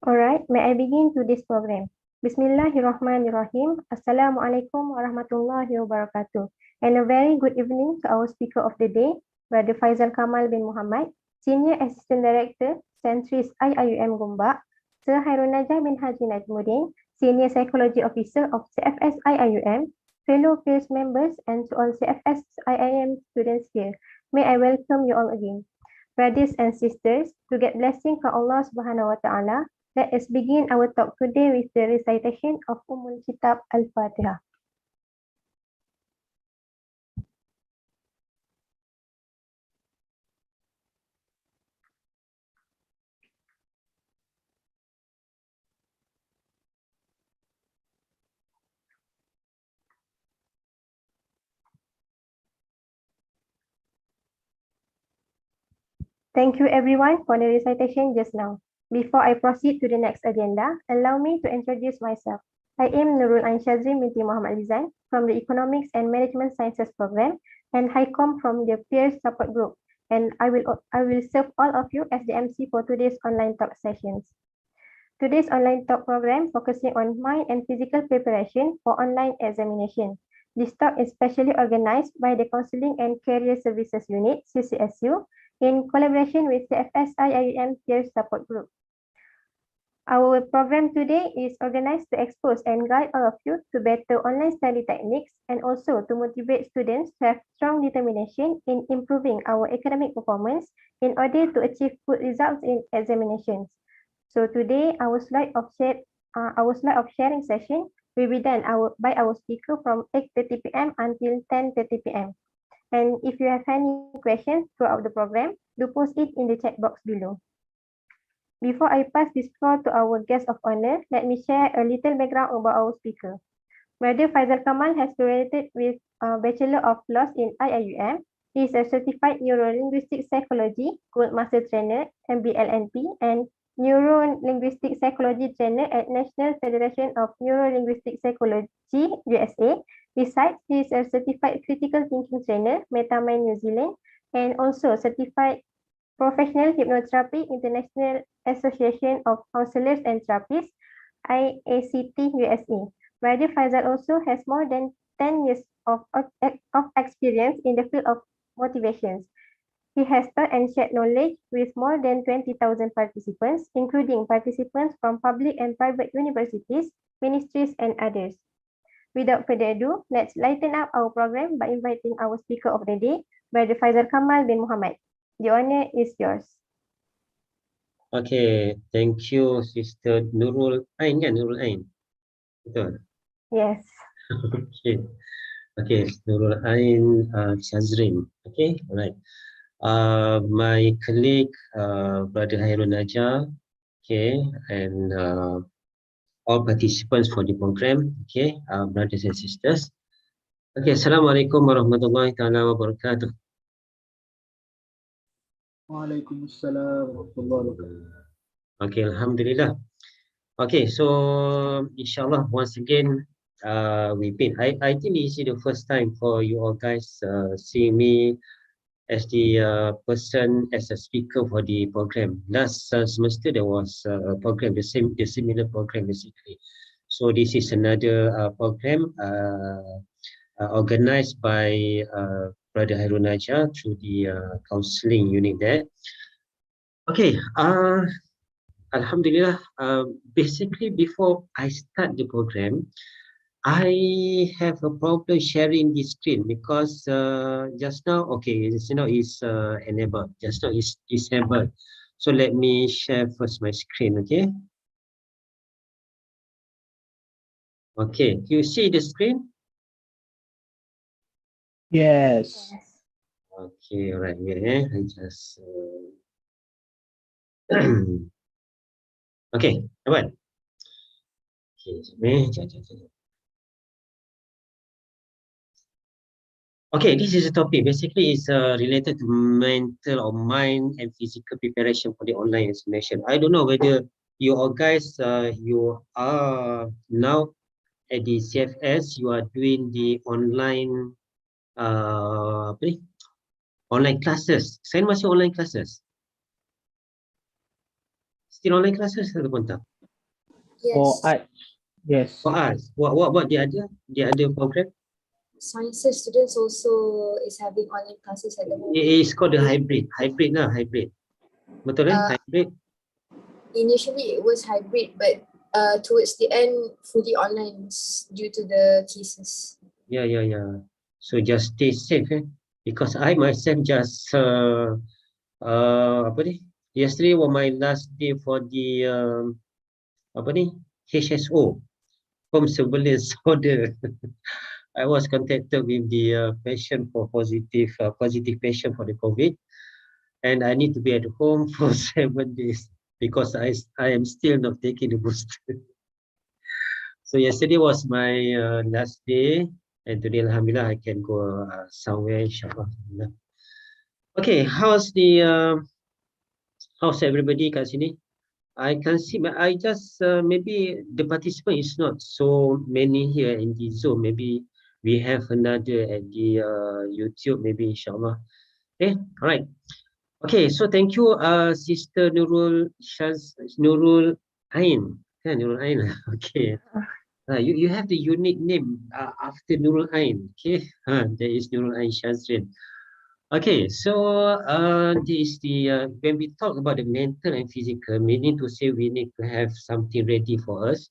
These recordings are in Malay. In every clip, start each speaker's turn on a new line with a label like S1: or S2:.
S1: Alright, may I begin today's program? Bismillahirrahmanirrahim. Assalamualaikum warahmatullahi wabarakatuh. And a very good evening to our speaker of the day, Brother Faizal Kamal bin Muhammad, Senior Assistant Director, Centris IIUM Gombak, Sir Hairun Najah bin Haji Najmuddin, Senior Psychology Officer of CFS IIUM, fellow peers members, and to all CFS IIM students here. May I welcome you all again. Brothers and sisters, to get blessing from Allah Subhanahu wa Ta'ala, let us begin our talk today with the recitation of Kitab Al-Fatiha. Thank you everyone for the recitation just now. Before I proceed to the next agenda, allow me to introduce myself. I am Nurul Ain Shazrin binti Muhammad Lizan from the Economics and Management Sciences program and HICOM from the Peer Support Group. And I will serve all of you as the MC for today's online talk sessions. Today's online talk program focusing on mind and physical preparation for online examination. This talk is specially organized by the Counseling and Career Services Unit, CCSU, in collaboration with the FSIIM Peer Support Group. Our program today is organized to expose and guide all of you to better online study techniques and also to motivate students to have strong determination in improving our academic performance in order to achieve good results in examinations. So today, our slide of sharing session will be done by our speaker from 8:30 p.m. until 10:30 p.m. And if you have any questions throughout the program, do post it in the chat box below. Before I pass this floor to our guest of honor, let me share a little background about our speaker. Brother Faizal Kamal has graduated with a Bachelor of Laws in IIUM. He is a certified Neuro-Linguistic Psychology Gold Master Trainer, MBLNP, and Neuro-Linguistic Psychology Trainer at National Federation of Neuro-Linguistic Psychology, USA. Besides, he is a certified critical thinking trainer, MetaMind New Zealand, and also certified professional hypnotherapy, International Association of Counselors and Therapists, IACT USA. Brother Faizal also has more than 10 years of experience in the field of motivations. He has taught and shared knowledge with more than 20,000 participants, including participants from public and private universities, ministries, and others. Without further ado, let's lighten up our program by inviting our speaker of the day, Brother Faizal Kamal bin Muhammad. The honor is yours.
S2: Okay, thank you, Sister Nurul Ain, kan? Nurul Ain. Betul?
S1: Yes.
S2: Okay, Nurul Ain Shazrin. Okay, alright. My colleague, Brother Hairun Najah, okay, and all participants for the program, okay, brothers and sisters. Okay, Assalamualaikum warahmatullahi wabarakatuh.
S3: Waalaikumsalam warahmatullahi wabarakatuh.
S2: Okay, Alhamdulillah. Okay, so inshallah once again we've been. I think this is the first time for you all guys seeing me as the person as a speaker for the program. Last semester there was a program, the similar program basically. So this is another program organized by Brother Hairun Najah through the counseling unit there. Okay, Alhamdulillah. Basically, before I start the program, I have a problem sharing the screen because just now, okay, just now is enabled. Just now is disabled. So let me share first my screen, okay? Okay, do you see the screen?
S3: Yes.
S2: Okay, all right. Yeah, I just. Okay, what? Okay, this is a topic. Basically, it's related to mental or mind and physical preparation for the online examination. I don't know whether you all guys, you are now at the CFS, you are doing the online, online classes. Saya masih online classes. Still online classes ataupun tak?
S3: For
S4: Yes.
S3: art, yes.
S2: For us, what the other program?
S4: Sciences students also is having online classes at the moment.
S2: It is called the hybrid lah, hybrid. Betul hybrid?
S4: Initially it was hybrid, but towards the end fully online due to the cases.
S2: Yeah. So just stay safe, because I myself just apa ni? Yesterday was my last day for the apa ni? HSO, Home Surveillance Order. I was contacted with the patient for positive patient for the COVID, and I need to be at home for 7 days because I am still not taking the booster. So yesterday was my last day, and today alhamdulillah I can go somewhere inshallah. Okay, how's everybody kat sini? I can see, but I just maybe the participant is not so many here in the Zoom. Maybe we have another at the YouTube, maybe inshallah. Okay, all right. Okay, so thank you, Sister Nurul Ain. Yeah, Nurul Ain. Okay. You have the unique name after Nurul Ain. Okay, there is Nurul Ain Shazrin. Okay, so this is the when we talk about the mental and physical, meaning to say we need to have something ready for us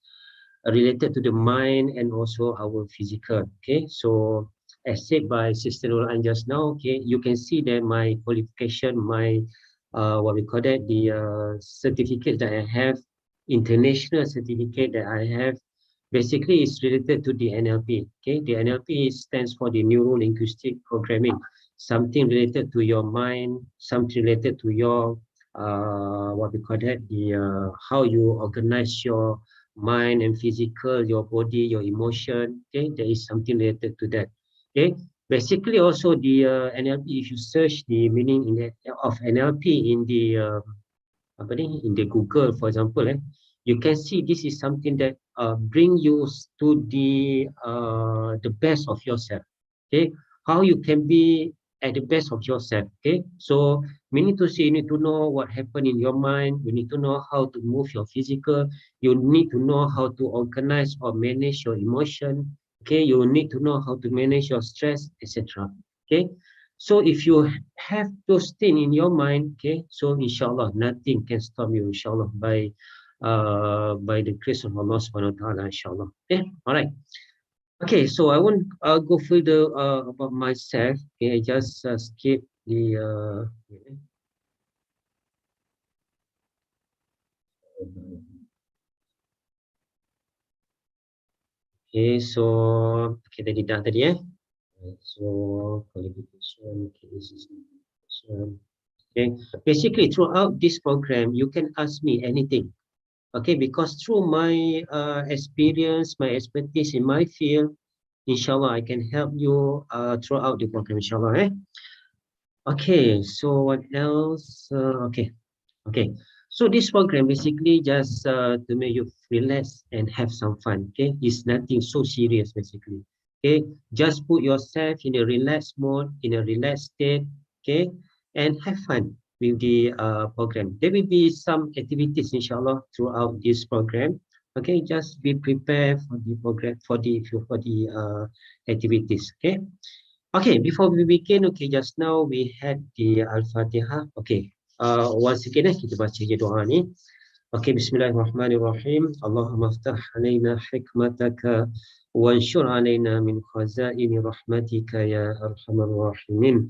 S2: related to the mind and also our physical. Okay, so as said by Sister Nurul just now, okay, you can see that my qualification, my what we call that, the certificate that I have, international certificate that I have, basically is related to the NLP. Okay, the NLP stands for the Neuro Linguistic Programming, something related to your mind, something related to your what we call that, the how you organize your mind and physical, your body, your emotion. Okay, there is something related to that. Okay, basically also the NLP, if you search the meaning of NLP in the apa ni, in the Google, for example, you can see this is something that bring you to the best of yourself. Okay, how you can be at the best of yourself. Okay, so meaning to say you need to know what happened in your mind, you need to know how to move your physical, you need to know how to organize or manage your emotion. Okay, you need to know how to manage your stress, etc. Okay, so if you have those things in your mind, okay, so inshallah nothing can stop you, inshallah, by the grace of Allah subhanahu wa ta'ala, inshallah. Okay, all right. Okay, so I won't go further about myself. Okay, I just skip the okay, so kita dah tadi so qualification, okay, this is okay. Basically throughout this program you can ask me anything. Okay, because through my experience, my expertise in my field, inshallah I can help you throughout the program, inshallah. Okay, so what else? Okay. So this program basically just to make you relax and have some fun. Okay, it's nothing so serious basically. Okay, just put yourself in a relaxed mode, in a relaxed state. Okay, and have fun with the program. There will be some activities inshallah throughout this program. Okay, just be prepared for the program, for the activities. Okay. Okay, before we begin, okay, just now we had the Al-Fatihah. Okay, once again kita baca je doa ni. Okay, bismillahirrahmanirrahim. Allahumma aftah alaina hikmataka wanshur alaina min khazaini rahmatika ya arhamar rahimin.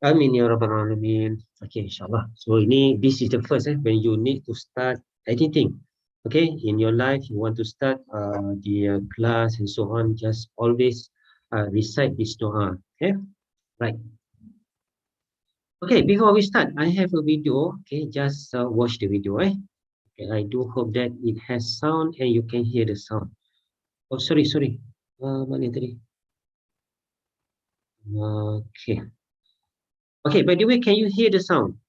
S2: Amin ya rabbal alamin. Okay, insyaAllah. So this is the first when you need to start anything. Okay, in your life, you want to start the class and so on, just always recite this doa. Okay, right. Okay, before we start, I have a video. Okay, just watch the video. Okay, I do hope that it has sound and you can hear the sound. Oh, sorry. Mana tadi? Okay. Okay, by the way, can you hear the sound?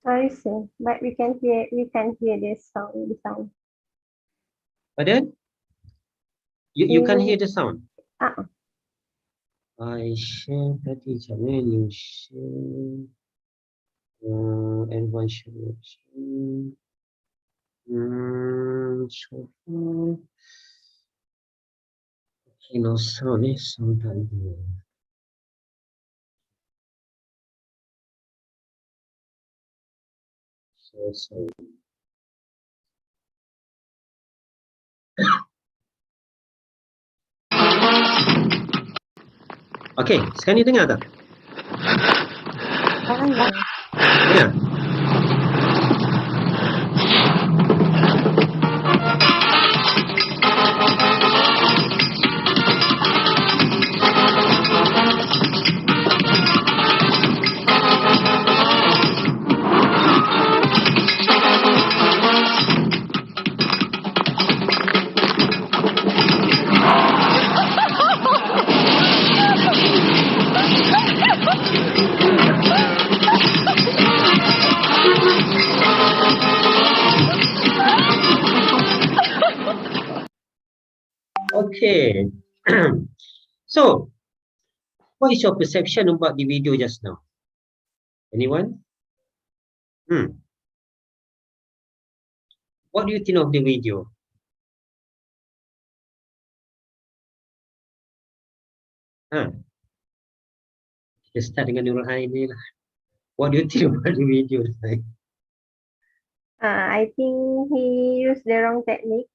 S1: Sorry, sir, but we can hear this sound. The sound.
S2: Pardon? You can't hear the sound.
S1: Ah,
S2: I share tadi macam mana you share. Everyone should share. So far. Okay, no sound sound tak ada. So. Okay, sekarang ni dengar tak?
S1: sekarang dah.
S2: Dengar? Okay. So, what is your perception about the video just now? Anyone? What do you think of the video? Kita start dengan Nurul Ain ni lah. What do you think about the video?
S1: I think he used the wrong technique.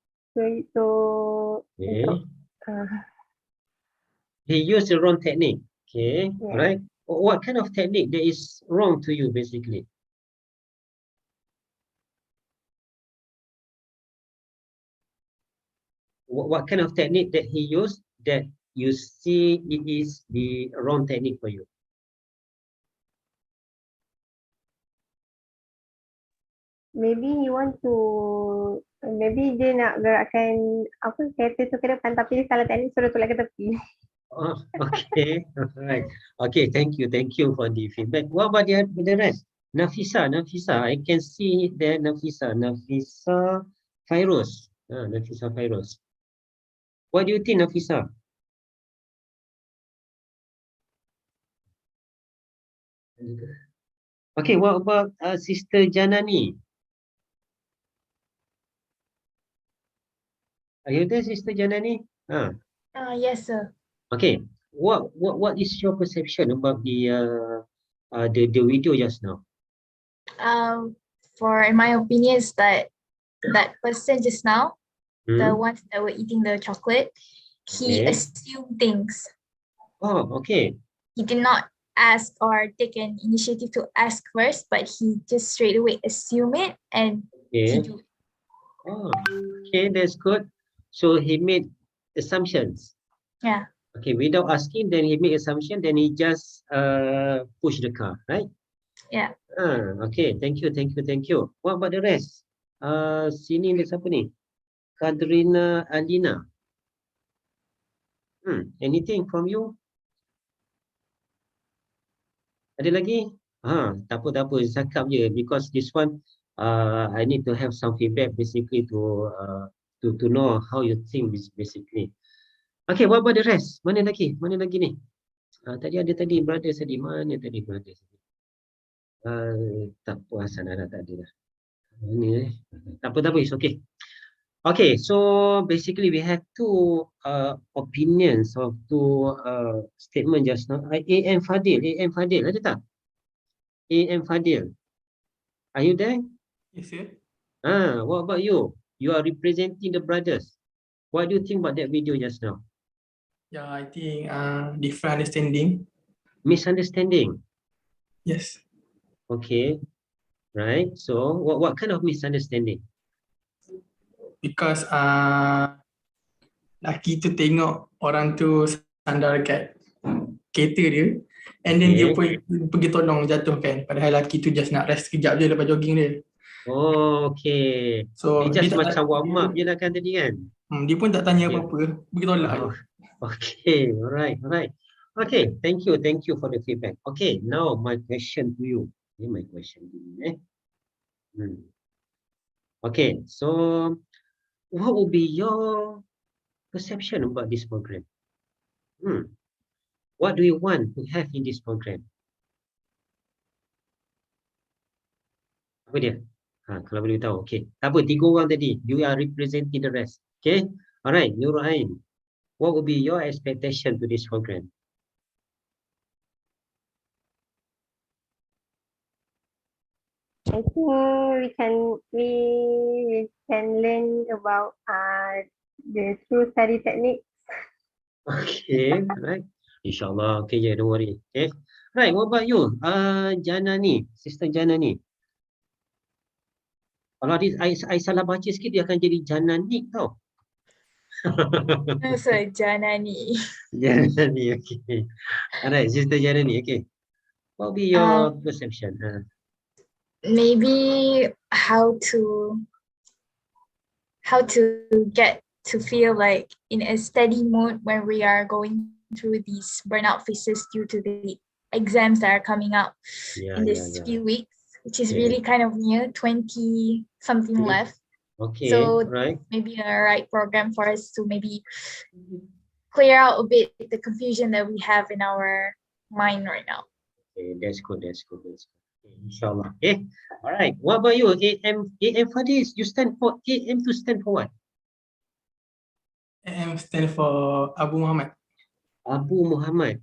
S1: So
S2: Okay.
S1: uh,
S2: He used the wrong technique. Okay,
S1: Yeah.
S2: right? What kind of technique that is wrong to you, basically? What kind of technique that he used that you see it is the wrong technique for you?
S1: maybe he want to, maybe dia nak gerakkan apa kereta tu ke depan tapi dia salah teknik suruh tolak ke tepi.
S2: Oh, okay, alright. Okay, thank you for the feedback. What about the rest? Nafisa, I can see there Nafisa Fairuz. Nafisa Fairuz. What do you think, Nafisa? Okay, what about Sister Janani? Are you there, Sister Janani?
S4: Yes, sir.
S2: Okay. What is your perception about the video just now?
S4: For in my opinion is that person just now, the
S2: Hmm?
S4: ones that were eating the chocolate, he
S2: Okay.
S4: assumed things.
S2: Oh, okay.
S4: He did not ask or take an initiative to ask first, but he just straight away assume it and he
S2: Okay.
S4: do it.
S2: Oh, okay, that's good. So he made assumptions.
S4: Yeah.
S2: Okay, without asking, then he made assumption, then he just push the car, right?
S4: Yeah.
S2: Okay, thank you. What about the rest? Sini ada siapa ni? Kadrina Alina. Anything from you? Ada lagi? Tak apa, cakap je, because this one I need to have some feedback basically to know how you think basically. Okay, what about the rest? Mana lagi ni? Tadi ada brothers tadi. Mana tadi brothers? Tak puasan ada tak ada dah. Mana Tak apa, it's okay. Okay, so basically we have two opinions of two statement just now. AM Fadil, ada tak? AM Fadil, are you there?
S5: Yes, sir.
S2: What about you? You are representing the brothers. What do you think about that video just now?
S5: Yeah, I think different understanding.
S2: Misunderstanding.
S5: Yes.
S2: Okay, right. So what kind of misunderstanding?
S5: Because laki tu tengok orang tu sandar kat kereta dia, and then dia pergi tolong jatuhkan, padahal laki tu just nak rest sekejap je lepas jogging dia.
S2: Oh, okay.
S5: So
S2: Dia just
S5: dia
S2: macam warm up je lah kan tadi kan?
S5: dia pun tak tanya
S2: Yeah.
S5: apa-apa, pergi tolak je.
S2: Okay, alright. Okay, thank you for the feedback. Okay, now my question to you. Okay, so what would be your perception about this program? What do you want to have in this program? Apa dia? Kalau boleh tahu, okay. Tak apa, 3 orang tadi. You are representing the rest. Okay? Alright, Nurul Ain. What would be your expectation to this program?
S1: I think we can learn about the true study techniques.
S2: Okay, right. InsyaAllah, okay je, don't worry. Okay. Right, what about you? Janani, Sister Janani. Kalau I salah baca sikit, dia akan jadi Janani tau.
S6: Janani.
S2: Janani, okay. Alright, Sister Janani, okay. What will be your perception?
S6: Maybe how to get to feel like in a steady mood when we are going through these burnout phases due to the exams that are coming up in this few weeks, which is really kind of near, 20 something left.
S2: Okay,
S6: So
S2: right.
S6: maybe a right program for us to maybe clear out a bit the confusion that we have in our mind right now.
S2: Okay, that's good, that's good, that's good. Okay, InsyaAllah. Okay, alright. What about you? AM for this, you stand for, AM to stand for what?
S5: AM stand for Abu Muhammad.
S2: Abu Muhammad.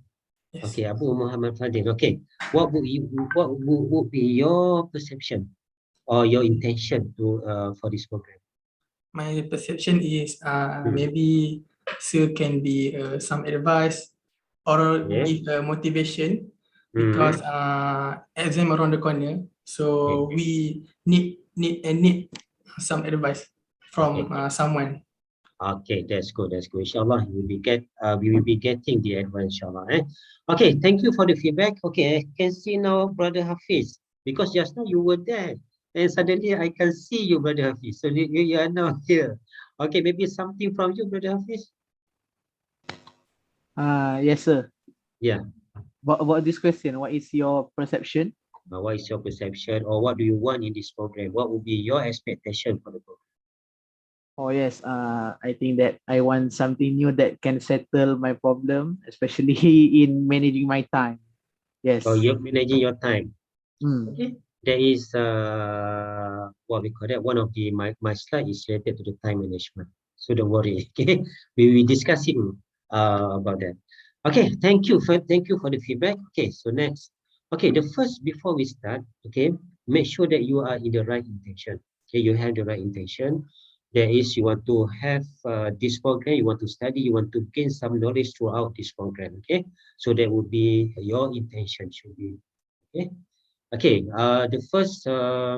S5: Yes.
S2: Okay, Abu Muhammad Fadil. Okay, what would be your perception or your intention to for this program?
S5: My perception is maybe Sir can be some advice or give a motivation because exam around the corner. So we need some advice from someone.
S2: Okay, that's good. That's good. Inshallah, we will be getting the advice. Inshallah. Okay, thank you for the feedback. Okay, I can see now, Brother Hafiz, because just now you were there, and suddenly I can see you, Brother Hafiz. So you are now here. Okay, maybe something from you, Brother Hafiz.
S3: Yes, sir.
S2: Yeah.
S3: About this question, what is your perception?
S2: What is your perception, or what do you want in this program? What would be your expectation for the program?
S3: Oh yes, I think that I want something new that can settle my problem, especially in managing my time. Yes.
S2: So you're managing your time. Okay. There is what we call that. One of the my slide is related to the time management. So don't worry. Okay, we will be discussing about that. Okay, thank you for the feedback. Okay, so next. Okay, the first before we start, okay, make sure that you are in the right intention. Okay, you have the right intention. There is, you want to have this program, you want to study, you want to gain some knowledge throughout this program. Okay, so that would be your intention should be. Okay. Okay, the first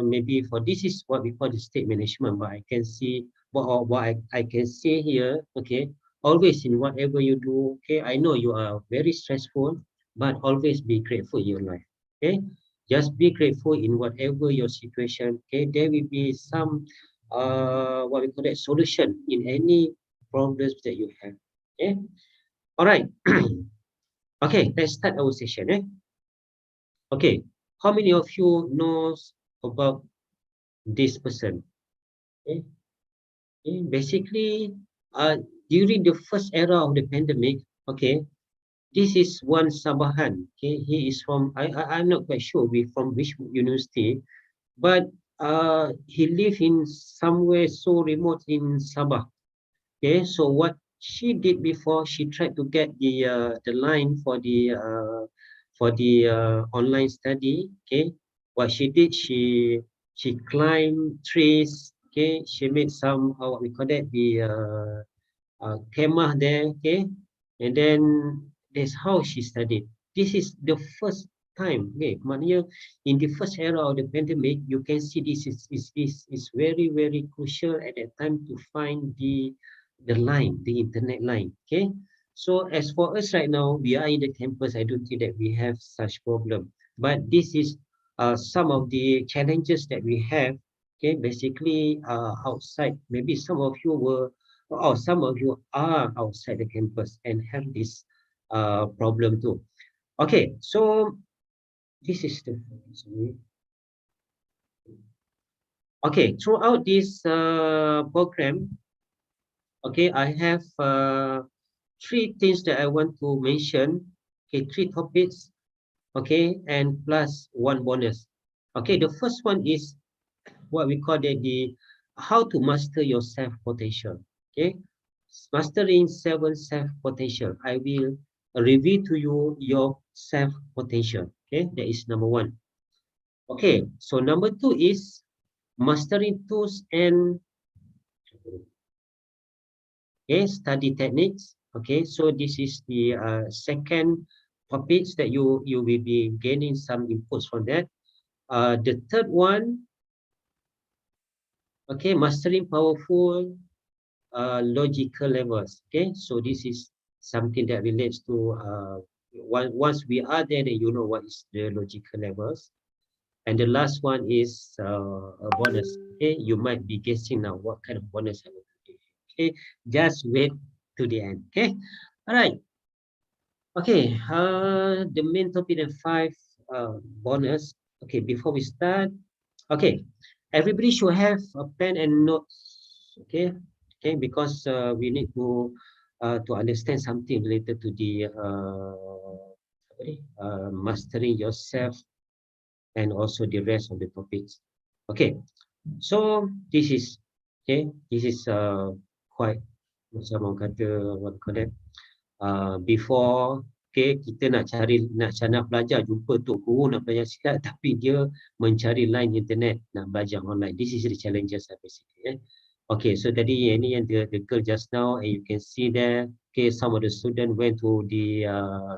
S2: maybe for this is what we call the state management, but I can see what I can say here. Okay, always in whatever you do. Okay, I know you are very stressful, but always be grateful in your life. Okay, just be grateful in whatever your situation. Okay, there will be some what we call that solution in any problems that you have. Okay, all right. Okay, let's start our session. Okay. How many of you knows about this person? Okay. Basically, during the first era of the pandemic, okay, this is one Sabahan. Okay, he is from I'm not quite sure from which university, but he live in somewhere so remote in Sabah. Okay, so what she did before, she tried to get the line for the online study. Okay, what she did, she climbed trees. Okay, she made some what we call that the kemah there. Okay, and then that's how she studied. This is the first time. Okay, maknanya in the first era of the pandemic, you can see this is very crucial at that time to find the line, the internet line. Okay, so as for us right now, we are in the campus. I don't think that we have such problem, but this is some of the challenges that we have. Okay, basically outside. Maybe some of you were, or some of you are outside the campus and have this problem too. Okay, so this is the okay. Throughout this program, Okay, I have 3 things that I want to mention. Okay, 3 topics. Okay, and plus 1 bonus. Okay, the first one is what we call the how to master your self potential. Okay, mastering 7 self potential. I will reveal to you your self potential. Okay, that is number 1. Okay, so number 2 is mastering tools and study techniques. Okay, so this is the second topics that you will be gaining some inputs from that. The third one, okay, mastering powerful logical levels. Okay, so this is something that relates to once we are there, then you know what is the logical levels. And the last one is a bonus. Okay, you might be guessing now what kind of bonus I will give you. Okay, just wait to the end. Okay, all right. Okay, the main topic and 5 bonus. Okay, before we start, okay, everybody should have a pen and notes. Okay, okay, because we need to understand something related to the mastering yourself and also the rest of the topics. Okay, so this is quite macam orang kata what call that before. Okay, kita nak belajar, jumpa Tok Guru nak belajar silat, tapi dia mencari line internet nak belajar online. This is the challenges basically. Okay, so tadi ini yang the girl just now, and you can see there. Okay, some of the student went to the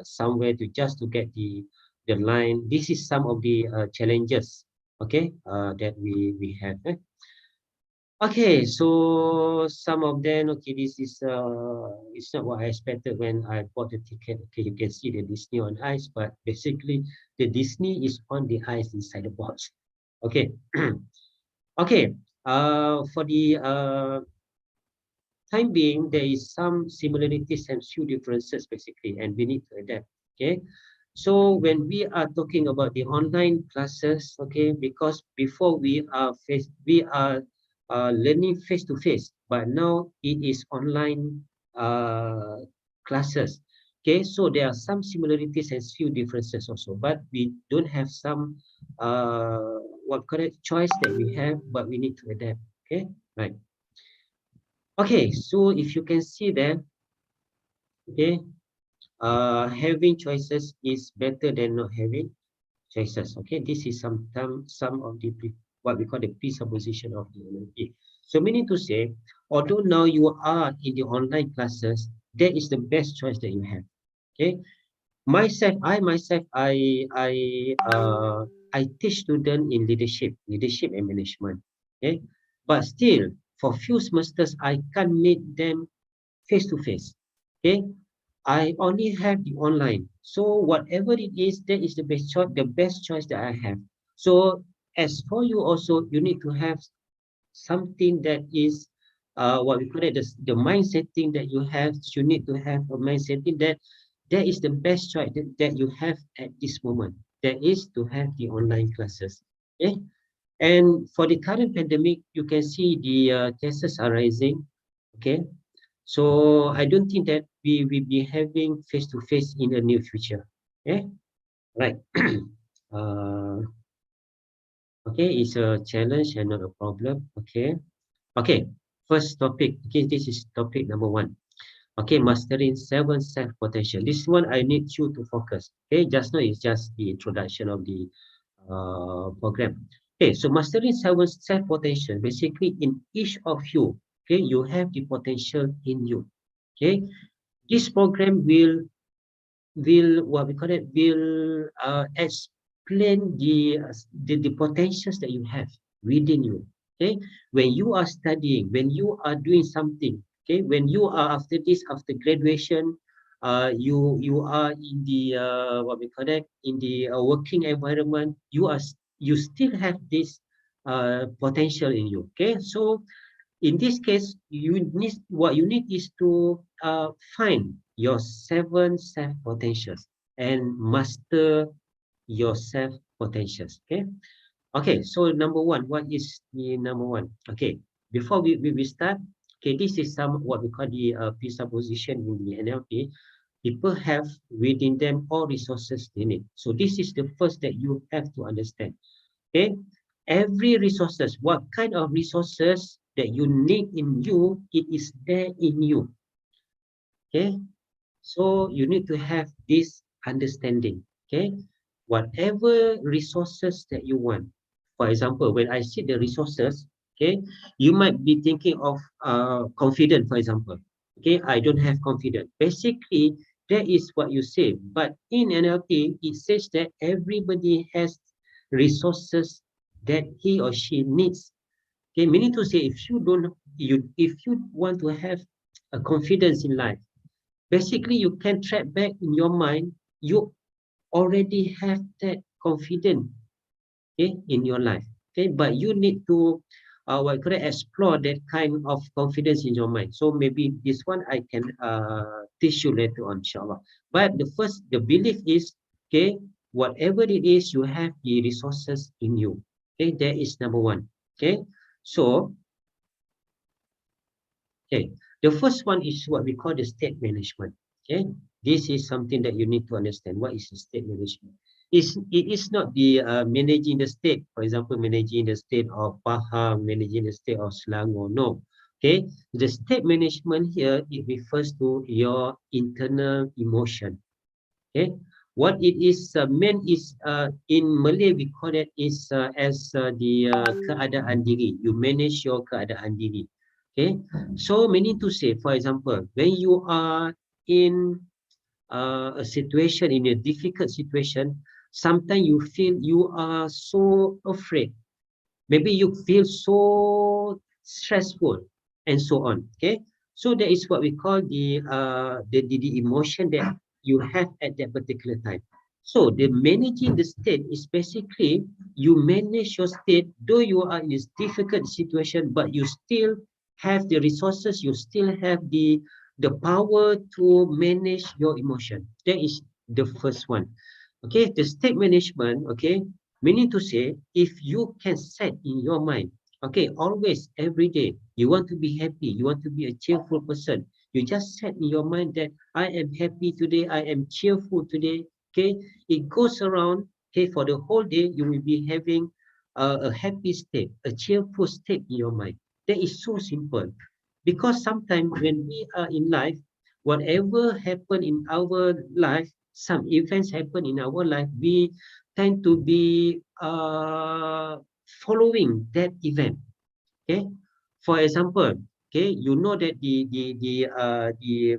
S2: somewhere to just to get the line. This is some of the challenges. Okay, that we have. Okay, so some of them, okay, this is it's not what I expected when I bought the ticket. Okay, you can see the Disney on ice, but basically the Disney is on the ice inside the box. Okay, okay. For the time being, there is some similarities and few differences basically, and we need to adapt. Okay, so when we are talking about the online classes, okay, because before we are learning face to face, but now it is online classes. Okay, so there are some similarities and few differences also, but we don't have some what correct choice that we have, but we need to adapt. Okay, right. Okay, so if you can see there, okay, having choices is better than not having choices. Okay, this is some of the what we call the presupposition of the NLP. So meaning to say, although now you are in the online classes, that is the best choice that you have. Okay, I teach students in leadership and management. Okay, but still for few semesters I can't meet them face to face. Okay, I only have the online. So whatever it is, that is the best choice that I have. So as for you also, you need to have something that is what we call it, the mindset thing that you have. You need to have a mindset thing that is the best choice that you have at this moment. That is to have the online classes. Okay. And for the current pandemic, you can see the cases are rising. Okay. So I don't think that we will be having face to face in the near future. Okay. Right. Okay, it's a challenge and not a problem. Okay. Okay, first topic. Okay, this is topic number 1. Okay, mastering 7 self potential. This one I need you to focus. Okay, just now it's just the introduction of the program. Okay, so mastering 7 self potential. Basically, in each of you, okay, you have the potential in you. Okay, this program will what we call it will explain the potentials that you have within you. Okay, when you are studying, when you are doing something, okay, when you are after graduation, you are in the what we call it in the working environment, you still have this potential in you. Okay, so in this case, what you need is to find your 7 self potentials and master your self potentials. Okay. Okay. So number 1, what is the number 1? Okay. Before we start, Okay, this is some what we call the presupposition in the NLP. People have within them all resources they need. So this is the first that you have to understand. Okay, every resources, what kind of resources that you need in you, it is there in you. Okay, so you need to have this understanding. Okay, whatever resources that you want. For example, when I see the resources, okay, you might be thinking of confidence, for example. Okay, I don't have confidence. Basically, that is what you say. But in NLP, it says that everybody has resources that he or she needs. Okay, meaning to say, if you want to have a confidence in life, basically you can track back in your mind, you already have that confidence, okay, in your life. Okay, but you need to explore that kind of confidence in your mind. So maybe this one I can teach you later on, inshallah. But the belief is, okay, whatever it is, you have the resources in you. Okay, that is number one. Okay, so okay, the first one is what we call the state management. Okay, this is something that you need to understand. What is the state management? It is not the managing the state, for example, managing the state of Pahang, managing the state of Selangor. No. Okay, the state management here, it refers to your internal emotion. Okay, what it is meant is in Malay we call it is as the keadaan diri. You manage your keadaan diri. Okay, so meaning to say, for example, when you are in a situation, in a difficult situation, sometimes you feel you are so afraid. Maybe you feel so stressful and so on. Okay, so that is what we call the emotion that you have at that particular time. So the managing the state is basically you manage your state, though you are in this difficult situation, but you still have the resources, you still have the power to manage your emotion. That is the first one. Okay, the state management, okay, meaning to say, if you can set in your mind, okay, always, every day, you want to be happy, you want to be a cheerful person, you just set in your mind that I am happy today, I am cheerful today, okay, it goes around, okay, for the whole day, you will be having a happy state, a cheerful state in your mind. That is so simple. Because sometimes when we are in life, whatever happen in our life, some events happen in our life, we tend to be following that event. Okay, for example, okay, you know that the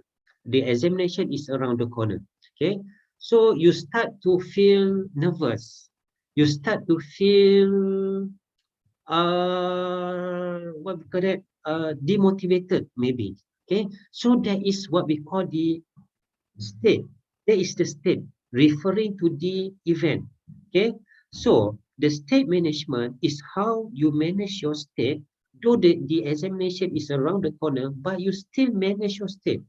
S2: examination is around the corner. Okay, so you start to feel nervous, you start to feel what we call that, demotivated maybe. Okay, so that is what we call the state. That is the state referring to the event. Okay, so the state management is how you manage your state, though the examination is around the corner, but you still manage your state.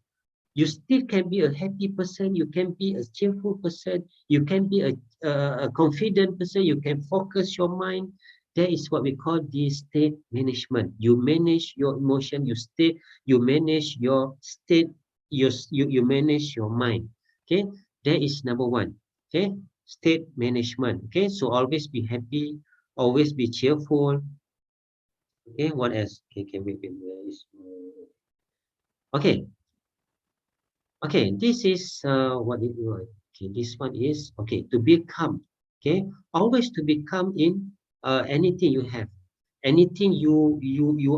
S2: You still can be a happy person, you can be a cheerful person, you can be a confident person, you can focus your mind. That is what we call the state management. You manage your emotion, you manage your state, you manage your mind. Okay, that is number one. Okay, state management. Okay, so always be happy, always be cheerful. Okay, what else? Okay, can we be okay. Okay, this is what it was. Okay, this one is okay to become. Okay, always to become in anything you have, anything you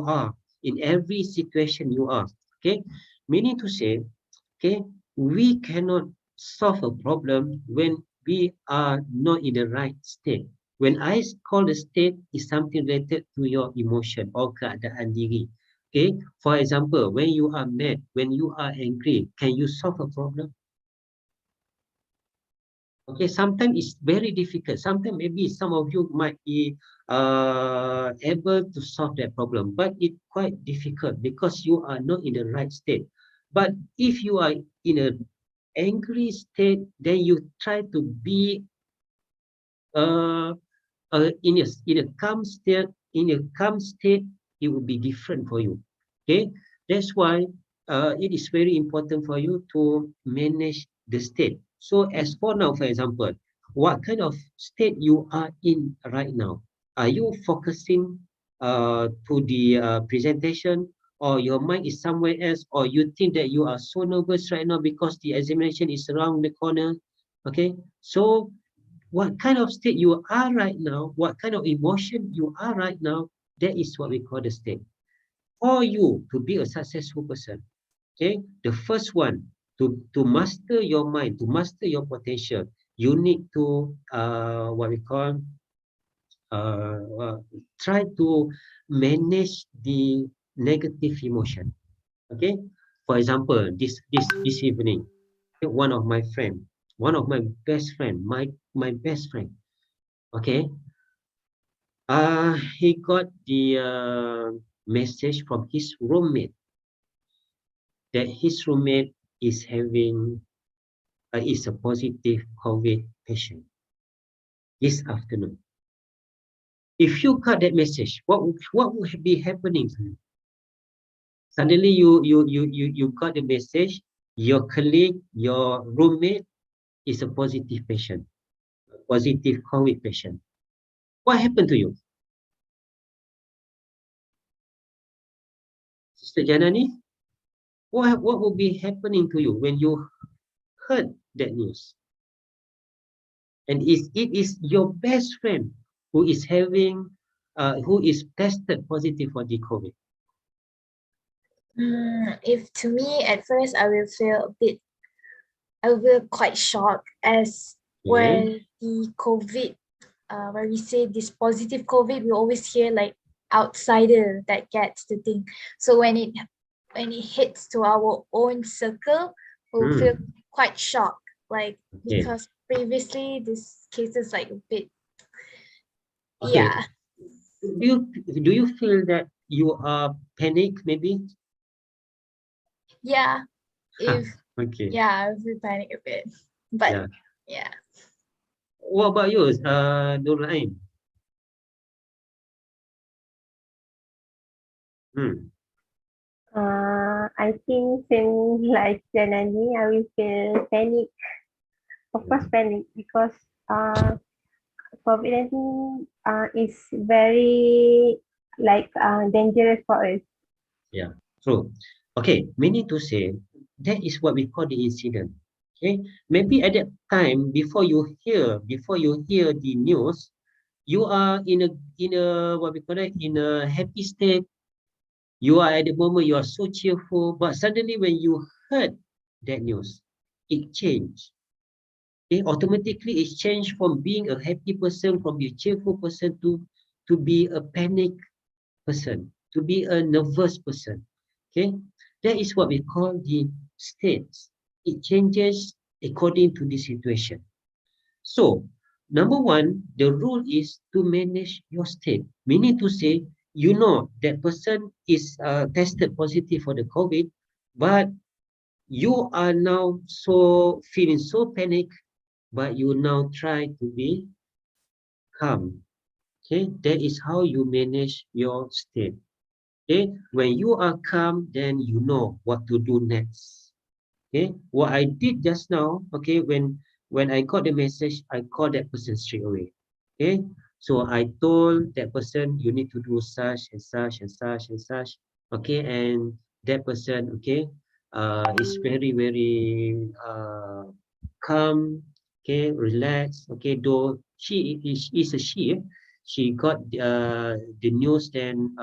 S2: are, in every situation you are. Okay, meaning to say, okay, we cannot solve a problem when we are not in the right state. When I call the state is something related to your emotion or keadaan diri. Okay, for example, when you are mad, when you are angry, can you solve a problem? Okay, sometimes it's very difficult. Sometimes maybe some of you might be able to solve that problem, but it's quite difficult because you are not in the right state. But if you are in an angry state, then you try to be uh, in a calm state. In a calm state, it will be different for you. Okay, That's why it is very important for you to manage the state. So as for now, for example, what kind of state you are in right now? Are you focusing to the presentation, or your mind is somewhere else, or you think that you are so nervous right now because the examination is around the corner? Okay, so what kind of state you are right now, what kind of emotion you are right now, that is what we call the state. For you to be a successful person, okay, the first one, to master your mind, to master your potential, you need to what we call try to manage the negative emotion. Okay, for example, this evening, one of my friend, one of my best friend, my best friend, okay, he got the message from his roommate that his roommate is having is a positive COVID patient this afternoon. If you got that message, what would be happening to you? Suddenly you got the message, your colleague, your roommate is a positive patient, a positive COVID patient. What happened to you? Sister Janani, what will be happening to you when you heard that news? And it is your best friend who is having, who is tested positive for the COVID.
S6: If to me, at first, I will feel quite shocked, as where the COVID, where we say this positive COVID, we always hear like outsider that gets the thing. So when it hits to our own circle, we'll feel quite shocked, like because previously this case is like a bit, yeah.
S2: Do you feel that you are panicked maybe?
S6: Yeah, if
S2: yeah,
S6: I will panic a bit, but yeah.
S2: What about you, Nur Ain?
S1: I think same like Janani, I will feel panic. Of course, panic because COVID-19 is very dangerous for us.
S2: Yeah, true. Okay, meaning to say that is what we call the incident. Okay, maybe at that time before you hear the news, you are in a what we call it, in a happy state. You are at the moment, you are so cheerful, but suddenly when you heard that news, it changed. Okay, automatically it changed from being a happy person, from a cheerful person to be a panic person, to be a nervous person. Okay, that is what we call the states. It changes according to the situation. So, number one, the rule is to manage your state. Meaning to say, you know that person is tested positive for the COVID, but you are now so feeling so panic, but you now try to be calm. Okay, that is how you manage your state. Okay, when you are calm, then you know what to do next. Okay, what I did just now, okay, when I got the message, I called that person straight away. Okay, so I told that person, you need to do such and such and such and such. Okay, and that person, okay, is very calm. Okay, relax. Okay, though she is a she got the news, then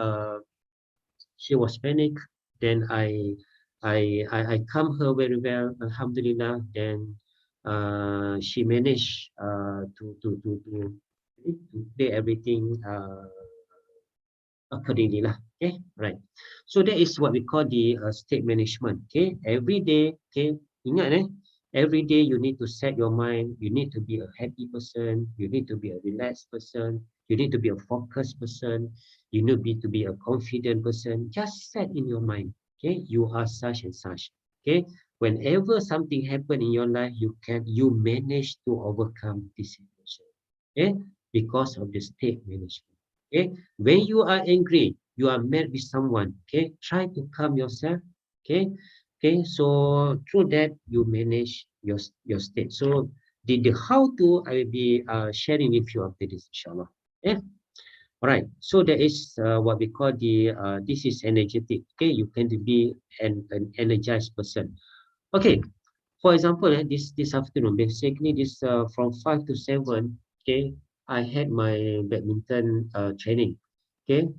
S2: she was panicked. Then I calm her very well, Alhamdulillah. Then she managed to play everything accordingly lah. Okay, right. So that is what we call the state management. Okay, every day. Okay, ingat every day you need to set your mind. You need to be a happy person. You need to be a relaxed person. You need to be a focused person. You need to be a confident person. Just set in your mind. Okay, you are such and such. Okay, whenever something happen in your life, you manage to overcome this situation. Okay, because of the state management. Okay, when you are angry, you are mad with someone, okay, try to calm yourself, okay. Okay, so through that you manage your state. So the how to I will be sharing with you after this, inshallah. Yeah. All right. So there is what we call the this is energetic. Okay, you can be an energized person. Okay. For example, this afternoon, basically this from 5 to 7. Okay, I had my badminton training. Okay,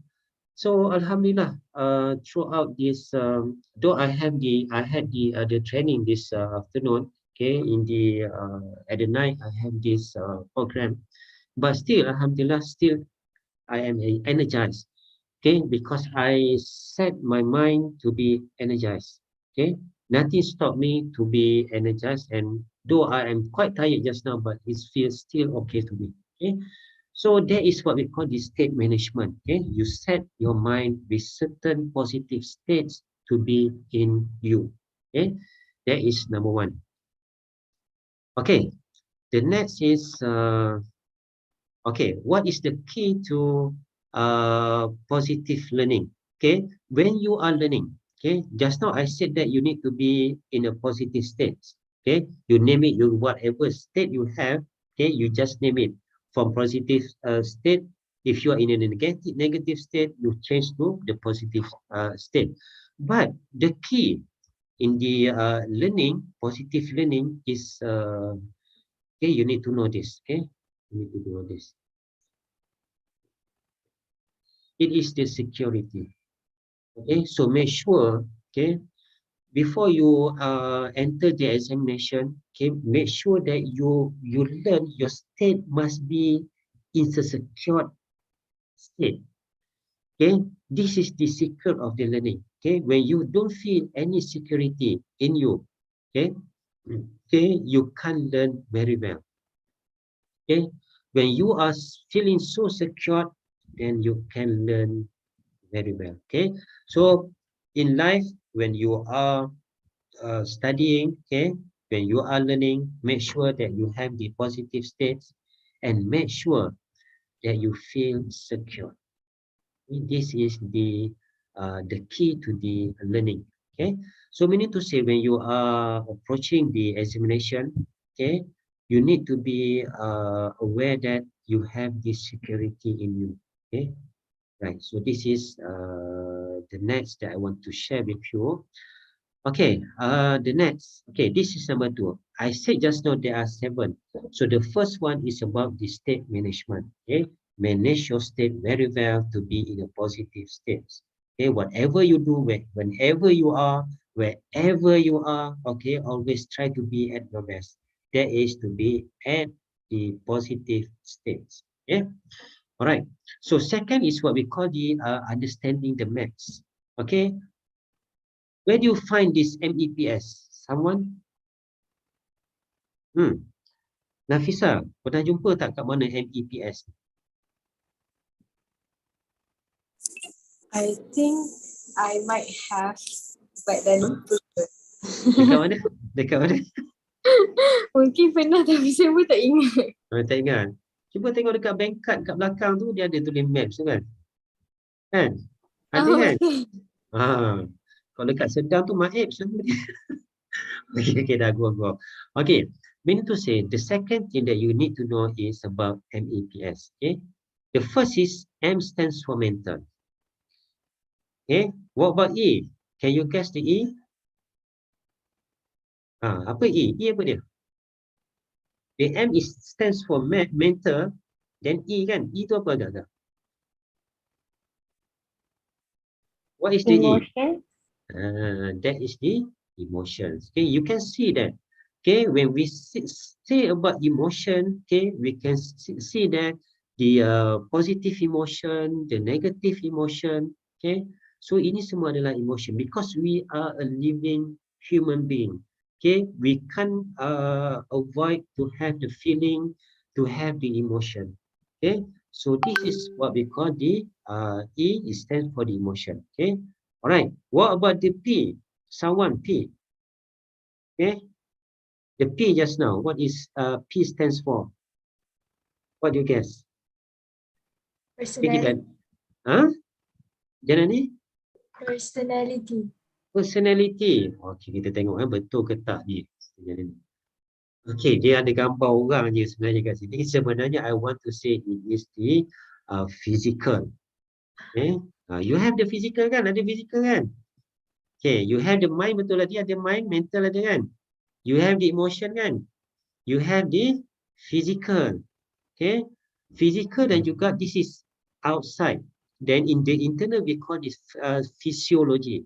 S2: so Alhamdulillah, throughout this, though I had the training this afternoon, okay, in the at the night I have this program, but still Alhamdulillah, still I am energized, okay, because I set my mind to be energized, okay, nothing stopped me to be energized, and though I am quite tired just now, but it feels still okay to me, okay. So that is what we call the state management. Okay, you set your mind with certain positive states to be in you. Okay, that is number one. Okay, the next is okay. What is the key to positive learning? Okay, when you are learning. Okay, just now I said that you need to be in a positive state. Okay, you name it. You whatever state you have. Okay, you just name it. From positive state, if you are in a negative state, you change to the positive state. But the key in the learning, positive learning is okay. You need to know this. Okay, you need to know this. It is the security. Okay, so make sure. Okay, before you enter the examination, okay, make sure that you learn your state must be in a secure state. Okay, this is the secret of the learning. Okay, when you don't feel any security in you, okay, okay, you can't learn very well. Okay, when you are feeling so secure, then you can learn very well. Okay, so in life, when you are studying, okay, when you are learning, make sure that you have the positive states and make sure that you feel secure. This is the key to the learning. Okay, so meaning to say when you are approaching the examination, okay, you need to be aware that you have this security in you. Okay, right. So this is the next that I want to share with you. Okay, the next. Okay, this is number 2. I said just now there are 7. So the first one is about the state management. Okay, manage your state very well to be in a positive state. Okay, whatever you do, whenever you are, wherever you are, okay, always try to be at your best. That is to be at the positive states. Okay, all right. So second is what we call the understanding the maths. Okay, where do you find this MEPS? Someone? Nafisa, pernah jumpa tak kat mana MEPS?
S4: I think I might have, but then
S2: Dekat mana? Dekat mana?
S4: mungkin pernah tapi saya pun tak ingat.
S2: Tak ingat. Cuba tengok dekat bank card kat belakang tu, dia ada tulis maps tu kan? Kan? Ada kan? Kalau dekat sedang tu maip sebenarnya. Okay, dah go. Okay, meaning to say, the second thing that you need to know is about MEPS. Okay, the first is M stands for mental. Okay, what about E? Can you guess the E? Apa E? E apa dia? The M stands for mental, then E kan? E tu apa agak-agak? What is the
S1: Emotion.
S2: E? That is the emotions. Okay, you can see that. Okay, when we say about emotion, okay, we can see that the positive emotion, the negative emotion, okay. So ini semua adalah emotion because we are a living human being. Okay, we can't avoid to have the feeling, to have the emotion. Okay, so this is what we call the E. It stands for the emotion. Okay, all right. What about the P? Someone P. Okay, the P just now. What is P stands for? What do you guess?
S6: Personality.
S2: Huh? Jana ni?
S6: Personality.
S2: Personality. Okey, kita tengok betul ke tak ni. Jana ni. Okey, dia ada gambar orang je sebenarnya kat sini. Sebenarnya I want to say it is the physical. Okay. You have the physical kan? Ada physical kan? Okay, you have the mind, betul lagi ada mind, mental ada kan? You have the emotion kan? You have the physical. Okay. Physical dan juga this is outside. Then in the internal we call this physiology.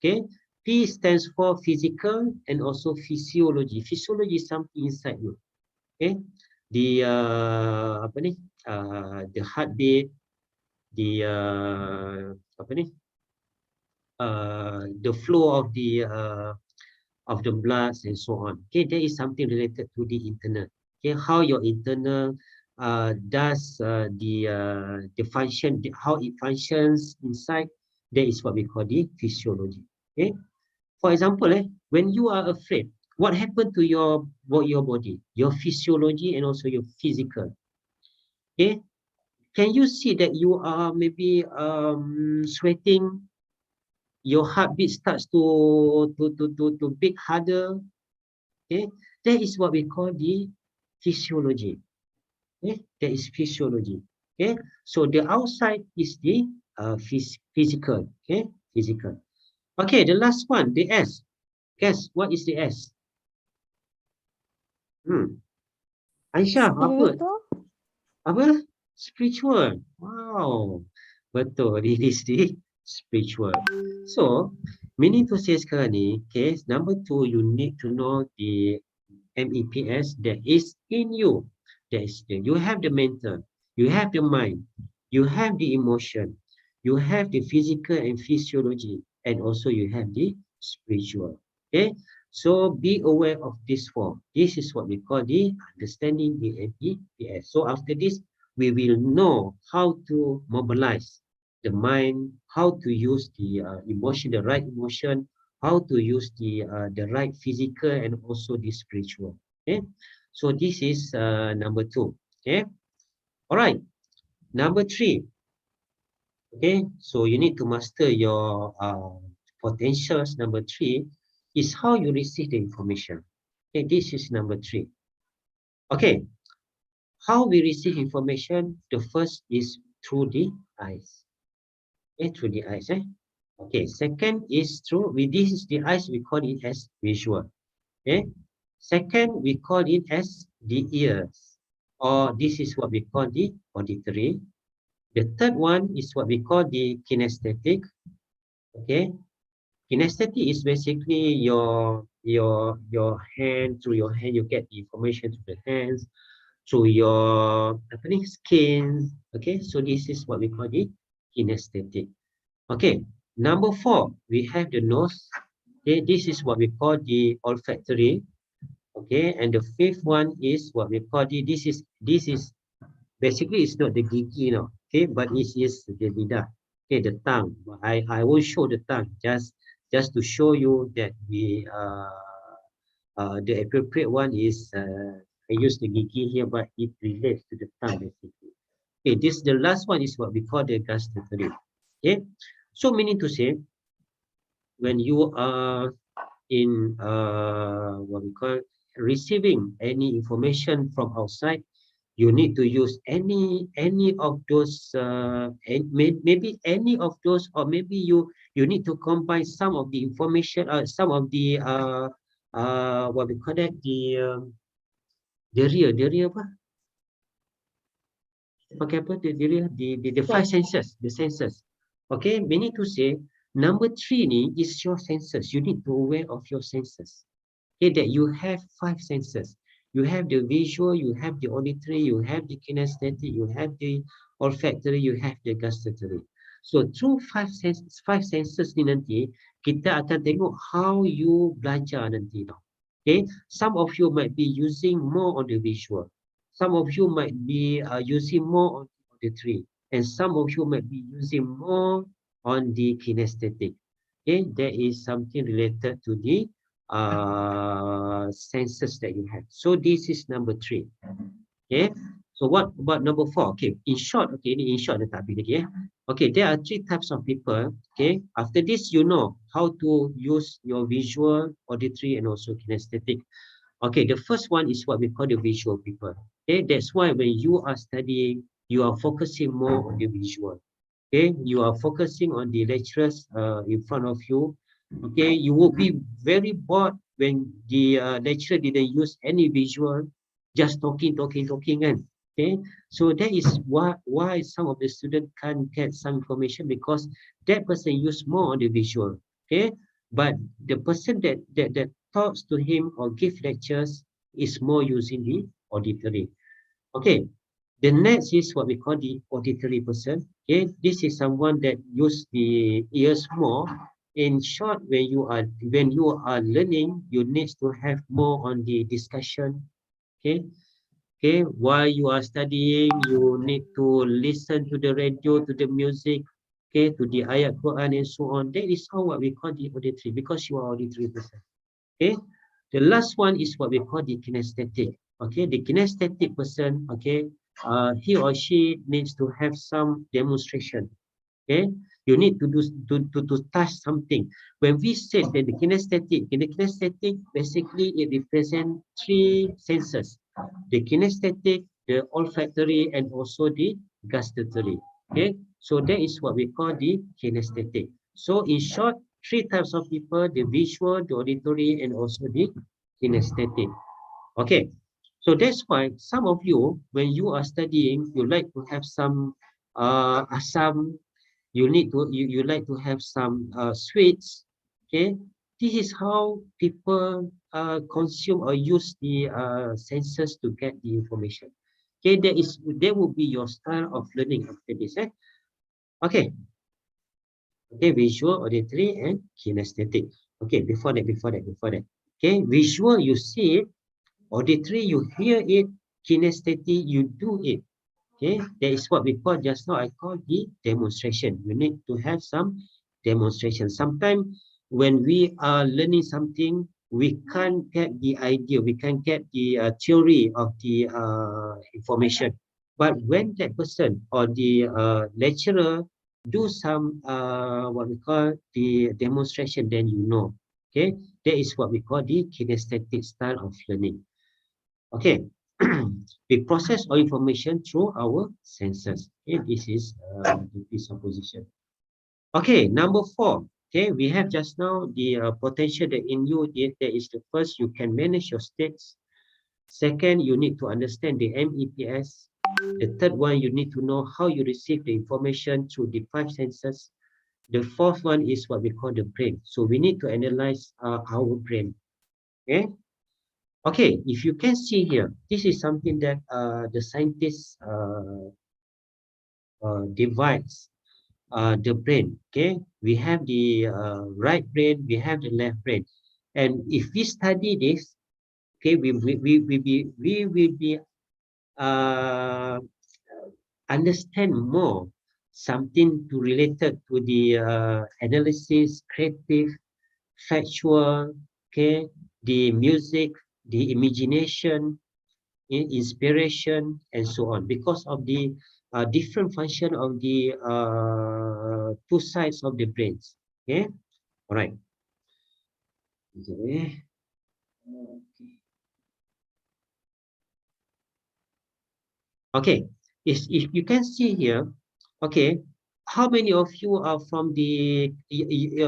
S2: Okay. P stands for physical and also physiology. Physiology is something inside you. Okay. The apa ni? The heartbeat, the apa ni? The flow of the blood and so on. Okay, there is something related to the internal. Okay, how your internal does the function, how it functions inside. That is what we call the physiology. Okay, for example, when you are afraid, what happened to your body, your physiology and also your physical? Okay, can you see that you are maybe sweating? Your heartbeat starts to beat harder. Okay, that is what we call the physiology. Okay, that is physiology. Okay, so the outside is the physical. Okay, physical. Okay, the last one, the S. Guess what is the S? Aisyah, apa? Apa? Spiritual. Wow, betul. It is the spiritual. So, meaning to say sekarang ni, okay, number 2, you need to know the MEPS that is in you. That is, you have the mental, you have the mind, you have the emotion, you have the physical and physiology, and also you have the spiritual. Okay, so be aware of this form. This is what we call the understanding the MEPS. So after this, we will know how to mobilize the mind, how to use the emotion, the right emotion, how to use the right physical and also the spiritual. Okay, so this is number 2. Okay, all right. Number 3. Okay, so you need to master your potentials. Number 3 is how you receive the information. Okay, this is number 3. Okay, how we receive information, the first is through the eyes. Okay, through the eyes. Okay, second is through, this is the eyes, we call it as visual. Okay, second, we call it as the ears, or this is what we call the auditory. The third one is what we call the kinesthetic. Okay, kinesthetic is basically your hand, through your hand you get the information through the hands, through your skin. Okay, so this is what we call the kinesthetic. Okay, number 4, we have the nose. Okay, this is what we call the olfactory. Okay, and the 5th one is what we call the, this is basically it's not the gigi, okay, but it is the lidah. Okay, the tongue. I will show the tongue just to show you that we the appropriate one is I use the gigi here, but it relates to the tongue basically. Okay, this the last one is what we call the gustatory. Okay, so meaning to say, when you are in what we call receiving any information from outside, you need to use any of those maybe any of those, or maybe you need to combine some of the information, some of the what we call that, the rear apa? Pakai apa? The 5 senses, the senses. Okay, meaning to say, number 3 ni is your senses. You need to aware of your senses. Okay, that you have 5 senses. You have the visual, you have the auditory, you have the kinesthetic, you have the olfactory, you have the gustatory. So through 5 senses ni nanti, kita akan tengok how you belajar nanti. Okay, some of you might be using more on the visual. Some of you might be using more on the auditory, and some of you might be using more on the kinesthetic. Okay, that is something related to the senses that you have. So this is number 3. Okay, so what about number 4? Okay, in short, okay, ini in short dah tak habis lagi. Okay, there are 3 types of people. Okay, after this, you know how to use your visual, auditory, and also kinesthetic. Okay, the first one is what we call the visual people. Okay, that's why when you are studying, you are focusing more on the visual. Okay, you are focusing on the lecturers in front of you. Okay, you will be very bored when the lecturer didn't use any visual, just talking, and okay. So that is why some of the students can't get some information, because that person use more on the visual. Okay, but the person that talks to him or give lectures is more using the auditory. Okay, the next is what we call the auditory person. Okay, this is someone that use the ears more. In short, when you are learning, you need to have more on the discussion. Okay, okay, while you are studying, you need to listen to the radio, to the music, okay, to the ayat Quran and so on. That is how what we call the auditory, because you are auditory person. Okay, the last one is what we call the kinesthetic. Okay, the kinesthetic person, okay, he or she needs to have some demonstration. Okay, you need to do to touch something. When we say that the kinesthetic basically it represents 3 senses: the kinesthetic, the olfactory, and also the gustatory. Okay, so that is what we call the kinesthetic. So in short, 3 types of people: the visual, the auditory, and also the kinesthetic. Okay, so that's why some of you, when you are studying, you like to have some asam, you like to have some sweets. Okay, this is how people consume or use the senses to get the information. Okay, there will be your style of learning after this. Okay, okay, visual, auditory, and kinesthetic. Okay, before that. Okay, visual, you see it. Auditory, you hear it. Kinesthetic, you do it. Okay, that is what we call just now. I call the demonstration. You need to have some demonstration. Sometimes when we are learning something, we can't get the idea, we can't get the theory of the information. But when that person or the lecturer do some what we call the demonstration, then you know. Okay, that is what we call the kinesthetic style of learning. Okay, we process all information through our senses. Okay, this is the presupposition. Okay, number 4. Okay, we have just now the potential that in you. That is the first, you can manage your states. Second, you need to understand the MEPS. The third one, you need to know how you receive the information through the 5 senses. The fourth one is what we call the brain. So we need to analyze our brain. Okay. Okay, if you can see here, this is something that the scientists divides the brain. Okay, we have the right brain, we have the left brain, and if we study this, okay, we will be understand more something to related to the analysis, creative, factual, okay, the music, the imagination, inspiration, and so on, because of the different function of the 2 sides of the brains. Okay, all right. Okay, if you can see here, okay, how many of you are from the you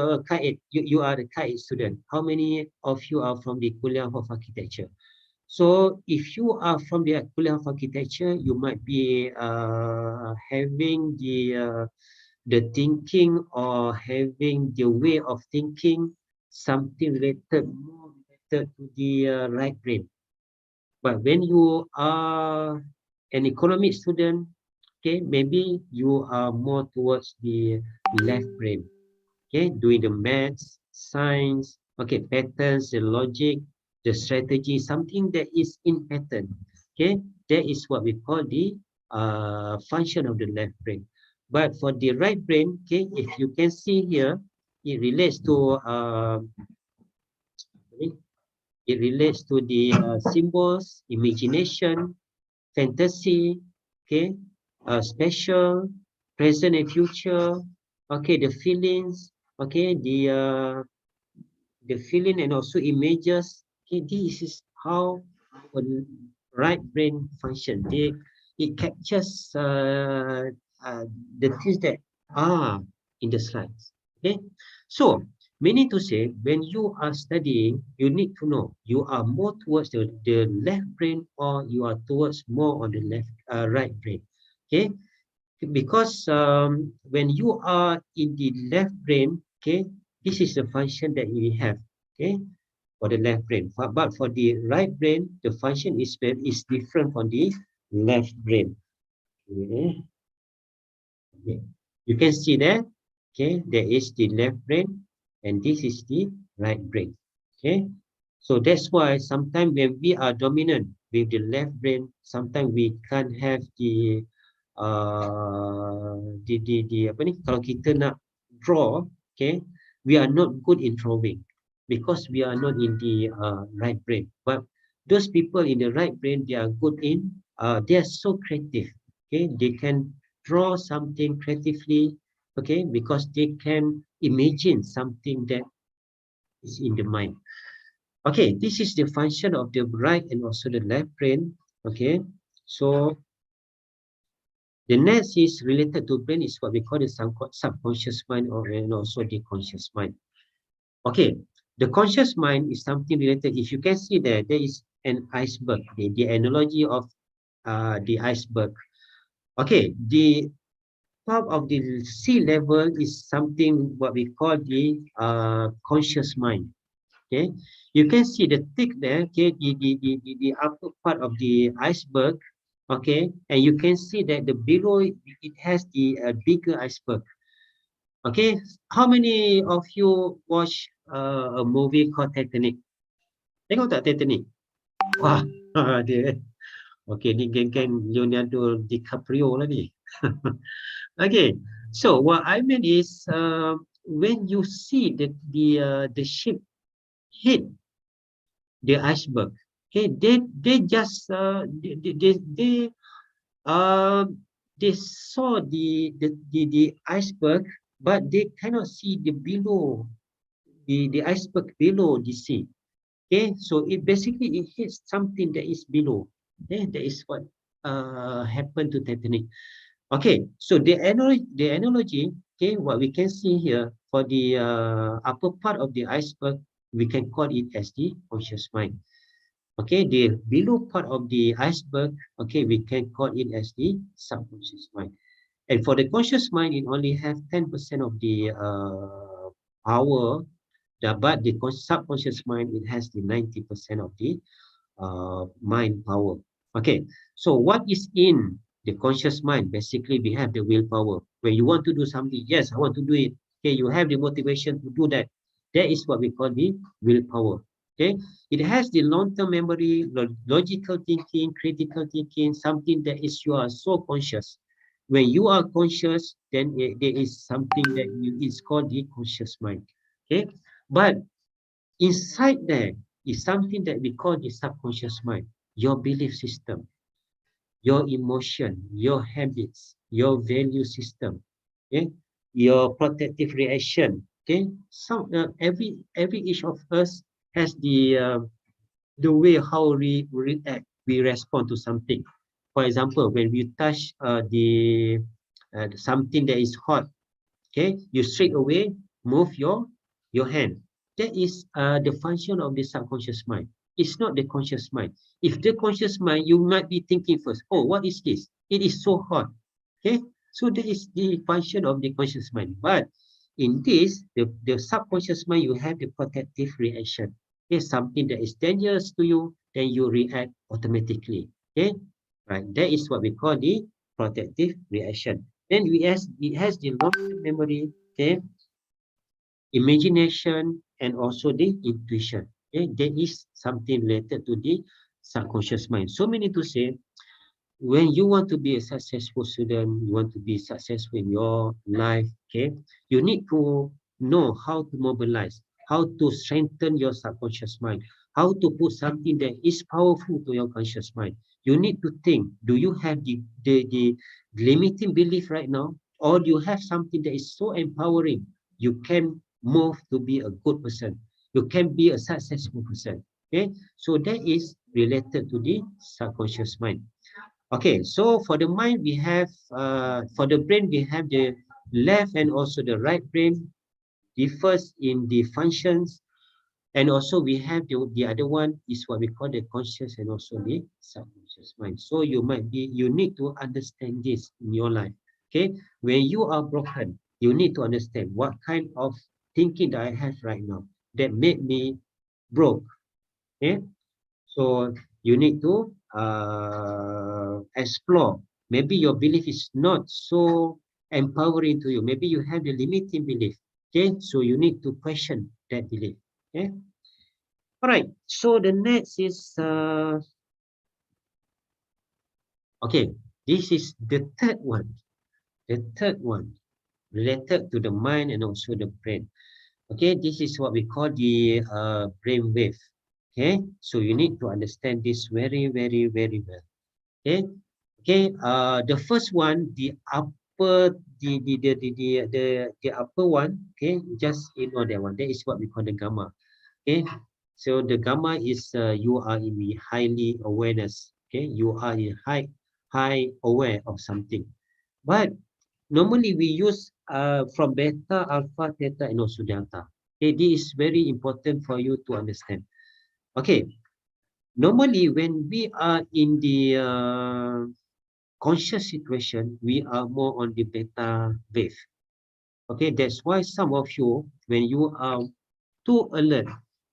S2: are the KAIT student? How many of you are from the Kuliah of Architecture? So if you are from the Kuliah of Architecture, you might be having the thinking, or having the way of thinking something more related to the right brain. But when you are an economic student, okay, maybe you are more towards the left brain. Okay, doing the maths, science, okay, patterns, the logic, the strategy, something that is in pattern. Okay, that is what we call the function of the left brain. But for the right brain, okay, if you can see here, it relates to the symbols, imagination, fantasy, okay, special, present and future, okay, the feelings, okay, the feeling and also images. Okay, this is how a right brain function. It captures the things that are in the slides. Okay, so meaning to say, when you are studying, you need to know you are more towards the left brain or you are towards more on the right brain. Okay, because when you are in the left brain, okay, this is the function that we have, okay, for the left brain. But for the right brain, the function is different from the left brain. Okay. Okay. You can see there, okay, there is the left brain and this is the right brain. Okay, so that's why sometimes when we are dominant with the left brain, sometimes we can't have the apa ni, kalau kita nak draw, okay, we are not good in drawing because we are not in the right brain. But those people in the right brain, they are good in they are so creative, okay, they can draw something creatively, okay, because they can imagine something that is in the mind. Okay, this is the function of the right and also the left brain. Okay, so the next is related to brain is what we call the subconscious mind and also the conscious mind. Okay, the conscious mind is something related. If you can see there is an iceberg. The analogy of the iceberg. Okay, the top of the sea level is something what we call the conscious mind. Okay, you can see the thick there. Okay, the upper part of the iceberg. Okay, and you can see that the below it has the bigger iceberg. Okay, how many of you watch a movie called Titanic? Tengok tak Titanic? Wah, dia. Okay, ni geng-geng Leonardo DiCaprio lah ni. Okay, so what I mean is when you see the ship hit the iceberg, okay, they just they saw the iceberg, but they cannot see the below the iceberg below the sea. Okay, so it basically it hits something that is below. Okay, that is what happened to Titanic. Okay, so the analogy, okay, what we can see here for the upper part of the iceberg, we can call it as the conscious mind. Okay, the below part of the iceberg, okay, we can call it as the subconscious mind. And for the conscious mind, it only have 10% of the power, but the subconscious mind, it has the 90% of the mind power. Okay, so what is in the conscious mind? Basically, we have the willpower. When you want to do something, yes, I want to do it. Okay, you have the motivation to do that. That is what we call the willpower. Okay, it has the long-term memory, logical thinking, critical thinking, something that is you are so conscious. When you are conscious, then there is something that is called the conscious mind. Okay, but inside there is something that we call the subconscious mind. Your belief system, your emotion, your habits, your value system, okay, your protective reaction. Okay, some every each of us has the way how we react, we respond to something. For example, when we touch the something that is hot, okay, you straight away move your hand. That is the function of the subconscious mind. It's not the conscious mind. If the conscious mind, you might be thinking first, oh, what is this? It is so hot. Okay, so that is the function of the conscious mind. But in this, the subconscious mind, you have the protective reaction. Okay, something that is dangerous to you, then you react automatically. Okay, right. That is what we call the protective reaction. Then it has the long-term memory, okay, imagination, and also the intuition. Okay, there is something related to the subconscious mind. So meaning to say, when you want to be a successful student, you want to be successful in your life, okay, you need to know how to mobilize, how to strengthen your subconscious mind, how to put something that is powerful to your conscious mind. You need to think, do you have the limiting belief right now? or you have something that is so empowering, you can move to be a good person. You can be a successful person. Okay, so that is related to the subconscious mind. Okay, so for the mind we have, for the brain we have the left and also the right brain differs in the functions, and also we have the other one is what we call the conscious and also the subconscious mind. So you need to understand this in your life. Okay, when you are broken, you need to understand what kind of thinking that I have right now that made me broke. Okay, so you need to explore. Maybe your belief is not so empowering to you. Maybe you have the limiting belief. Okay, so you need to question that belief. Okay. All right. So the next is okay. This is the third one. The third one related to the mind and also the brain. Okay, this is what we call the brain wave. Okay, so you need to understand this very, very, very well. Okay, okay. The first one, the upper, the upper one. Okay, just ignore that one. That is what we call the gamma. Okay, so the gamma is you are in the highly awareness. Okay, you are in high aware of something. But normally we use from beta, alpha, theta, and also delta. Okay, this is very important for you to understand. Okay, normally when we are in the conscious situation, we are more on the beta wave. Okay, that's why some of you, when you are too alert,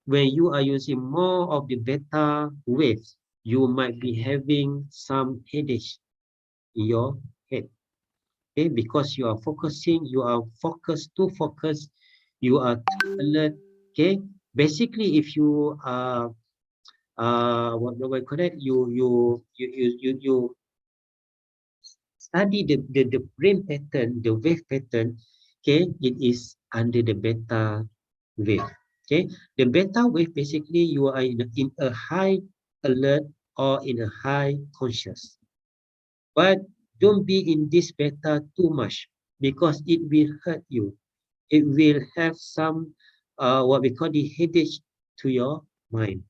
S2: when you are using more of the beta waves, you might be having some headache in your head. Okay, because you are focusing, you are focused, too focused, you are too alert. Okay, basically, if you are what do I call it? You study the brain pattern, the wave pattern. Okay, it is under the beta wave. Okay, the beta wave basically you are in a high alert or in a high conscious. But don't be in this beta too much because it will hurt you. It will have some what we call the headache to your mind.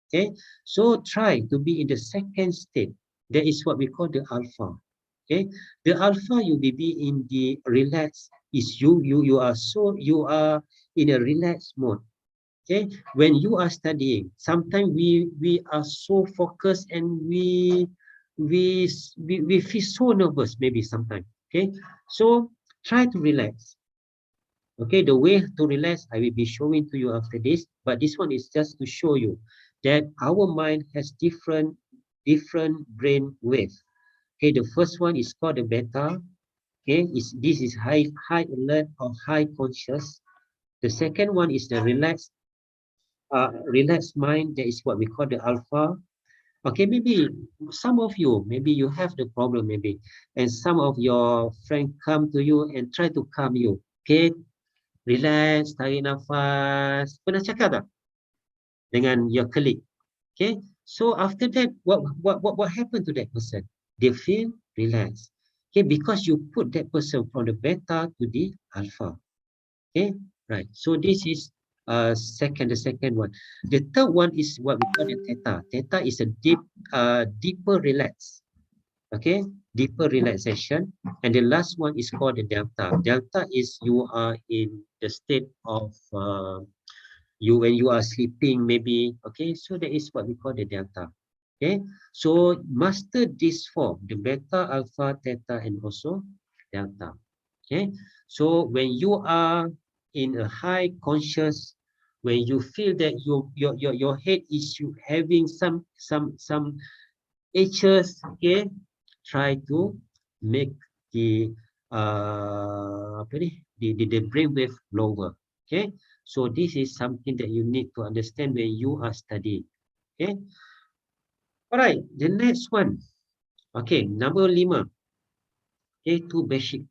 S2: Okay, so try to be in the second state. That is what we call the alpha. Okay, the alpha you will be in the relaxed. Is you are in a relaxed mode. Okay, when you are studying, sometimes we are so focused and we feel so nervous maybe sometimes. Okay, so try to relax. Okay, the way to relax I will be showing to you after this, but this one is just to show you that our mind has different brain waves. Okay, the first one is called the beta. Okay, this is high alert or high conscious. The second one is the relaxed mind. That is what we call the alpha. Okay, maybe some of you, maybe you have the problem maybe, and some of your friends come to you and try to calm you. Okay, relax, tarik nafas. Pernah cakap tak dengan your colleague? Okay, so after that, what happened to that person? They feel relaxed. Okay, because you put that person from the beta to the alpha. Okay, right. So this is the second one. The third one is what we call the theta. Theta is a deeper relax. Okay, deeper relaxation. And the last one is called the delta. Delta is you are in the state of you when you are sleeping maybe. Okay, so that is what we call the delta. Okay, so master this four, the beta, alpha, theta, and also delta. Okay, so when you are in a high conscious, when you feel that your head is having some itches, okay, try to make the the brainwave lower. Okay, so this is something that you need to understand when you are studying. Okay, all right, the next one. Okay, number 5. Okay, two basic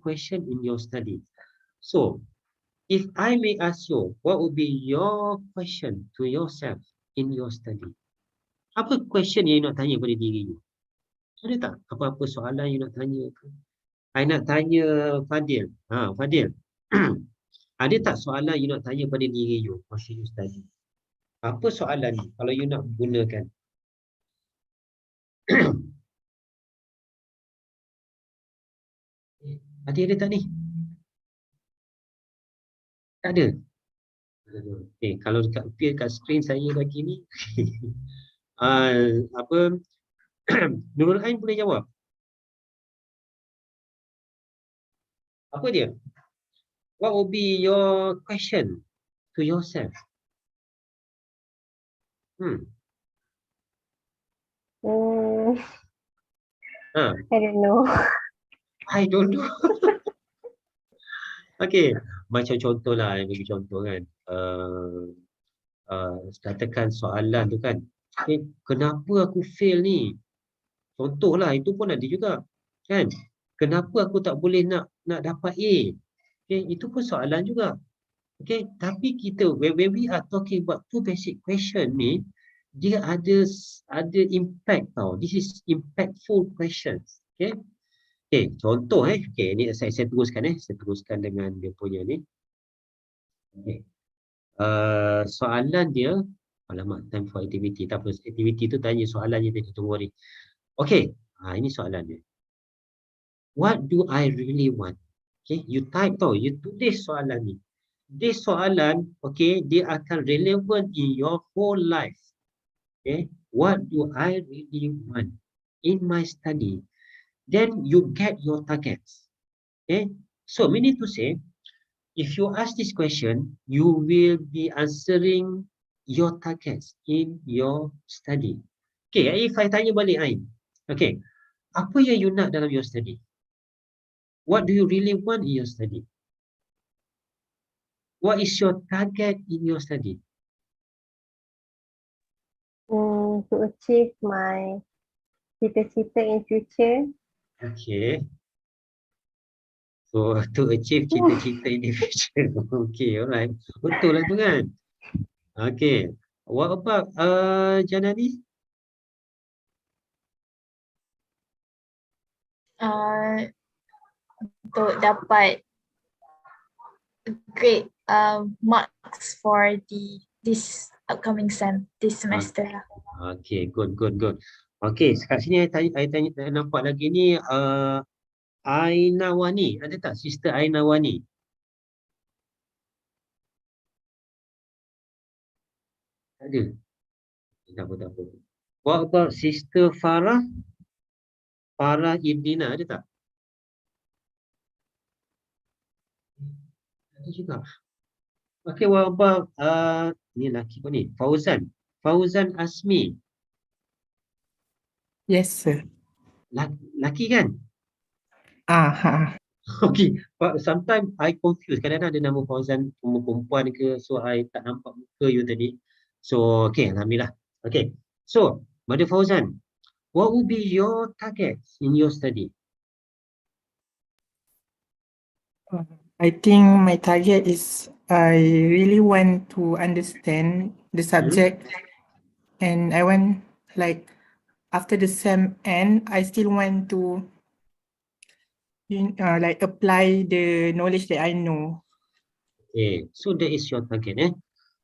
S2: question in your study. So if I may ask you, what would be your question to yourself in your study? Apa question yang you nak tanya pada diri you? Ada tak apa-apa soalan you nak tanya ke? I nak tanya Fadil. Fadil. Ada tak soalan you nak tanya pada diri you masa you study? Apa soalan ni kalau you nak gunakan? Ada tak ni? Tak ada. Okay, kalau dekat appear kat screen saya lagi ni. Apa Nurul Ain boleh jawab? Apa dia? What will be your question to yourself?
S1: I don't know.
S2: I don't know. Okay, macam contoh lah, saya bagi contoh kan. Katakan soalan tu kan. Kenapa aku fail ni? Contohlah, itu pun ada juga. Kan? Kenapa aku tak boleh nak dapat A? Okay, itu pun soalan juga. Okay, tapi kita, when we are talking about two basic question ni, dia ada impact tau. This is impactful questions. Okay. Okay, contoh okay, ni saya teruskan saya teruskan dengan dia punya ni. Okay. Soalan dia, alamak, time for activity. Tak apa, activity tu tanya soalannya tadi, tunggu ni. Okay, ini soalan dia. What do I really want? Okay, you type tau, you tulis soalan ni. This soalan, okay, dia akan relevant in your whole life. Okay, what do I really want in my study? Then you get your targets. Okay, so meaning to say, if you ask this question, you will be answering your targets in your study. Okay, if I tanya balik Ain, okay, apa yang you nak dalam your study? What do you really want in your study? What is your target in your study?
S1: To achieve my cita-cita in future.
S2: Okay. So, to achieve cita-cita in the future. Okay, alright. Betul lah tu kan? Okay. What about Janani?
S6: Untuk dapat great marks for this upcoming this semester.
S2: Okay, good. Okay, kat sini I tanya nampak lagi ni Aina Wani. Ada tak sister Aina Wani? Tak ada. Tak apa. What about sister Farah? Farah Ibnina, ada tak? Ada juga. Okay, what about ni lelaki pun ni, Fauzan Asmi.
S7: Yes, sir.
S2: Lelaki kan? Okay, but sometimes I confuse. Kadang-kadang ada nama Fauzan perempuan ke, so I tak nampak muka you tadi. So, okay, alhamdulillah. Okay, so Mother Fauzan, what would be your targets in your study?
S7: I think my target is I really want to understand the subject, and I want, like, after the SEM end, I still want to like apply the knowledge that I know.
S2: Okay, so that is your target,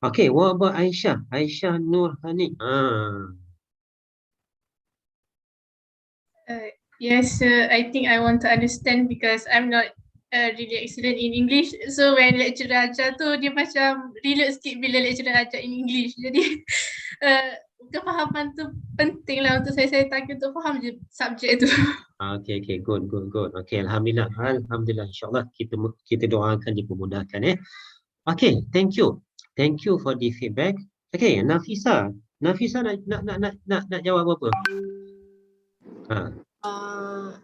S2: Okay, what about Aisyah? Aisyah Nur Hani.
S8: Yes, I think I want to understand because I'm not really excellent in English. So when lecturer ajar tu, dia macam relate sikit bila lecturer ajar in English. Jadi kefahaman tu penting lah untuk saya target untuk faham je subjek tu.
S2: Okay, good. Okay, alhamdulillah, insyaAllah kita doakan dipermudahkan. Okay, thank you for the feedback. Okay, Nafisa nak jawab apa?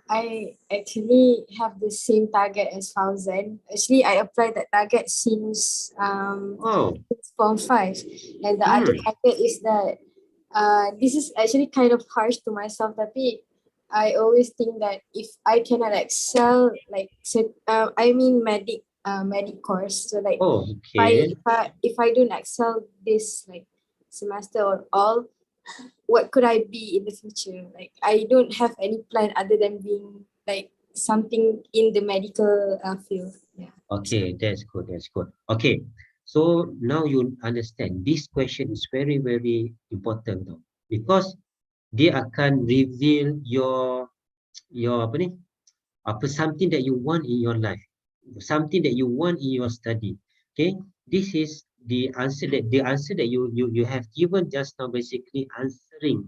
S4: I actually have the same target as Fauzan. Actually, I applied that target since Form 5, and the other target is that this is actually kind of harsh to myself, tapi I always think that if I cannot excel, like medic course, so like if I don't excel this like semester or all, what could I be in the future? Like I don't have any plan other than being like something in the medical field. Yeah.
S2: Okay, that's good. That's good. Okay, so now you understand this question is very, very important though, because dia akan reveal your apa ni, apa something that you want in your life, something that you want in your study. Okay, this is the answer that you have given just now, basically answering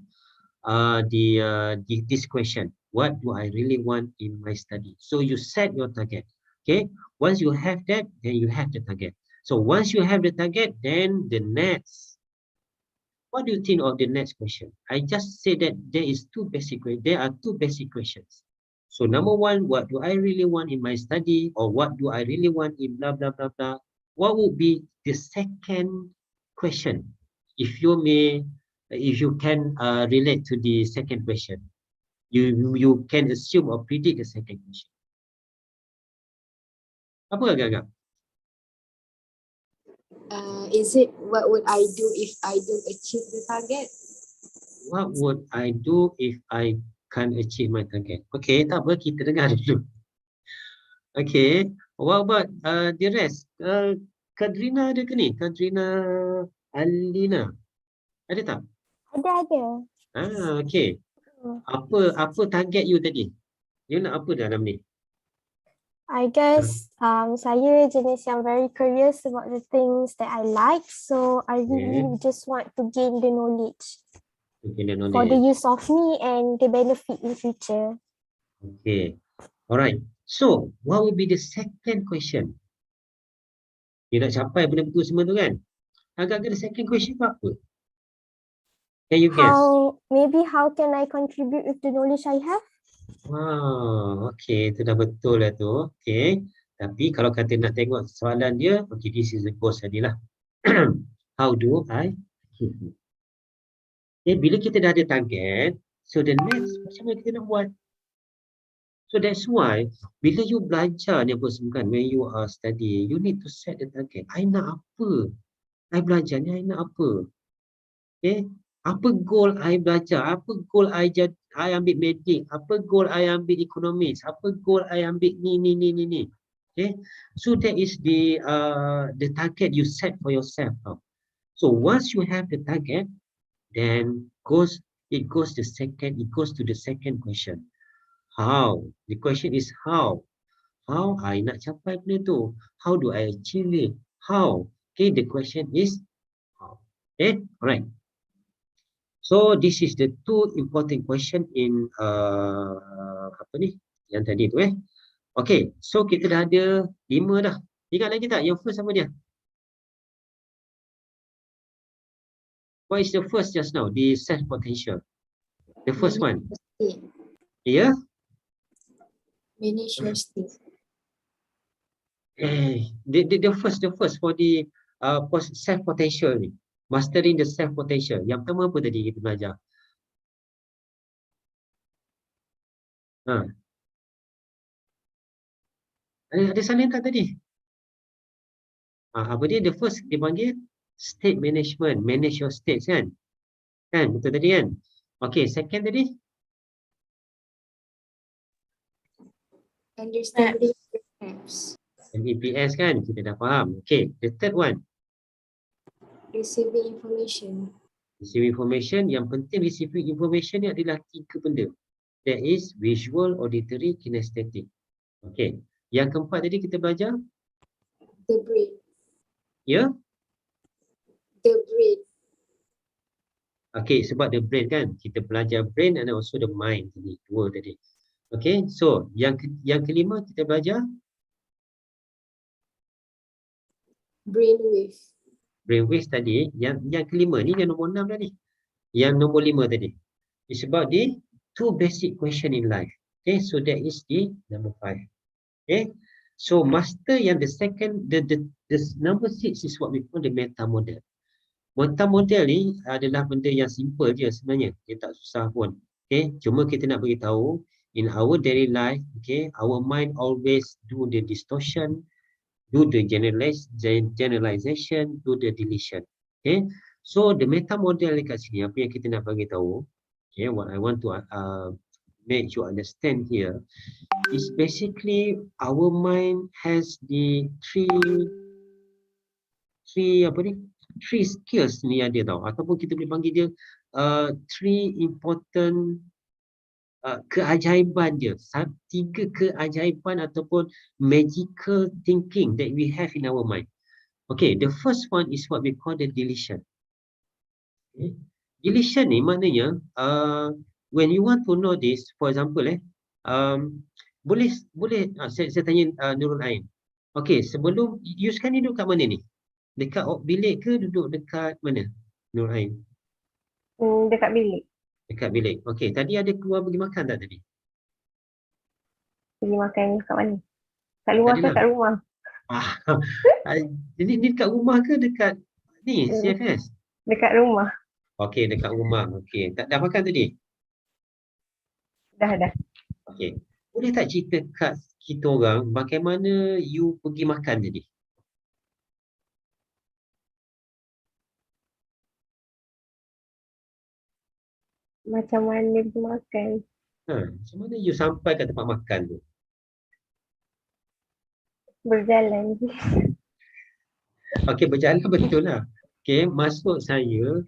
S2: this question. What do I really want in my study? So you set your target. Okay, once you have that, then you have the target. So once you have the target, then the next, what do you think of the next question? I just said that there are two basic questions. So number one, what do I really want in my study, or what do I really want in blah blah blah blah? What would be the second question? If you can relate to the second question, you can assume or predict the second question. Apa agak-agak?
S4: Is it what would I do if I don't achieve the target?
S2: What would I do if I can't achieve my target? Okay, tak apa, kita dengar dulu. Okay, what about the rest? Kadrina ada ke ni? Kadrina Alina. Ada tak?
S9: Ada.
S2: Okay. Apa target you tadi? You nak apa dalam ni?
S9: I guess saya jenis yang very curious about the things that I like, so I really just want to gain the knowledge for the use of me and the benefit in future.
S2: Okay, alright. So, what will be the second question? You nak capai benda-benda semua tu kan? Agak-agak the second question apa? Can you guess?
S9: Maybe how can I contribute with the knowledge I have?
S2: Okay, itu dah betul lah tu. Okay, tapi kalau kata nak tengok soalan dia, okay, this is the course tadi lah. How do I? Okay, bila kita dah ada target, so the next macam mana kita nak buat? So that's why bila you belajar ni apa semua kan, when you are studying, you need to set the target. I nak apa? I belajar ni, I nak apa? Okay, apa goal I belajar? Apa goal I ambil medik? Apa goal I ambil economics? Apa goal I ambil ni? Okay, so that is the target you set for yourself. So once you have the target, then it goes to the second question. How? The question is how? How I nak capai benda tu? How do I achieve it? How? Okay, the question is how. Okay, alright. So this is the two important question in apa ni? Yang tadi tu Okay, so kita dah ada 5 dah. Ingat lagi tak? Yang first apa dia? What is the first just now? The self potential. The first one. Yeah?
S4: Manage your state.
S2: The first for the self potential ni. Mastering the self potential. Yang pertama apa tadi kita belajar? Ada salah tak tadi? Apa dia? The first dia panggil state management. Manage your states kan? Kan? Betul tadi kan? Okay, second tadi?
S4: Understanding steps.
S2: MEPS kan? Kita dah faham. Okay, the third one.
S4: Receiving information.
S2: Receiving information. Yang penting receiving information ni adalah 3 benda. That is visual, auditory, kinesthetic. Okay. Yang keempat tadi kita belajar?
S4: The brain.
S2: Ya?
S4: The brain.
S2: Okay, sebab the brain kan? Kita belajar brain and also the mind tadi. 2 tadi. Okay, so yang kelima kita belajar?
S4: Brainwave.
S2: Brainwave tadi. Yang kelima ni, yang nombor 6 tadi. Yang nombor 5 tadi. It's about the 2 basic question in life. Okay, so that is the number 5. Okay, so master yang the second, the number 6 is what we call the meta model. Meta model ni adalah benda yang simple je sebenarnya. Dia tak susah pun. Okay, cuma kita nak beritahu in our daily life, okay, our mind always do the distortion, do the generalization, do the deletion. Okay, so the meta model dekat sini, apa yang kita nak bagi tahu, okay, what I want to make you understand here is basically our mind has the three skills ni ada tau, ataupun kita boleh panggil dia three important keajaiban dia, 3 keajaiban ataupun magical thinking that we have in our mind. Okay, the first one is what we call the deletion. Okay. Deletion ni maknanya when you want to know this, for example boleh saya tanya Nurul Ain. Okay, sebelum you sekarang ni duduk kat mana ni? Dekat bilik ke duduk dekat mana Nurul Ain?
S1: Dekat bilik.
S2: Dekat bilik. Okay, tadi ada keluar pergi makan tak tadi?
S1: Pergi makan kat mana? Kat luar ke kat rumah?
S2: Jadi ni dekat rumah ke dekat ni CFS?
S1: Dekat rumah.
S2: Okey, dekat rumah. Okey, dah makan tadi?
S1: Dah.
S2: Okey. Boleh tak cerita kat kita orang bagaimana you pergi makan tadi?
S1: Macam mana pergi makan?
S2: Macam mana you sampai kat tempat makan tu?
S1: Berjalan.
S2: Okey, berjalan betul lah. Okey, maksud saya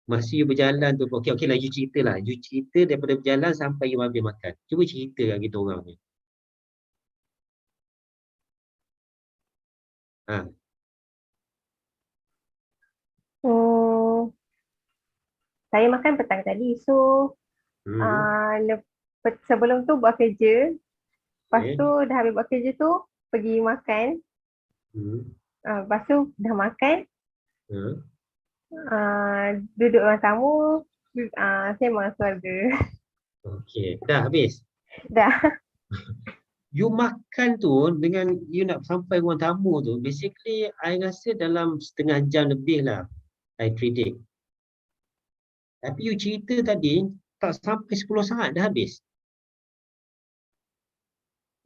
S2: masa you berjalan tu, okey lah, you cerita lah. You cerita daripada berjalan sampai you habis makan. Cuba cerita kat kita orang ni.
S1: Saya makan petang tadi. So, sebelum tu buat kerja. Lepas tu dah habis buat kerja tu, pergi makan. Lepas tu dah makan. Duduk dengan tamu. Sembang keluarga.
S2: Okey, dah habis?
S1: Dah.
S2: You makan tu dengan you nak sampai ruang tamu tu, basically I rasa dalam setengah jam lebih lah, I predict. Tapi you cerita tadi, tak sampai 10 saat dah habis.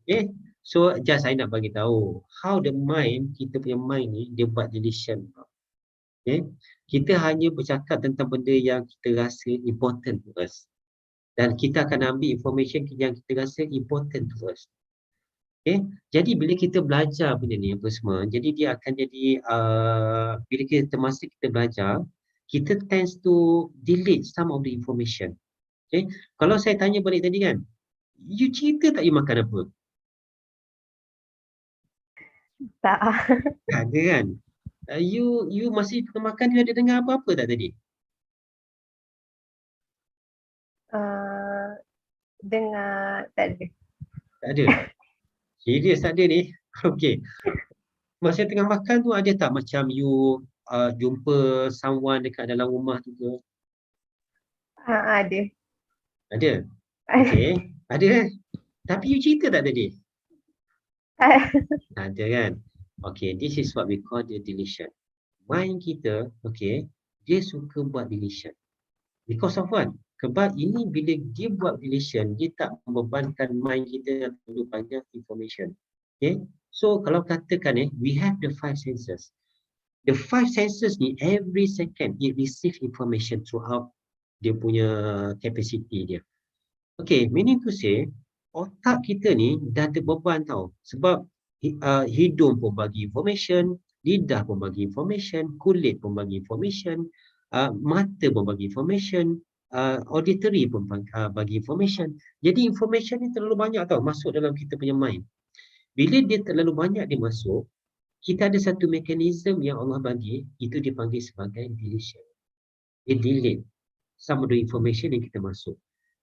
S2: Okay, so just I nak bagi tahu how the mind, kita punya mind ni, dia buat decision. Okay, kita hanya bercakap tentang benda yang kita rasa important to us. Dan kita akan ambil information yang kita rasa important to us. Okay, jadi bila kita belajar benda ni apa semua, jadi dia akan jadi bila kita masa kita belajar, kita tends to delete some of the information. Okay, kalau saya tanya balik tadi kan, you cerita tak you makan apa?
S1: Tak.
S2: Tak ada kan? You masih tengah makan, you ada dengar apa-apa tak tadi?
S1: Dengar, tak ada.
S2: Tak ada? Serius tak ada ni? Okay. Masa tengah makan tu ada tak macam you jumpa someone dekat dalam rumah tu ke?
S1: Ada.
S2: Ada? Okay. Ada. Tapi you cerita tak tadi? Ada kan? Okay, this is what we call the deletion. Mind kita, okay, dia suka buat deletion. Because of what? Sebab ini bila dia buat deletion, dia tak membebankan mind kita terlalu banyak information. Okay, so kalau katakan we have the 5 senses. The 5 senses ni every second it receive information throughout dia punya capacity dia. Okay, meaning to say otak kita ni dah terbeban tau. Sebab hidung pun bagi information, lidah pun bagi information, kulit pun bagi information, mata pun bagi information, auditory pun bagi information. Jadi information ni terlalu banyak tau masuk dalam kita punya mind. Bila dia terlalu banyak dia masuk, kita ada satu mekanisme yang Allah bagi, itu dipanggil sebagai deletion. Dia delete some of the information yang kita masuk.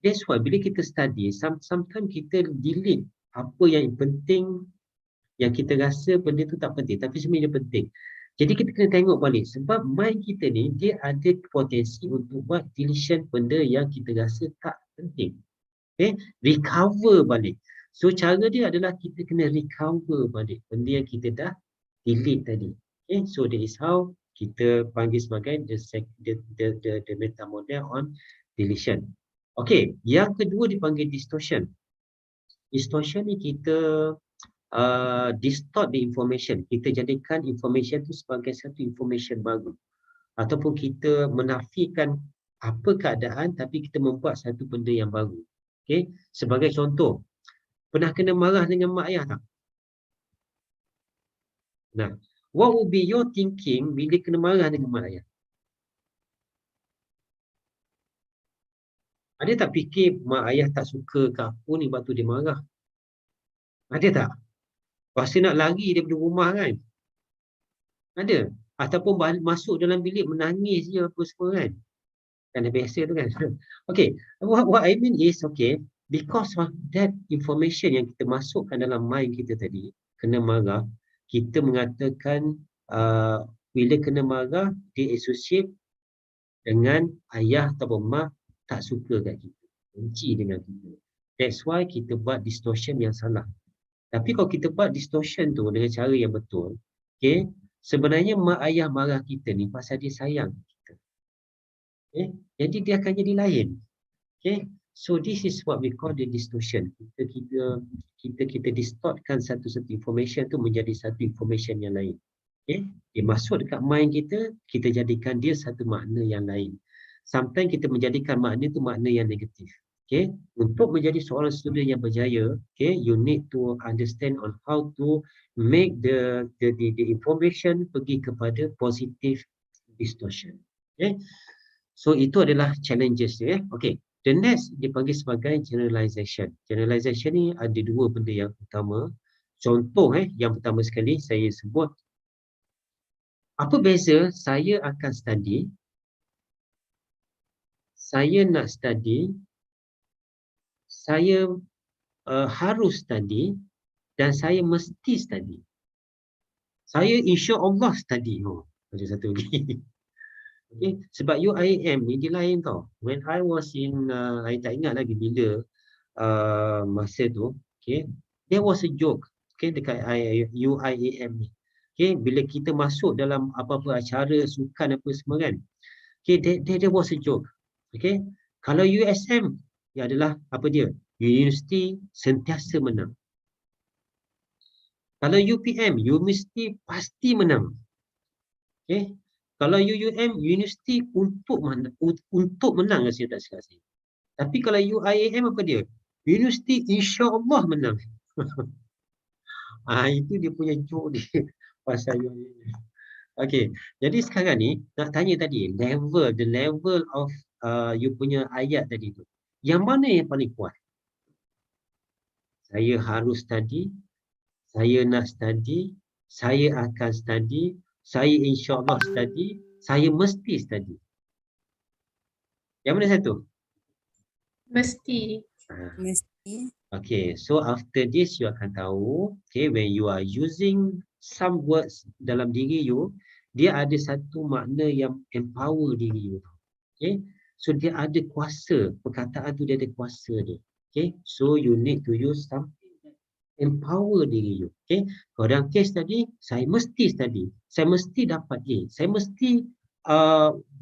S2: That's why bila kita study, sometimes kita delete apa yang penting, yang kita rasa benda tu tak penting, tapi sebenarnya penting. Jadi kita kena tengok balik, sebab mind kita ni, dia ada potensi untuk buat deletion benda yang kita rasa tak penting. Okay? Recover balik. So cara dia adalah kita kena recover balik benda yang kita dah delete tadi. Okay? So that is how kita panggil sebagai the meta model on deletion. Okay, yang kedua dipanggil distortion. Distortion ni kita distort the information. Kita jadikan information tu sebagai satu information baru. Ataupun kita menafikan apa keadaan tapi kita membuat satu benda yang baru. Okay? Sebagai contoh, pernah kena marah dengan mak ayah tak? Nah, what would be your thinking bila kena marah dengan mak ayah? Ada tak fikir mak ayah tak suka ke apa ni waktu dia marah? Ada tak? Rasa nak lari daripada rumah kan? Ada. Ataupun masuk dalam bilik menangis je apa semua kan? Kan dah biasa tu kan? Okay. What I mean is, okay, because of that information yang kita masukkan dalam mind kita tadi, kena marah, kita mengatakan bila kena marah, dia associate dengan ayah atau mak tak suka kat kita. Benci dengan kita. That's why kita buat distortion yang salah. Tapi kalau kita buat distortion tu dengan cara yang betul, okay, sebenarnya mak ayah marah kita ni pasal dia sayang kita. Okay? Jadi dia akan jadi lain. Okay? So this is what we call the distortion. Kita distortkan satu information tu menjadi satu information yang lain. Okay? Dia masuk dekat mind kita jadikan dia satu makna yang lain. Sometimes kita menjadikan makna tu makna yang negatif. Okay, untuk menjadi seorang student yang berjaya, okay, you need to understand on how to make the information pergi kepada positive distortion. Okay, so itu adalah challenges dia. Okay, the next dipanggil sebagai generalization. Generalization ni ada dua benda yang utama. Contoh yang pertama sekali saya sebut, apa beza saya akan study, saya nak study, saya harus study dan saya mesti study. Saya insya-Allah study. Ada satu lagi. Okay. Sebab UIM ni dia lain tau. When I was in, I tak ingat lagi bila masa tu, okay, there was a joke, okay, dekat UIM ni. Okay, bila kita masuk dalam apa-apa acara sukan apa semua kan. Okay, there was a joke. Okay, kalau USM dia adalah apa dia? Universiti sentiasa menang. Kalau UPM, universiti pasti menang. Okay? Kalau UUM, universiti untuk menang saya tak silap saya. Tapi kalau UIAM apa dia? Universiti insya-Allah menang. Itu dia punya joke dia pasal UIAM. Okay, jadi sekarang ni nak tanya tadi the level of you punya ayat tadi tu. Yang mana yang paling kuat? Saya harus study, saya nak study, saya akan study, saya insya-Allah study, saya mesti study. Yang mana satu?
S8: Mesti.
S4: Mesti.
S2: Okay, so after this you akan tahu, okay, when you are using some words dalam diri you, dia ada satu makna yang empower diri you. Okay, so dia ada kuasa, perkataan tu dia ada kuasa dia. Okay, so you need to use something that empower diri you. Okay, kalau dalam case tadi, saya mesti study, saya mesti dapat A, saya mesti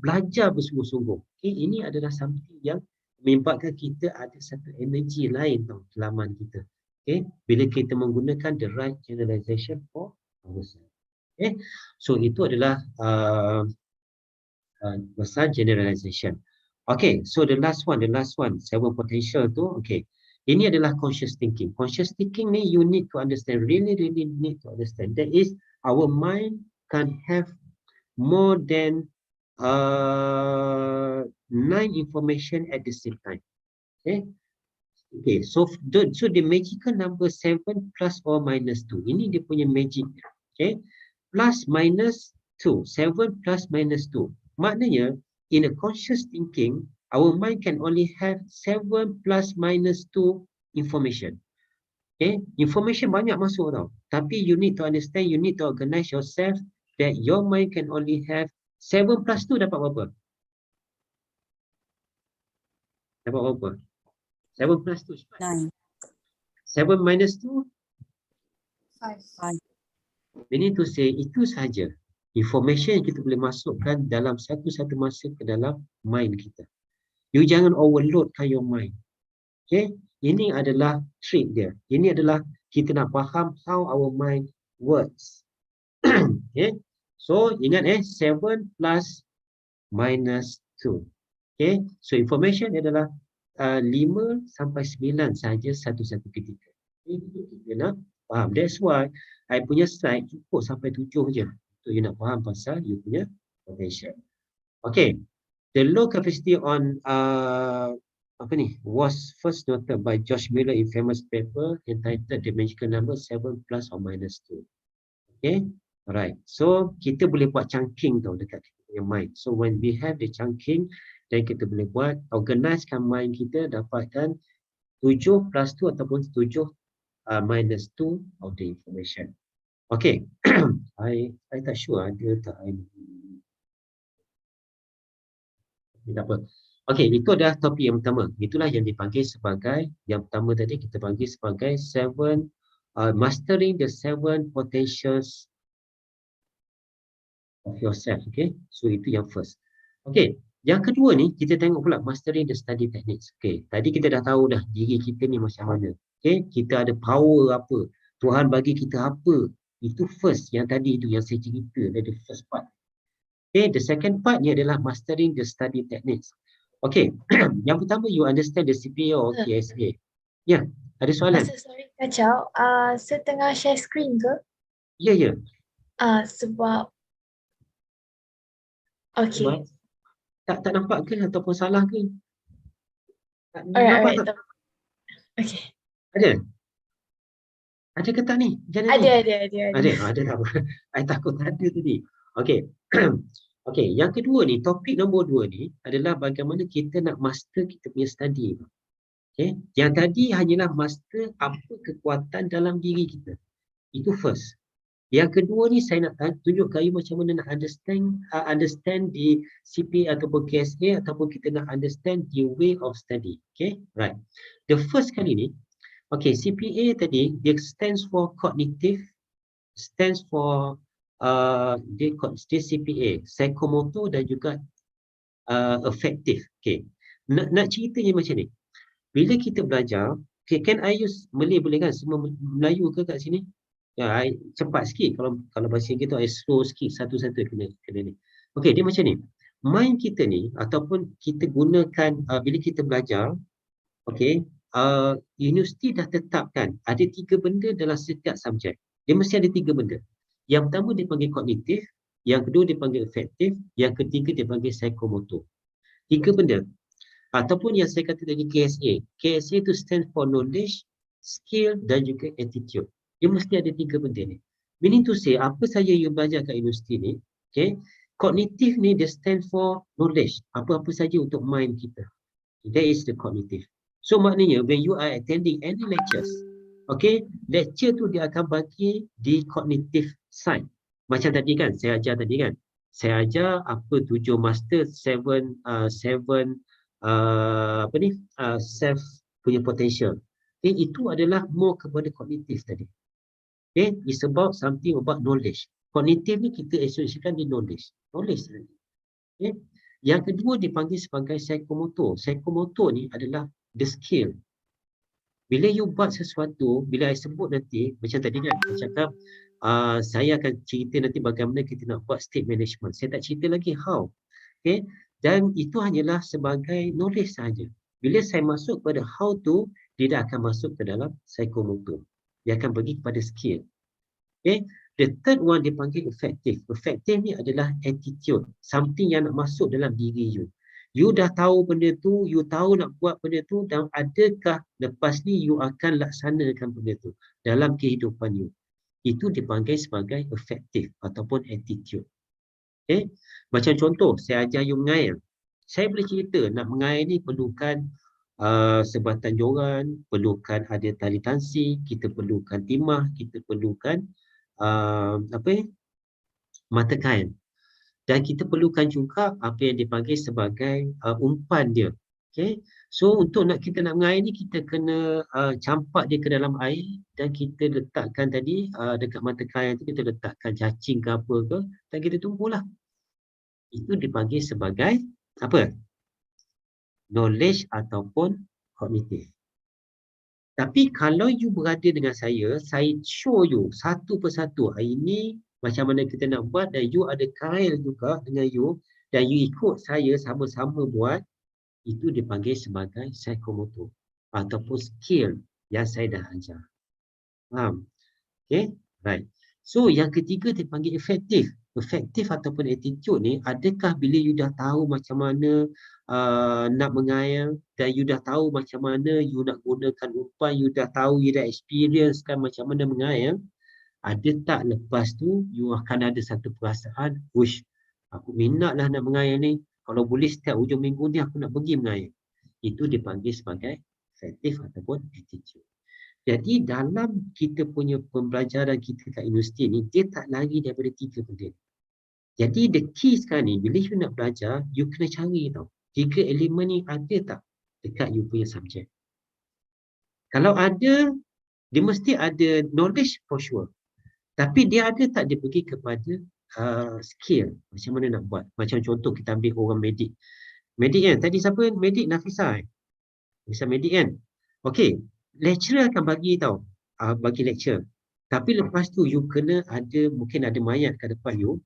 S2: belajar bersungguh-sungguh. Okay, ini adalah something yang menyebabkan kita ada satu energi lain tau dalam kita. Okay, bila kita menggunakan the right generalization for ourselves. Okay, so itu adalah pasal generalization. Okay, so the last one, 7 potential tu, okay. Ini adalah conscious thinking. Conscious thinking ni you need to understand, really need to understand. That is, our mind can have more than 9 information at the same time. Okay. Okay, so the magical number 7 plus or minus 2. Ini dia punya magic. Okay. Plus minus 2. 7 plus minus 2. Maknanya, in a conscious thinking, our mind can only have 7 plus minus 2 information. Okay, information banyak masuk tau. Tapi you need to understand, you need to organize yourself that your mind can only have 7 plus 2 dapat berapa? Dapat berapa? 7 plus 2 cepat.
S4: 9.
S2: 7 minus 2?
S4: 5.
S2: Meaning to say, itu saja information yang kita boleh masukkan dalam satu-satu masa ke dalam mind kita. You jangan overloadkan your mind. Okay? Ini adalah trick dia. Ini adalah kita nak faham how our mind works. Okay? So, ingat 7 plus minus 2. Okay, so information adalah 5 sampai 9 saja satu-satu ketika. Itu kita nak faham. That's why I punya slide cukup sampai 7 je. So you nak faham pasal you punya potential. Okay, the low capacity on was first noted by George Miller in famous paper entitled The Magical Number 7 plus or minus 2. Okay, alright. So kita boleh buat chunking tau dekat kita punya mind. So when we have the chunking, then kita boleh buat organizekan mind kita dapatkan 7 plus 2 ataupun 7 minus 2 of the information. Okay, I tak sure ada tak tak apa. Okay, itu adalah topik yang pertama. Itulah yang dipanggil sebagai, yang pertama tadi kita panggil sebagai mastering the 7 potentials of yourself. Okay, so itu yang first. Okay, yang kedua ni kita tengok pula mastering the study techniques. Okay, tadi kita dah tahu dah diri kita ni macam mana. Okay, kita ada power apa, Tuhan bagi kita apa. Itu first, yang tadi itu yang saya cerita, the first part. Okay, the second part ni adalah mastering the study techniques. Okay, yang pertama you understand the CPA or KSA. Ya, ada soalan?
S6: Sorry kacau, setengah share screen ke?
S2: Ya, ya.
S6: Sebab okay.
S2: Tak nampak ke ataupun salah ke?
S6: Alright. Okay.
S2: Ada? Ada ke tak ni?
S6: Ada.
S2: Ada tak? I takut tak ada tadi. Okay. Okay, yang kedua ni, topik nombor 2 ni adalah bagaimana kita nak master kita punya study. Okay, yang tadi hanyalah master apa kekuatan dalam diri kita. Itu first. Yang kedua ni saya nak tunjuk kayu macam mana nak understand di CPA ataupun KSA ataupun kita nak understand the way of study. Okay, right. The first kali ni, okay, CPA tadi dia stands for cognitive, stands for dia CPA, psychomotor dan juga affective. Okay, nak ceritanya macam ni. Bila kita belajar, okay, can I use Malay boleh kan? Semua Melayu ke kat sini? Ya, I cepat sikit kalau bahasa kita I slow sikit satu-satu kena ni. Okay, dia macam ni. Mind kita ni ataupun kita gunakan bila kita belajar, okay, universiti dah tetapkan ada 3 benda dalam setiap subjek. Dia mesti ada 3 benda. Yang pertama dia panggil kognitif, yang kedua dia panggil afektif, yang ketiga dia panggil psikomotor. 3 benda. Ataupun yang saya kata tadi KSA. KSA itu stand for knowledge, skill dan juga attitude. Dia mesti ada 3 benda ni. Meaning to say, apa saja you belajar kat universiti ni, okay, kognitif ni dia stand for knowledge. Apa-apa saja untuk mind kita. That is the cognitive. So maknanya when you are attending any lectures, okay, lecture tu dia akan bagi di cognitive side. Macam tadi kan, saya ajar tadi kan. Saya ajar apa 7 master, 7 self punya potential. Okay, itu adalah more kepada kognitif tadi. Okay, it's about something about knowledge. Kognitif ni kita associasikan di knowledge. Knowledge tadi. Okay. Yang kedua dipanggil sebagai psikomotor. Psikomotor ni adalah the skill. Bila you buat sesuatu, bila I sebut nanti, macam tadi kan, saya cakap, saya akan cerita nanti bagaimana kita nak buat state management. Saya tak cerita lagi how. Okay? Dan itu hanyalah sebagai knowledge saja. Bila saya masuk pada how to, dia dah akan masuk ke dalam psikomotor. Dia akan pergi kepada skill. Okay? The third one dipanggil effective. Effective ni adalah attitude. Something yang nak masuk dalam diri you. You dah tahu benda tu, you tahu nak buat benda tu dan adakah lepas ni you akan laksanakan benda tu dalam kehidupan you. Itu dipanggil sebagai effective ataupun attitude. Okay? Macam contoh, saya ajar you mengair. Saya boleh cerita nak mengair ni perlukan sebatan joran, perlukan ada tali tansi, kita perlukan timah, kita perlukan mata kain. Dan kita perlukan juga apa yang dipanggil sebagai umpan dia. Okay? So untuk kita nak mengair ni, kita kena campak dia ke dalam air dan kita letakkan tadi dekat mata kain tu, kita letakkan cacing ke apa ke dan kita tunggulah. Itu dipanggil sebagai apa? Knowledge ataupun kognitif. Tapi kalau you berada dengan saya show you satu persatu. Ini macam mana kita nak buat dan you ada kail juga dengan you dan you ikut saya sama-sama buat. Itu dipanggil sebagai psikomotor ataupun skill yang saya dah ajar. Faham? Okay, right. So yang ketiga dipanggil efektif. Efektif ataupun attitude ni, adakah bila you dah tahu macam mana nak mengayal dan you dah tahu macam mana you nak gunakan umpan, you dah tahu, you dah experience kan macam mana mengayal, ada tak lepas tu you akan ada satu perasaan, wish, aku minat lah nak mengayal ni, kalau boleh setiap hujung minggu ni aku nak pergi mengayal. Itu dipanggil sebagai efektif ataupun attitude. Jadi dalam kita punya pembelajaran kita kat universiti ni, dia tak lari daripada 3 benda. Jadi the key sekarang ni, bila you nak belajar, you kena cari tau, 3 elemen ni ada tak dekat you punya subjek. Kalau ada, dia mesti ada knowledge for sure. Tapi dia ada tak dia pergi kepada skill, macam mana nak buat. Macam contoh kita ambil orang medik. Medik kan, tadi siapa? Medik Nafisah. Nafisah medik kan. Okey, lecturer akan bagi tau, bagi lecture. Tapi lepas tu you kena ada, mungkin ada mayat kat depan you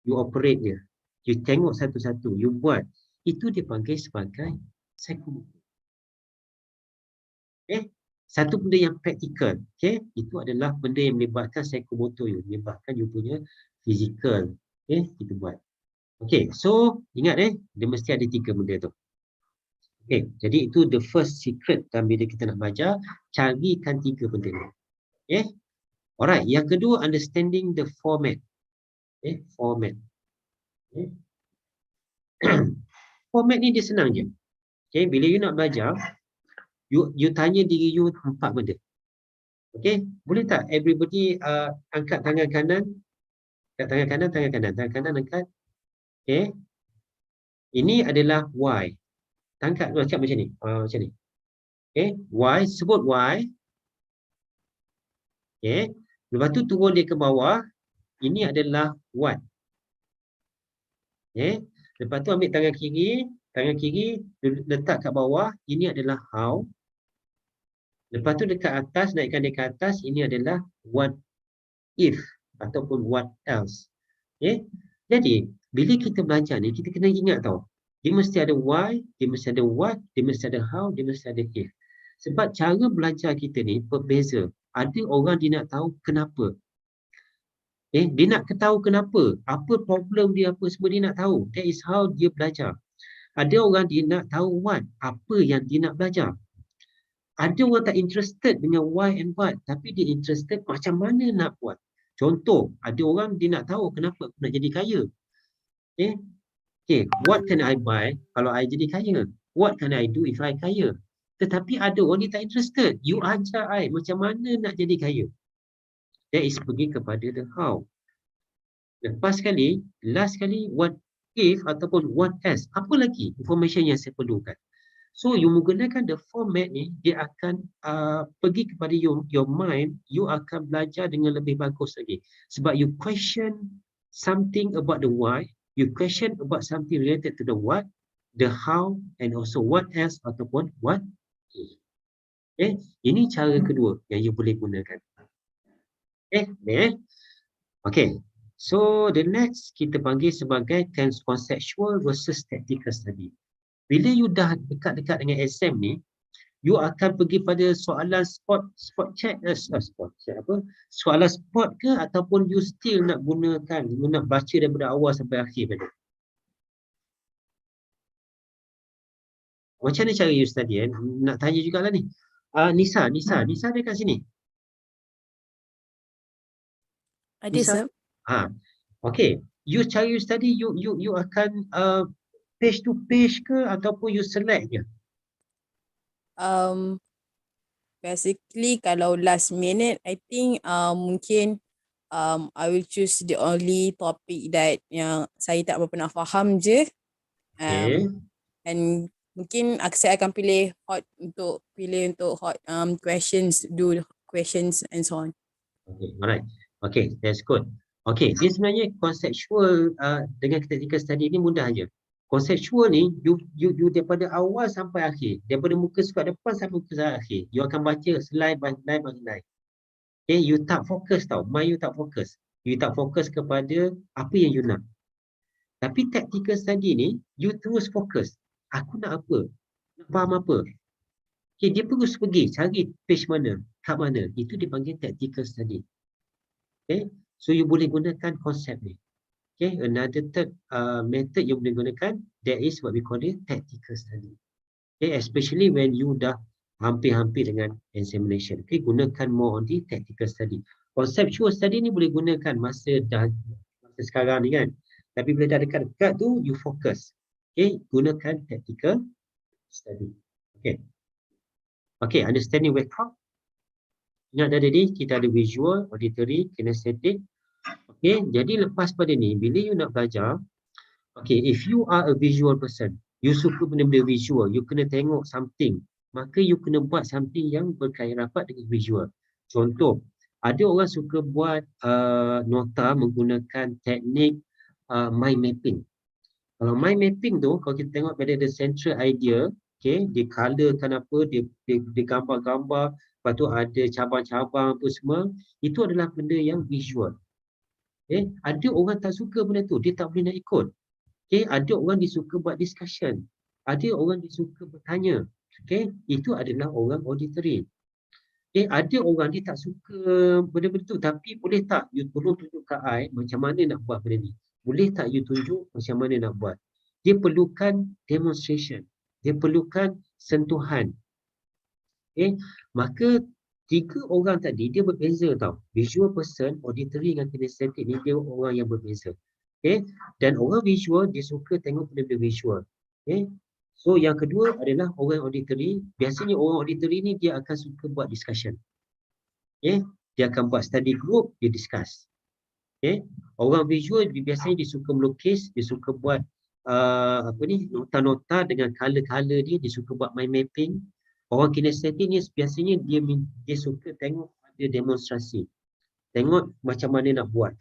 S2: operate dia. You tengok satu-satu, you buat. Itu dipanggil sebagai psikomotor. Satu benda yang praktikal. Itu adalah benda yang melibatkan psikomotor you, melibatkan you punya fizikal. Kita buat. So ingat dia mesti ada 3 benda tu. Jadi itu the first secret dalam bila kita nak belajar, carikan 3 benda ni. Alright, yang kedua, understanding the format. Format. Format ni dia senang je. Bila you nak belajar, you tanya diri you 4 benda. Boleh tak everybody angkat tangan kanan? Angkat tangan kanan, tangan kanan angkat. Ini adalah why. Tangkat macam ni. Macam ni. Why, sebut why. Lepas tu turun dia ke bawah. Ini adalah what. Lepas tu ambil tangan kiri letak kat bawah. Ini adalah how. Lepas tu dekat atas, naikkan dia ke atas. Ini adalah what if ataupun what else. Jadi bila kita belajar ni, kita kena ingat tau, dia mesti ada why, dia mesti ada what, dia mesti ada how, dia mesti ada if. Sebab cara belajar kita ni berbeza. Ada orang dia nak tahu kenapa. Dia nak tahu kenapa. Apa problem dia, apa semua dia nak tahu. That is how dia belajar. Ada orang dia nak tahu what, apa yang dia nak belajar. Ada orang tak interested dengan why and what, tapi dia interested macam mana nak buat. Contoh, ada orang dia nak tahu kenapa aku nak jadi kaya. What can I buy kalau I jadi kaya? What can I do if I kaya? Tetapi ada orang dia tak interested. You ajar I macam mana nak jadi kaya. That is pergi kepada the how. Lepas sekali, last sekali, what if ataupun what else. Apa lagi information yang saya perlukan? So you menggunakan the format ni, dia akan pergi kepada your mind, you akan belajar dengan lebih bagus lagi. Sebab you question something about the why, you question about something related to the what, the how, and also what else ataupun what if. Ini cara kedua yang you boleh gunakan. So the next kita panggil sebagai conceptual versus tactical study. Bila you dah dekat-dekat dengan exam ni, you akan pergi pada soalan spot check apa? Soalan spot ke ataupun you still nak gunakan, you nak baca daripada awal sampai akhir pada. Macam mana cara you study? Nak tanya jugalah ni. Nisa ada kat sini.
S10: Ada, sir.
S2: Okay. You cara you study, you akan page to page ke ataupun you select je?
S10: Basically kalau last minute, I think mungkin I will choose the only topic that yang saya tak berapa nak faham je. And mungkin saya akan pilih hot questions, do questions and so on.
S2: Okay, alright. Okay, that's good. Okay, dia sebenarnya conceptual dengan tactical study ni mudah aja. Conceptual ni, you daripada awal sampai akhir, daripada muka surat depan sampai muka surat akhir, you akan baca slide by slide by slide. You tak fokus tau, mind you tak fokus. You tak fokus kepada apa yang you nak. Tapi tactical study ni, you terus fokus. Aku nak apa? Nak faham apa? Okay, dia terus pergi cari page mana, kat mana. Itu dipanggil tactical study. Okay, so you boleh gunakan konsep ni. Okay, another third method you boleh gunakan, that is what we call it tactical study. Okay, especially when you dah hampir-hampir dengan examination. Okay, gunakan more on the tactical study. Conceptual study ni boleh gunakan masa sekarang ni kan. Tapi bila dah dekat-dekat tu, you focus. Okay, gunakan tactical study. Okay. Okay, understanding workshop. Ingat tadi kita ada visual, auditory, kinesthetic. Okay, jadi lepas pada ni, bila you nak belajar, okay, if you are a visual person, you suka benda-benda visual, you kena tengok something, maka you kena buat something yang berkaitan rapat dengan visual. Contoh, ada orang suka buat nota menggunakan teknik mind mapping. Kalau mind mapping tu, kalau kita tengok pada the central idea, okay, dia colorkan apa, dia gambar-gambar, lepas tu ada cabang-cabang apa semua, itu adalah benda yang visual. Okay, ada orang tak suka benda tu, dia tak boleh nak ikut. Okay, ada orang dia suka buat discussion, ada orang dia suka bertanya. Okay, itu adalah orang auditory. Okay, ada orang dia tak suka benda-benda tu, tapi boleh tak you tolong tunjuk kat I macam mana nak buat benda ni? Boleh tak you tunjuk macam mana nak buat? Dia perlukan demonstration. Dia perlukan sentuhan. Okay, maka tiga orang tadi dia berbeza tau. Visual person, auditory dengan kinesthetic ni dia orang yang berbeza. Okay, dan orang visual dia suka tengok benda-benda visual. Okay, so yang kedua adalah orang auditory. Biasanya orang auditory ni dia akan suka buat discussion. Okay, dia akan buat study group, dia discuss. Okay, orang visual biasanya dia suka melukis, dia suka buat nota-nota dengan color-color dia suka buat mind mapping. Orang kinesthetic ni biasanya dia suka tengok ada demonstrasi. Tengok macam mana nak buat.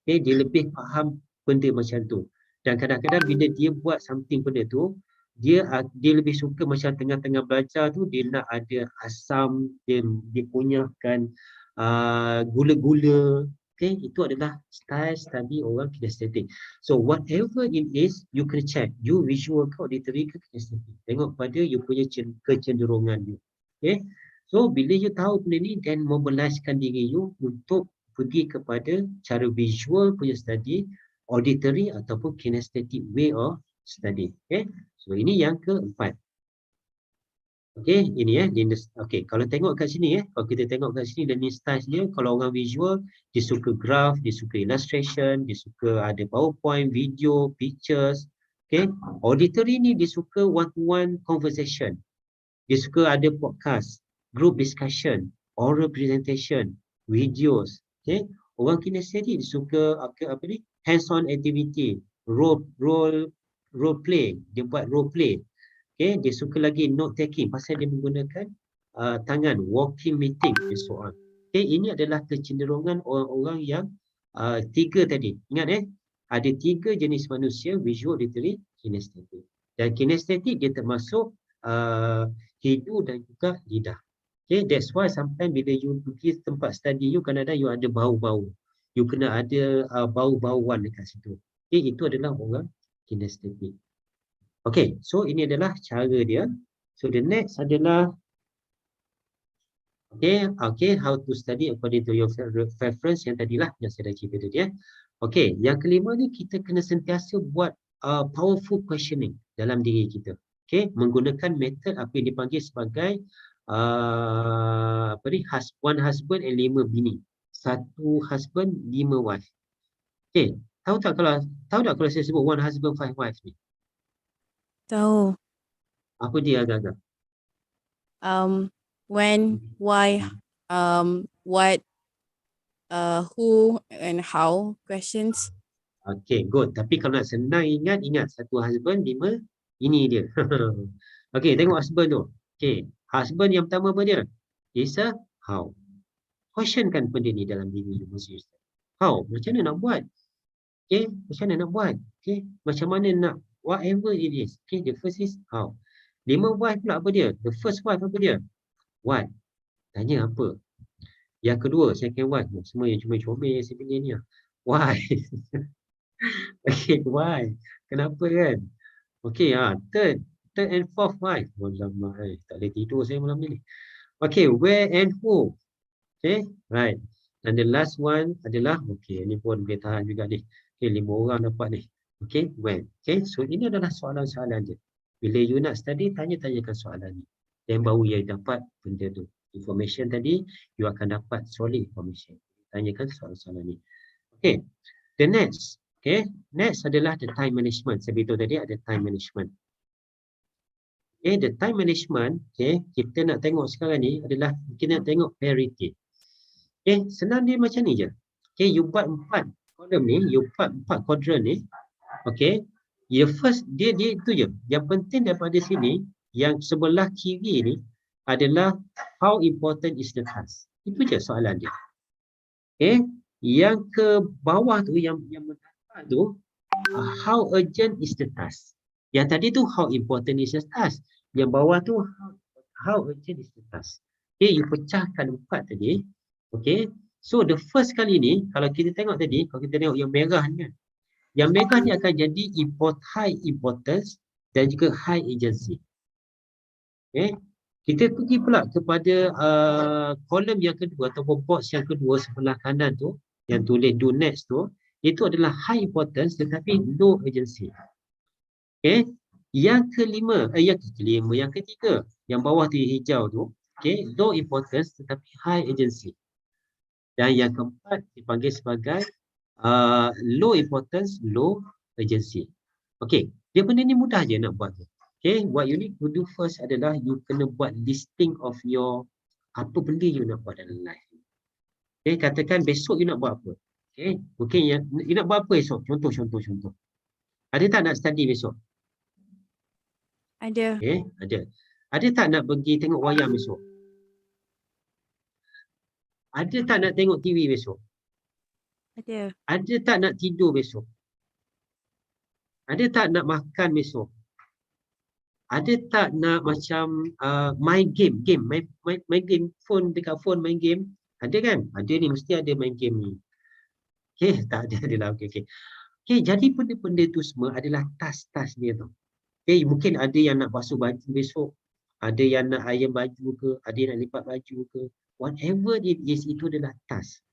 S2: Okay, dia lebih faham benda macam tu. Dan kadang-kadang bila dia buat something benda tu, dia lebih suka macam tengah-tengah belajar tu, dia nak ada asam, dia kunyahkan gula-gula. Okay, itu adalah style study orang kinesthetic. So whatever it is, you kena check. You visual ke auditory ke kinesthetic. Tengok pada you punya kecenderungan you. Okay, so bila you tahu benda ni, then mobilizekan diri you untuk pergi kepada cara visual punya study, auditory ataupun kinesthetic way of study. Okay, so ini yang keempat. Okay, ini okay, kalau tengok kat sini kalau kita tengok kat sini learning styles dia, kalau orang visual dia suka graph, dia suka illustration, dia suka ada PowerPoint, video, pictures. Okay, auditory ni dia suka one-to-one conversation. Dia suka ada podcast, group discussion, oral presentation, videos. Okay, orang kinesthetic dia suka apa ni? Hands-on activity, role play, dia buat role play. Okay, dia suka lagi note taking pasal dia menggunakan tangan, walking meeting dan so on. Okay, ini adalah kecenderungan orang-orang yang tiga tadi. Ingat ada tiga jenis manusia, visual, auditory, kinesthetic. Dan kinesthetic dia termasuk hidung dan juga lidah. Okay, that's why sometimes bila you pergi tempat study you, kadang-kadang you ada bau-bau. You kena ada bau-bauan dekat situ. Okay, itu adalah orang kinesthetic. Okay, so ini adalah cara dia. So the next adalah okay, how to study according to your preference yang tadilah yang saya dah cerita tadi. Okay, yang kelima ni kita kena sentiasa buat powerful questioning dalam diri kita. Okay, menggunakan method apa yang dipanggil sebagai one husband and 5 bini. 1 husband, 5 wife. Okay, tahu tak kalau saya sebut one husband, 5 wife ni?
S10: Tahu.
S2: Apa dia agak-agak?
S10: When, why, what, who and how questions.
S2: Okay, good. Tapi kalau nak senang ingat 1 husband, 5 ini dia. Okay, tengok husband tu. Okay, husband yang pertama apa dia? Is a how. Questionkan benda ni dalam diri you. How? Macam mana nak buat? Okay, macam mana nak buat? Okay, macam mana nak whatever it is. Okay, the first is how. 5 wife pula apa dia? The first wife apa dia? What? Tanya apa? Yang kedua, second wife. Semua yang comel-comel saya pilih ni. Why? Okay, why? Kenapa kan? Okay, third third and fourth, right? Alamak, tak boleh tidur saya malam ni. Okay, where and who? Okay, right. And the last one adalah, okay, ni pun boleh tahan juga ni. Okay, 5 orang dapat ni. Okay, when. Okay, so ini adalah soalan-soalan je. Bila you nak study, tanya-tanyakan soalan ni. Dan baru you dapat benda tu. Information tadi, you akan dapat solid information. Tanyakan soalan-soalan ni. Okay, the next. Okay, next adalah the time management. Saya beritahu tadi ada time management. Okay, the time management, okay, kita nak tengok sekarang ni adalah kita nak tengok priority. Okay, senang dia macam ni je. Okay, you buat 4 column ni, you buat 4 quadrant ni. Okay, you first, dia itu je. Yang penting daripada sini, yang sebelah kiri ni adalah how important is the task. Itu je soalan dia. Okay, yang ke bawah tu, yang mendapat tu, how urgent is the task. Yang tadi tu how important is the task. Yang bawah tu how urgent is the task. Okay, you pecahkan 4 tadi. Okay, so the first kali ni, kalau kita tengok tadi, kalau kita tengok yang merah ni kan, yang merah ni akan jadi high importance dan juga high agency. Okay, kita pergi pula kepada kolom yang kedua ataupun box yang kedua sebelah kanan tu, yang tulis do next tu, itu adalah high importance tetapi low agency. Okay, yang ketiga, yang bawah tu hijau tu, okay, low importance tetapi high agency. Dan yang keempat dipanggil sebagai low importance, low agency. Okay, dia benda ni mudah je nak buat. Okay, what you need to do first adalah you kena buat listing of your apa benda you nak buat dalam life. Okay, katakan besok you nak buat apa. Okay, mungkin you nak buat apa esok? Contoh. Ada tak nak study besok?
S10: Ada.
S2: Okay, ada. Ada tak nak pergi tengok wayang besok? Ada tak nak tengok TV besok?
S10: Ada.
S2: Ada tak nak tidur besok? Ada tak nak makan besok? Ada tak nak macam main game, main game phone, dekat phone main game? Ada kan? Ada ni, mesti ada main game ni. Okay, tak ada adalah. Okay. Okay, jadi benda-benda tu semua adalah task-task dia tu. Okay, mungkin ada yang nak basuh baju besok, ada yang nak iron baju ke, ada yang nak lipat baju ke. Whatever it is, itu adalah task.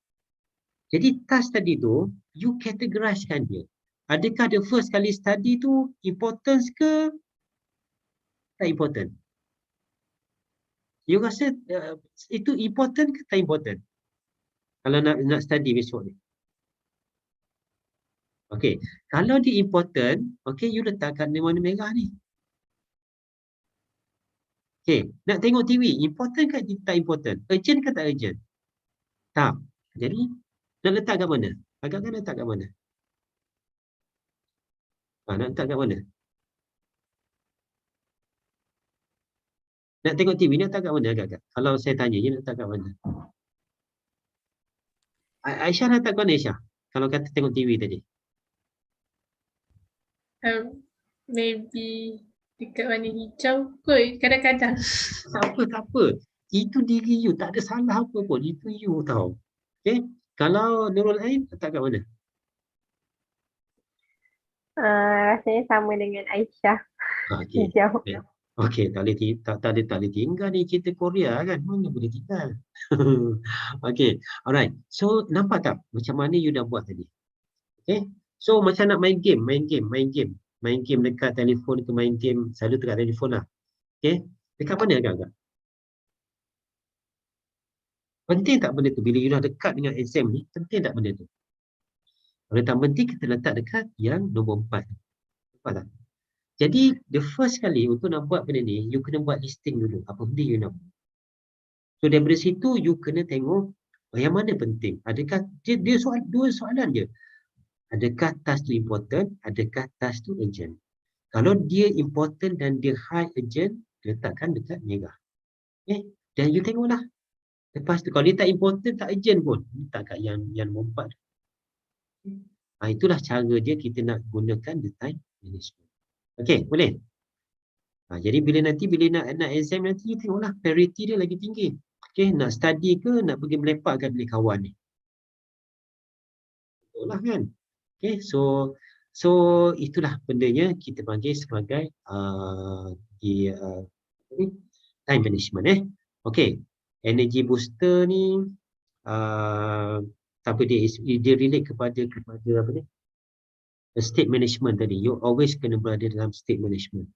S2: Jadi task tadi tu, you categorizekan dia. Adakah the first kali study tu importance ke tak important? You rasa itu important ke tak important? Kalau nak study besok ni. Okay, kalau dia important, okay, you letakkan di warna merah ni. Okay, nak tengok TV, important ke tak important? Urgent ke tak urgent? Tak. Jadi, nak letak kat mana? Agak-agak nak letak kat mana? Nak letak kat mana? Nak tengok TV, nak letak kat mana agak-agak? Kalau saya tanya, you nak letak kat mana? Aisyah nak letak kat mana, Aisyah? Kalau kata tengok TV tadi.
S8: Maybe dekat warna hijau kot kadang-kadang.
S2: Tak apa. Itu diri you, tak ada salah apa pun. Itu you tahu. Okay? Kalau Nurul Ain, letak kat mana?
S1: Rasanya sama dengan Aisyah.
S2: Okay.
S1: Hijau.
S2: Okay, tak boleh tinggal ni kita Korea kan. Mana boleh tinggal. Okay, alright. So, nampak tak macam mana you dah buat tadi? Okay. So, macam nak main game dekat telefon ke main game, selalu dekat telefon lah. Okay, dekat mana agak-agak? Penting tak benda tu? Bila you dah dekat dengan exam ni, penting tak benda tu? Kalau tak penting, kita letak dekat yang nombor 4. Nampak tak? Jadi, the first kali untuk nak buat benda ni, you kena buat listing dulu. Apa benda you nak buat. So, daripada situ, you kena tengok yang mana penting. Adakah dia dua soalan je. Adakah task tu important? Adakah task tu urgent? Kalau dia important dan dia high urgent, letakkan dekat merah. Okay? Dan you tengoklah. Lepas tu, kalau dia tak important, tak urgent pun, letak kat yang nombor 4. Itulah cara dia kita nak gunakan the time management. Okay, boleh? Jadi bila nak exam nanti, you tengoklah priority dia lagi tinggi. Okay, nak study ke, nak pergi melepak kat bilik kawan ni. Betul lah kan? Okay, so So itulah bendanya kita panggil sebagai time management. Okay, energy booster ni apa dia relate kepada apa ni, state management tadi. You always kena berada dalam state management.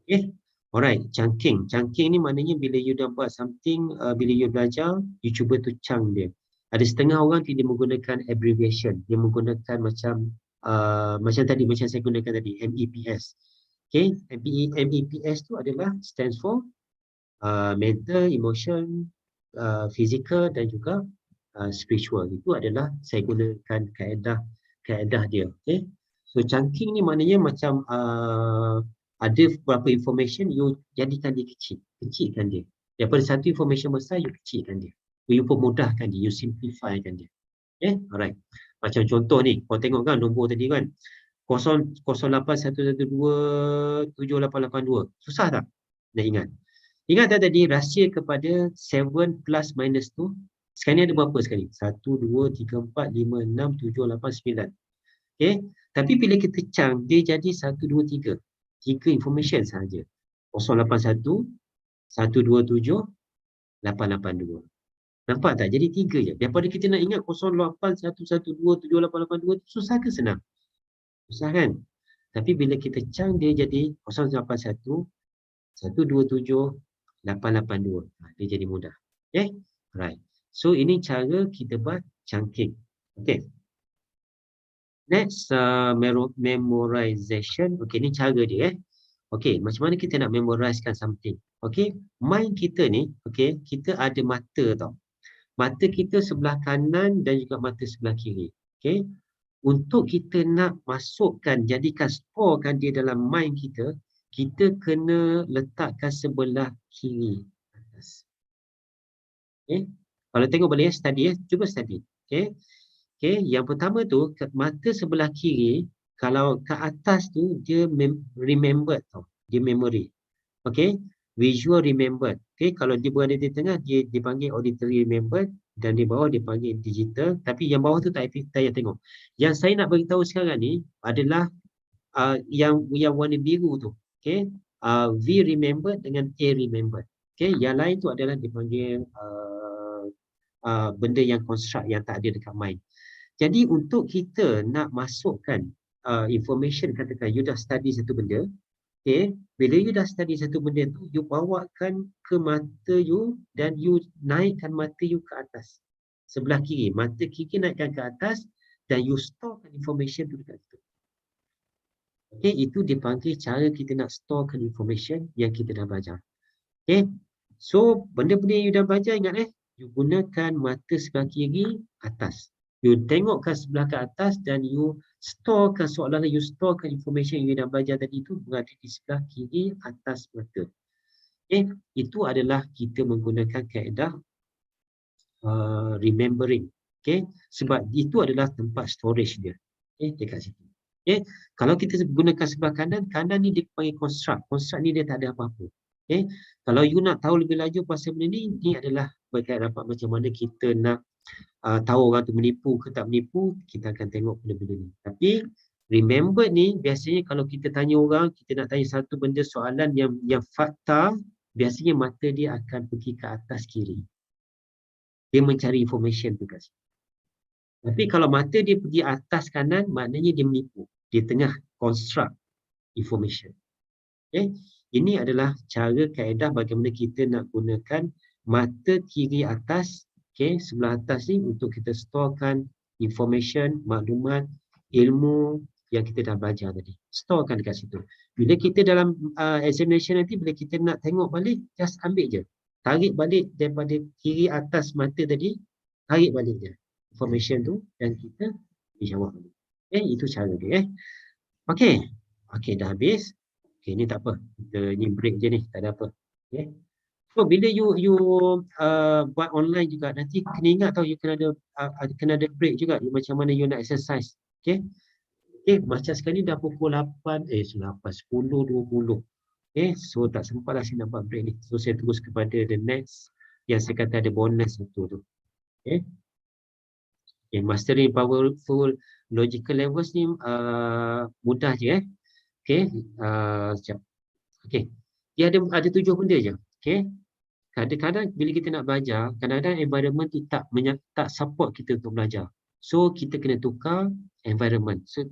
S2: Okay, alright. Chunking ni maknanya bila you dah buat something, bila you belajar, you cuba tu chunk dia. Ada setengah orang dia menggunakan abbreviation, dia menggunakan macam tadi, macam saya gunakan tadi, MEPS. Okay, MEPS tu adalah stands for mental, emotion, physical dan juga spiritual. Itu adalah saya gunakan kaedah dia. Okay, so chunking ni maknanya macam ada beberapa information, you jadikan dia kecilkan dia. Daripada satu information besar, you kecilkan dia. You pemudahkan dia, you simplifykan dia. Okay, alright. Macam contoh ni, kau tengok kan nombor tadi kan, 081127882. Susah tak nak ingat? Ingat tak tadi rahsia kepada 7 plus minus tu? Sekarang ni ada berapa sekali? 1, 2, 3, 4, 5, 6, 7, 8, 9. Okay, tapi bila kita chunk, dia jadi 1, 2, 3. 3 information sahaja. 081 127 882. Nampak tak? Jadi 3 je. Daripada kita nak ingat 081127882 susah ke senang? Susah kan? Tapi bila kita chunk dia jadi 081 127 882. Dia jadi mudah. Okay? Right. So ini cara kita buat chunking. Okay. Next, memorization. Okay, ni cara dia. Okay, macam mana kita nak memorizekan something? Okay, mind kita ni, okay, kita ada mata tau. Mata kita sebelah kanan dan juga mata sebelah kiri. Okay, untuk kita nak masukkan, jadikan, storekan dia dalam mind kita, kita kena letakkan sebelah kiri atas. Okay, kalau tengok boleh study cuba study. Okay. Okay, yang pertama tu, mata sebelah kiri, kalau ke atas tu, dia remember tau. Dia memory. Okay, visual remember. Okay, kalau dia berada di tengah, dia dipanggil auditory remember, dan di bawah dia panggil digital. Tapi yang bawah tu tak payah tengok. Yang saya nak beritahu sekarang ni adalah yang warna biru tu. Okay, V remember dengan A remember. Okay, yang lain tu adalah dipanggil benda yang construct, yang tak ada dekat mind. Jadi untuk kita nak masukkan information, katakan you dah study satu benda, okay, bila you dah study satu benda tu, you bawakan ke mata you dan you naikkan mata you ke atas. Sebelah kiri, mata kiri naikkan ke atas dan you storekan information tu dekat situ. Okay, itu dipanggil cara kita nak storekan information yang kita dah belajar. Okay, so benda-benda yang you dah belajar, ingat you gunakan mata sebelah kiri atas. You tengokkan sebelah ke atas dan you storekan, seolah-olah you storekan information yang you dah belajar tadi itu berada di sebelah kiri atas mata. Okay, itu adalah kita menggunakan kaedah remembering. Okay, sebab itu adalah tempat storage dia. Okay, dekat situ. Okay, kalau kita gunakan sebelah kanan, kanan ni dia panggil construct. Construct ni dia tak ada apa-apa. Okay, kalau you nak tahu lebih lanjut pasal benda ni, ni adalah berkait rapat macam mana kita nak tahu orang tu menipu ke tak menipu, kita akan tengok benda-benda ni. Tapi remember ni, biasanya kalau kita tanya orang, kita nak tanya satu benda soalan yang fakta, biasanya mata dia akan pergi ke atas kiri. Dia mencari information tu kat situ. Tapi kalau mata dia pergi atas kanan, maknanya dia menipu. Dia tengah construct information. Okay? Ini adalah cara kaedah bagaimana kita nak gunakan mata kiri atas. Okay, sebelah atas ni untuk kita storekan information, maklumat, ilmu yang kita dah belajar tadi. Storekan dekat situ. Bila kita dalam examination nanti, bila kita nak tengok balik, just ambil je. Tarik balik daripada kiri atas mata tadi, tarik balik je information tu dan kita dijawab balik. Okay, itu cara dia. Okay, okay, dah habis. Okay, ni tak apa. Kita ni break je ni, tak ada apa. Okay. So bila you buat online juga, nanti kena ingat tau, you kena ada break juga. Macam mana you nak exercise. Okay. Okay, macam sekarang ni dah pukul 8, 10, 20. Okay, so tak sempat lah saya nak buat break ni. So saya terus kepada the next yang saya kata ada bonus satu tu. Okay. Okay, mastering powerful logical levels ni mudah je Okay, sekejap. Okay, dia ada 7 benda je. Okay, kadang-kadang bila kita nak belajar, kadang-kadang environment tu tak support kita untuk belajar. So kita kena tukar environment. So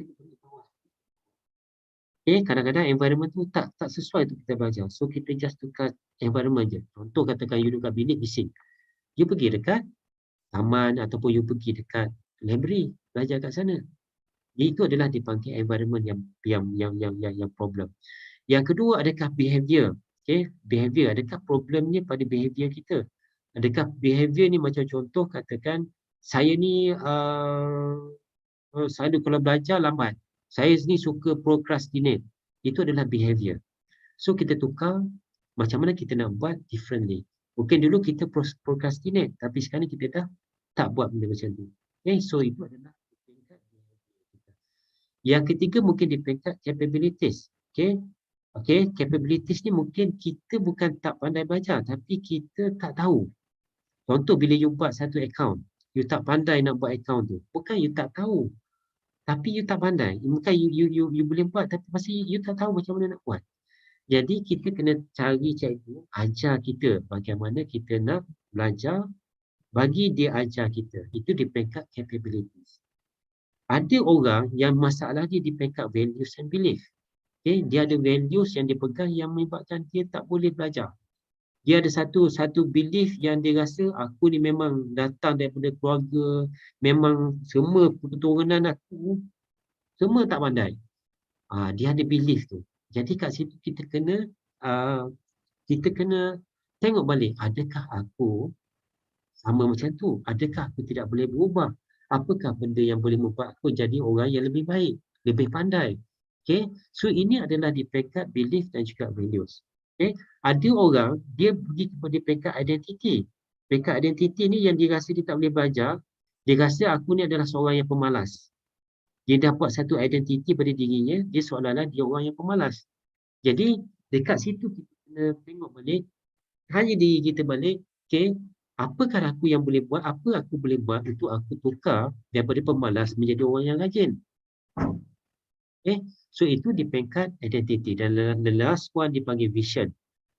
S2: okay, kadang-kadang environment tu tak sesuai untuk kita belajar. So kita just tukar environment je. Contoh katakan you duduk kat bilik bising. You pergi dekat taman ataupun you pergi dekat library, belajar kat sana. Itu adalah dipanggil environment yang problem. Yang kedua adakah behavior. Okay, behavior, adakah problemnya pada behavior kita? Adakah behavior ni macam contoh katakan saya ni selalu kalau belajar lambat. Saya ni suka procrastinate. Itu adalah behavior. So kita tukar macam mana kita nak buat differently. Mungkin dulu kita procrastinate tapi sekarang kita dah tak buat benda macam tu. Okay, so itu adalah yang ketiga mungkin di peringkat capabilities. Okay, capabilities ni mungkin kita bukan tak pandai belajar tapi kita tak tahu. Contoh bila you buat satu account, you tak pandai nak buat account tu. Bukan you tak tahu, tapi you tak pandai. Bukan you boleh buat tapi masih you tak tahu macam mana nak buat. Jadi kita kena cari cikgu ajar kita bagaimana kita nak belajar, bagi dia ajar kita. Itu di peringkat capabilities. Ada orang yang masalah dia di peringkat values and belief. Okay, dia ada values yang dia pegang yang menyebabkan dia tak boleh belajar. Dia ada satu belief yang dia rasa aku ni memang datang daripada keluarga, memang semua keturunan aku semua tak pandai. Dia ada belief tu. Jadi kat situ kita kena tengok balik, adakah aku sama macam tu? Adakah aku tidak boleh berubah? Apakah benda yang boleh membuat aku jadi orang yang lebih baik, lebih pandai? Okay, so ini adalah di peringkat belief dan juga values. Okay, ada orang dia pergi kepada peringkat identity. Peringkat identity ni yang dia rasa dia tak boleh belajar, dia rasa aku ni adalah seorang yang pemalas. Dia dapat satu identiti pada dirinya, dia seolah-olah dia orang yang pemalas. Jadi dekat situ kita kena tengok balik, hanya diri kita balik, okay, apakah aku yang boleh buat, apa aku boleh buat untuk aku tukar daripada pemalas menjadi orang yang rajin. Okay, so itu di peringkat identity. Dan the last one dipanggil vision,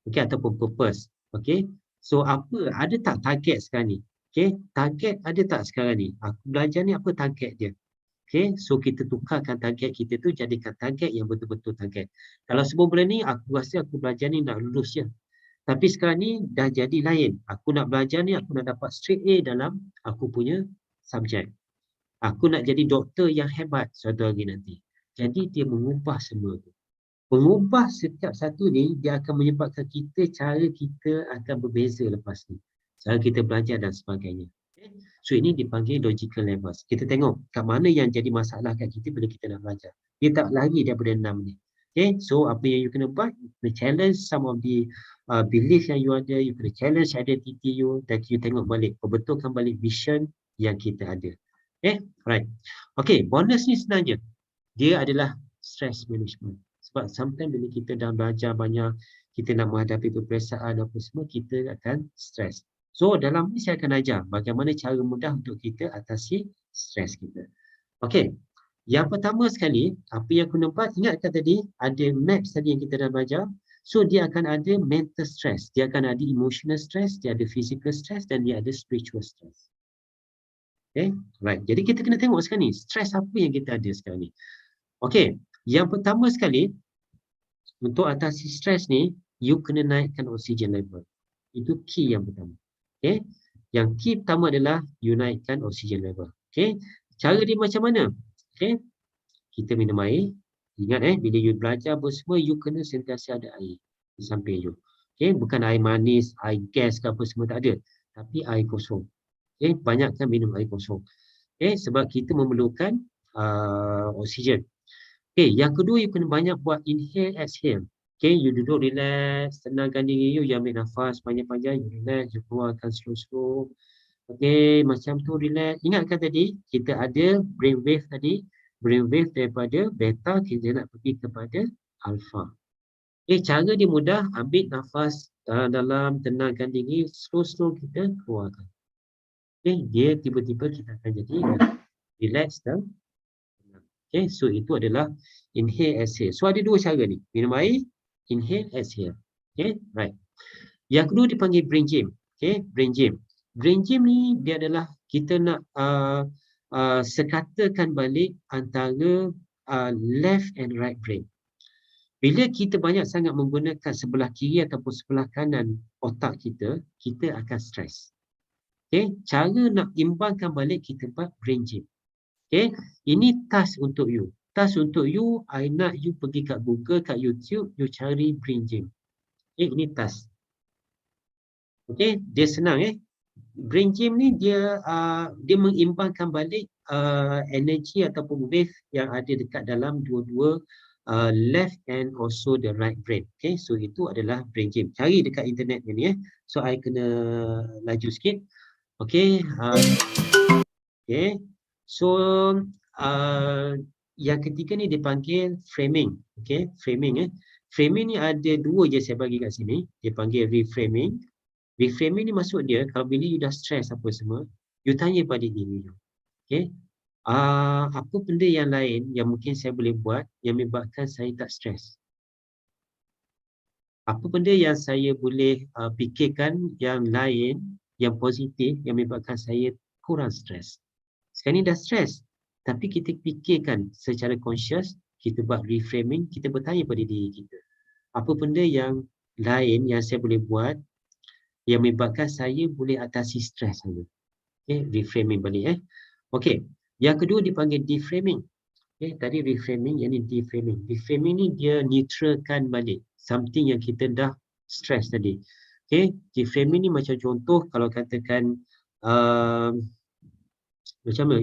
S2: okay, ataupun purpose. Okay, so apa, ada tak target sekarang ni? Okay, target ada tak sekarang ni? Aku belajar ni apa target dia? Okay, so kita tukarkan target kita tu jadikan target yang betul-betul target. Kalau sebelum bulan ni aku rasa aku belajar ni nak lulus je. Tapi sekarang ni dah jadi lain. Aku nak belajar ni, aku nak dapat straight A dalam aku punya subjek. Aku nak jadi doktor yang hebat suatu hari nanti. Jadi dia mengubah semua tu. Mengubah setiap satu ni, dia akan menyebabkan cara kita akan berbeza lepas ni. Cara kita belajar dan sebagainya. Okay? So ini dipanggil logical levels. Kita tengok kat mana yang jadi masalah kat kita bila kita nak belajar. Dia tak lari daripada 6 ni. Okay, so apa yang you kena buat, you kena challenge some of the belief yang you ada, you kena challenge identity you, dan you tengok balik, perbetulkan balik vision yang kita ada. Okay, right. Okay, bonus ni senang je. Dia adalah stress management. Sebab sometimes bila kita dah belajar banyak, kita nak menghadapi peperiksaan apa semua, kita akan stress. So dalam ni saya akan ajar bagaimana cara mudah untuk kita atasi stress kita. Okay. Yang pertama sekali, apa yang kena buat, ingatkan tadi, ada maps tadi yang kita dah belajar. So, dia akan ada mental stress. Dia akan ada emotional stress, dia ada physical stress dan dia ada spiritual stress. Okay, right. Jadi, kita kena tengok sekarang ni, stress apa yang kita ada sekarang ni. Okay, yang pertama sekali, untuk atasi stress ni, you kena naikkan oxygen level. Itu key yang pertama. Okay, yang key pertama adalah you naikkan oxygen level. Okay, cara dia macam mana? Okay, kita minum air. Ingat bila you belajar apa semua, you kena sentiasa ada air di samping you. Okay, bukan air manis, air gas ke apa semua, tak ada. Tapi air kosong. Okay, banyakkan minum air kosong. Okay, sebab kita memerlukan oksigen. Okay, yang kedua, you kena banyak buat inhale, exhale. Okay, you duduk relax, tenangkan diri you, you ambil nafas panjang-panjang, you relax, you keluarkan slow-slow. Okay, macam tu relax. Ingatkan tadi, kita ada brain wave tadi. Brain wave daripada beta, kita nak pergi kepada alpha. Okay, cara dia mudah. Ambil nafas dalam, tenangkan diri, slow-slow kita keluarkan. Okay, dia tiba-tiba kita akan jadi relax dan Okay, so itu adalah inhale, exhale. So ada dua cara ni. Minum air, inhale, exhale. Okay, right. Yang kedua dipanggil brain gym. Okay, brain gym. Brain gym ni dia adalah kita nak sekatakan balik antara left and right brain. Bila kita banyak sangat menggunakan sebelah kiri ataupun sebelah kanan otak kita, kita akan stres. Okay, cara nak imbangkan balik kita buat brain gym. Okay, ini task untuk you. Task untuk you, I nak you pergi kat Google, kat YouTube, you cari brain gym. Okay, ini task. Okay, dia senang Brain gym ni dia mengimbangkan balik energi ataupun wave yang ada dekat dalam dua-dua left and also the right brain. Okay, so itu adalah brain gym. Cari dekat internet ni So I kena laju sikit. Okay, okay. So yang ketiga ni dipanggil framing. Okay, framing Framing ni ada dua je saya bagi kat sini. Dia panggil reframing. Reframing ni maksud dia kalau bila you dah stress apa semua, you tanya pada diri you. Okay, apa benda yang lain yang mungkin saya boleh buat yang menyebabkan saya tak stres? Apa benda yang saya boleh fikirkan yang lain, yang positif, yang menyebabkan saya kurang stres? Sekarang ni dah stres, tapi kita fikirkan secara conscious, kita buat reframing, kita bertanya pada diri kita. Apa benda yang lain yang saya boleh buat yang menyebabkan saya boleh atasi stres saya? Okay, reframing balik Okay. Yang kedua dipanggil deframing. Okay, tadi reframing, yang ni deframing. Deframing ni dia neutralkan balik something yang kita dah stress tadi. Okay, deframing ni macam contoh kalau katakan macam mana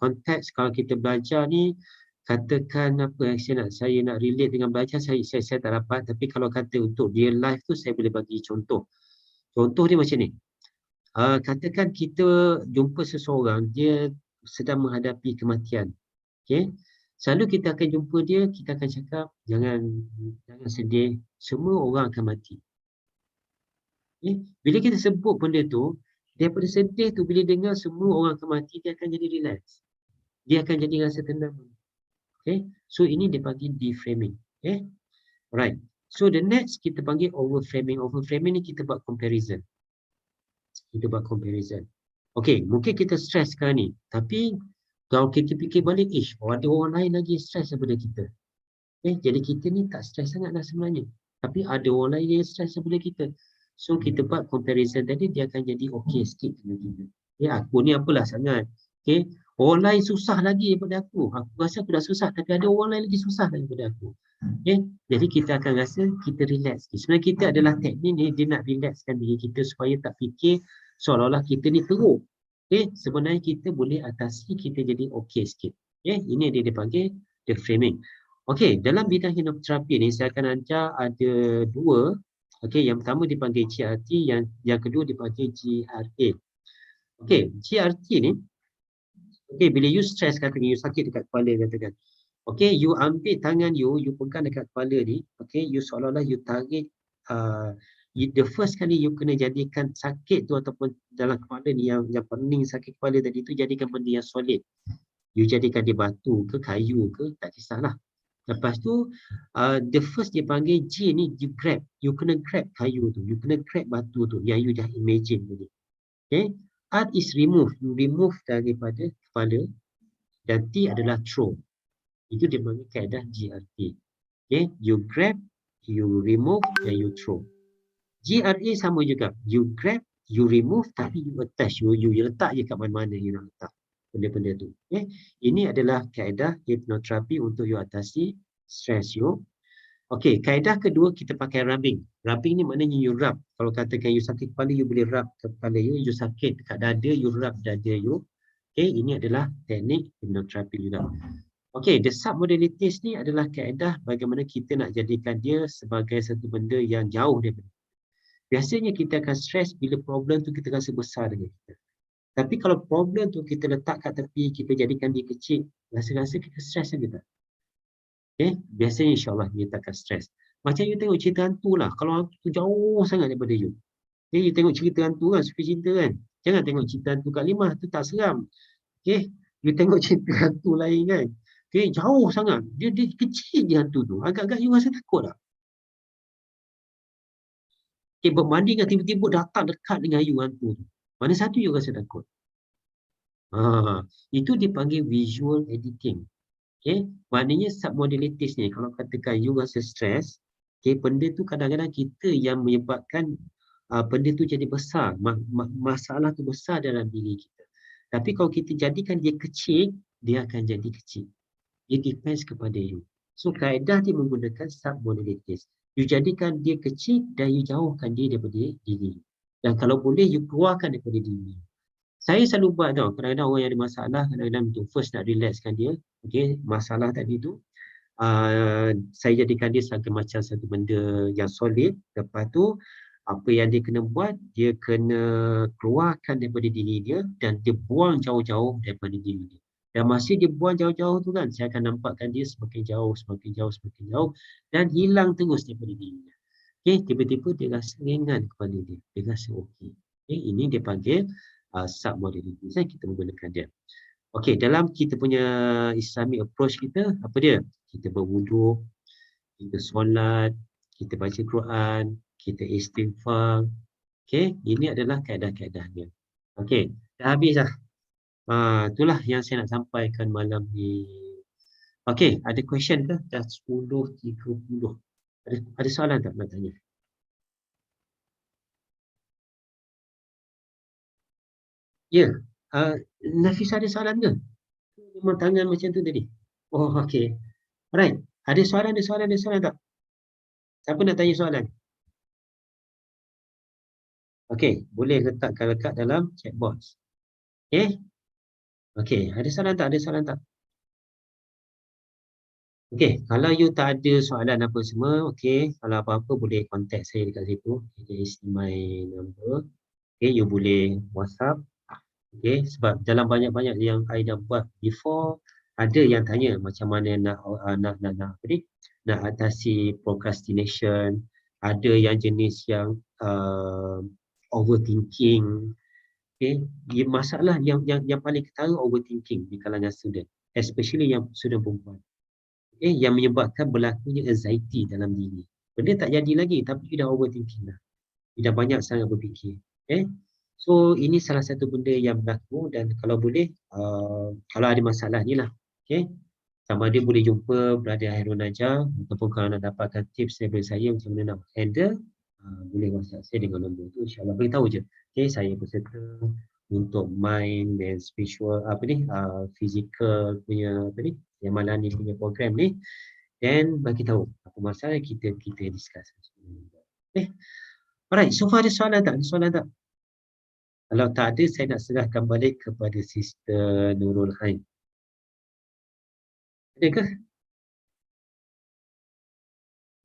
S2: konteks kalau kita belajar ni, katakan apa saya nak relate dengan belajar saya tak dapat, tapi kalau kata untuk real life tu saya boleh bagi contoh. Contoh dia macam ni. Katakan kita jumpa seseorang, dia sedang menghadapi kematian. Okay? Selalu kita akan jumpa dia, kita akan cakap, jangan sedih, semua orang akan mati. Okay? Bila kita sebut benda tu, daripada sedih tu, bila dengar semua orang akan mati, dia akan jadi relax. Dia akan jadi rasa tenang. Okay? So ini dia panggil deframing. Okay? Alright. So the next kita panggil overframing. Overframing ni kita buat comparison. Okay, mungkin kita stres sekarang ni. Tapi kalau kita fikir balik, ada orang lain lagi stres daripada kita. Okay, jadi kita ni tak stres sangat dah sebenarnya. Tapi ada orang lain yang stres daripada kita. So kita buat comparison tadi, dia akan jadi okey sikit dengan kita. Okay, aku ni apalah sangat. Okay, orang lain susah lagi daripada aku. Aku rasa aku dah susah, tapi ada orang lain lagi susah daripada aku. Okay, jadi kita akan rasa kita relax. Sebenarnya kita adalah teknik ni, dia nak relaxkan diri kita supaya tak fikir seolah-olah kita ni teruk. Okay, sebenarnya kita boleh atasi, kita jadi okey sikit. Okay, ini dia dipanggil the framing. Okay, dalam bidang hipnoterapi ni saya akan ajar ada dua. Okay, yang pertama dipanggil GRT, yang kedua dipanggil GRA. Okay, GRT ni, okay, bila you stress katakan, you sakit dekat kepala katakan. Okay, you ambil tangan you pegang dekat kepala ni. Okay, you seolah-olah you tarik. The first kali you kena jadikan sakit tu ataupun dalam kepala ni yang pening sakit kepala tadi tu, jadikan benda yang solid. You jadikan dia batu ke kayu ke, tak kisahlah. Lepas tu, the first dia panggil G ni, you grab. You kena grab kayu tu, you kena grab batu tu yang you dah imagine tadi. Okay, R is remove. You remove daripada kepala. Dan T adalah throw. Itu dia panggil kaedah GRT. Okay, you grab, you remove, dan you throw. GRA sama juga. You grab, you remove, tapi you attach. You letak je kat mana-mana you nak letak benda-benda tu. Okay, ini adalah kaedah hipnoterapi untuk you atasi stress you. Okay, kaedah kedua kita pakai rubbing. Rubbing ni maknanya you rub. Kalau katakan you sakit kepala, you boleh rub kepala you. You sakit dekat dada, you rub dada you. Okay, ini adalah teknik hipnoterapi juga. Okay, the submodalities ni adalah kaedah bagaimana kita nak jadikan dia sebagai satu benda yang jauh daripada. Biasanya kita akan stres bila problem tu kita rasa besar dengan kita. Tapi kalau problem tu kita letak kat tepi, kita jadikan dia kecil, rasa-rasa kita stres lagi tak? Okay, biasanya insyaAllah kita akan stres. Macam you tengok cerita hantu lah. Kalau hantu tu jauh sangat daripada you. Okay, you tengok cerita hantu kan, suka cerita kan. Jangan tengok cerita hantu Kak Limah, tu tak seram. Okay, you tengok cerita hantu lain kan. Okay, jauh sangat. Dia kecil je hantu tu. Agak-agak you rasa takut tak? Okay, berbanding dengan tiba-tiba datang dekat dengan you hantu tu. Mana satu you rasa takut? Itu dipanggil visual editing. Okay, maknanya submodalities ni, kalau katakan you rasa stres, okay, benda tu kadang-kadang kita yang menyebabkan benda tu jadi besar, masalah tu besar dalam diri kita. Tapi kalau kita jadikan dia kecil, dia akan jadi kecil. It depends kepada you. So kaedah dia menggunakan submodalities. You jadikan dia kecil dan you jauhkan dia daripada diri. Dan kalau boleh, you keluarkan daripada diri. Saya selalu buat tau, kadang-kadang orang yang ada masalah, kadang-kadang untuk first nak relaxkan dia, okay, masalah tadi tu, saya jadikan dia sebagai macam satu benda yang solid. Lepas tu, apa yang dia kena buat, dia kena keluarkan daripada diri dia dan dia buang jauh-jauh daripada diri dia. Dan masa dia buang jauh-jauh tu kan, saya akan nampakkan dia semakin jauh, semakin jauh, semakin jauh dan hilang terus daripada diri dia. Okay, tiba-tiba dia rasa ringan kepala dia, dia rasa okey. Okay, ini dia panggil submodalities, kita menggunakan dia. Okey, dalam kita punya Islamic approach kita, apa dia? Kita berwuduk, kita solat, kita baca Quran, kita istighfar. Okey, ini adalah kaedah-kaedahnya. Okey, dah habis dah. Itulah yang saya nak sampaikan malam ni. Okey, ada question ke? Dah 10.30. Ada soalan tak nak tanya? Ya, Nafisa ada soalan ke? Memang tangan macam tu tadi. Oh, okey. Alright, ada soalan tak? Siapa nak tanya soalan? Okey, boleh lekat dalam chat box. Okey? Okey, ada soalan tak? Okey, kalau you tak ada soalan apa semua, okey, kalau apa-apa boleh contact saya dekat situ. Okay, is my number. Okey, you boleh WhatsApp. Okey, sebab dalam banyak-banyak yang I dah buat before, ada yang tanya macam mana nak atasi procrastination, ada yang jenis yang overthinking. Okey, masalah yang paling ketara overthinking di kalangan student, especially yang student perempuan. Okey, yang menyebabkan berlakunya anxiety dalam diri. Benda tak jadi lagi tapi dah overthinking dah. Dah banyak sangat berfikir. Okay? So ini salah satu benda yang berlaku dan kalau boleh, kalau ada masalah ni lah, okay? Sama ada boleh jumpa Brother Hairul Najjar ataupun kalau nak dapatkan tips daripada saya macam mana nak handle, boleh WhatsApp saya dengan nombor tu, insyaAllah beritahu je. Okay, saya berserta untuk mind dan spiritual, physical punya, yang malam ni punya program ni, dan bagi tahu apa masalah kita discuss. Okay. Alright, so far ada soalan tak? Kalau tak ada, saya nak serahkan balik kepada Sister Nurul Ain. Ada ke?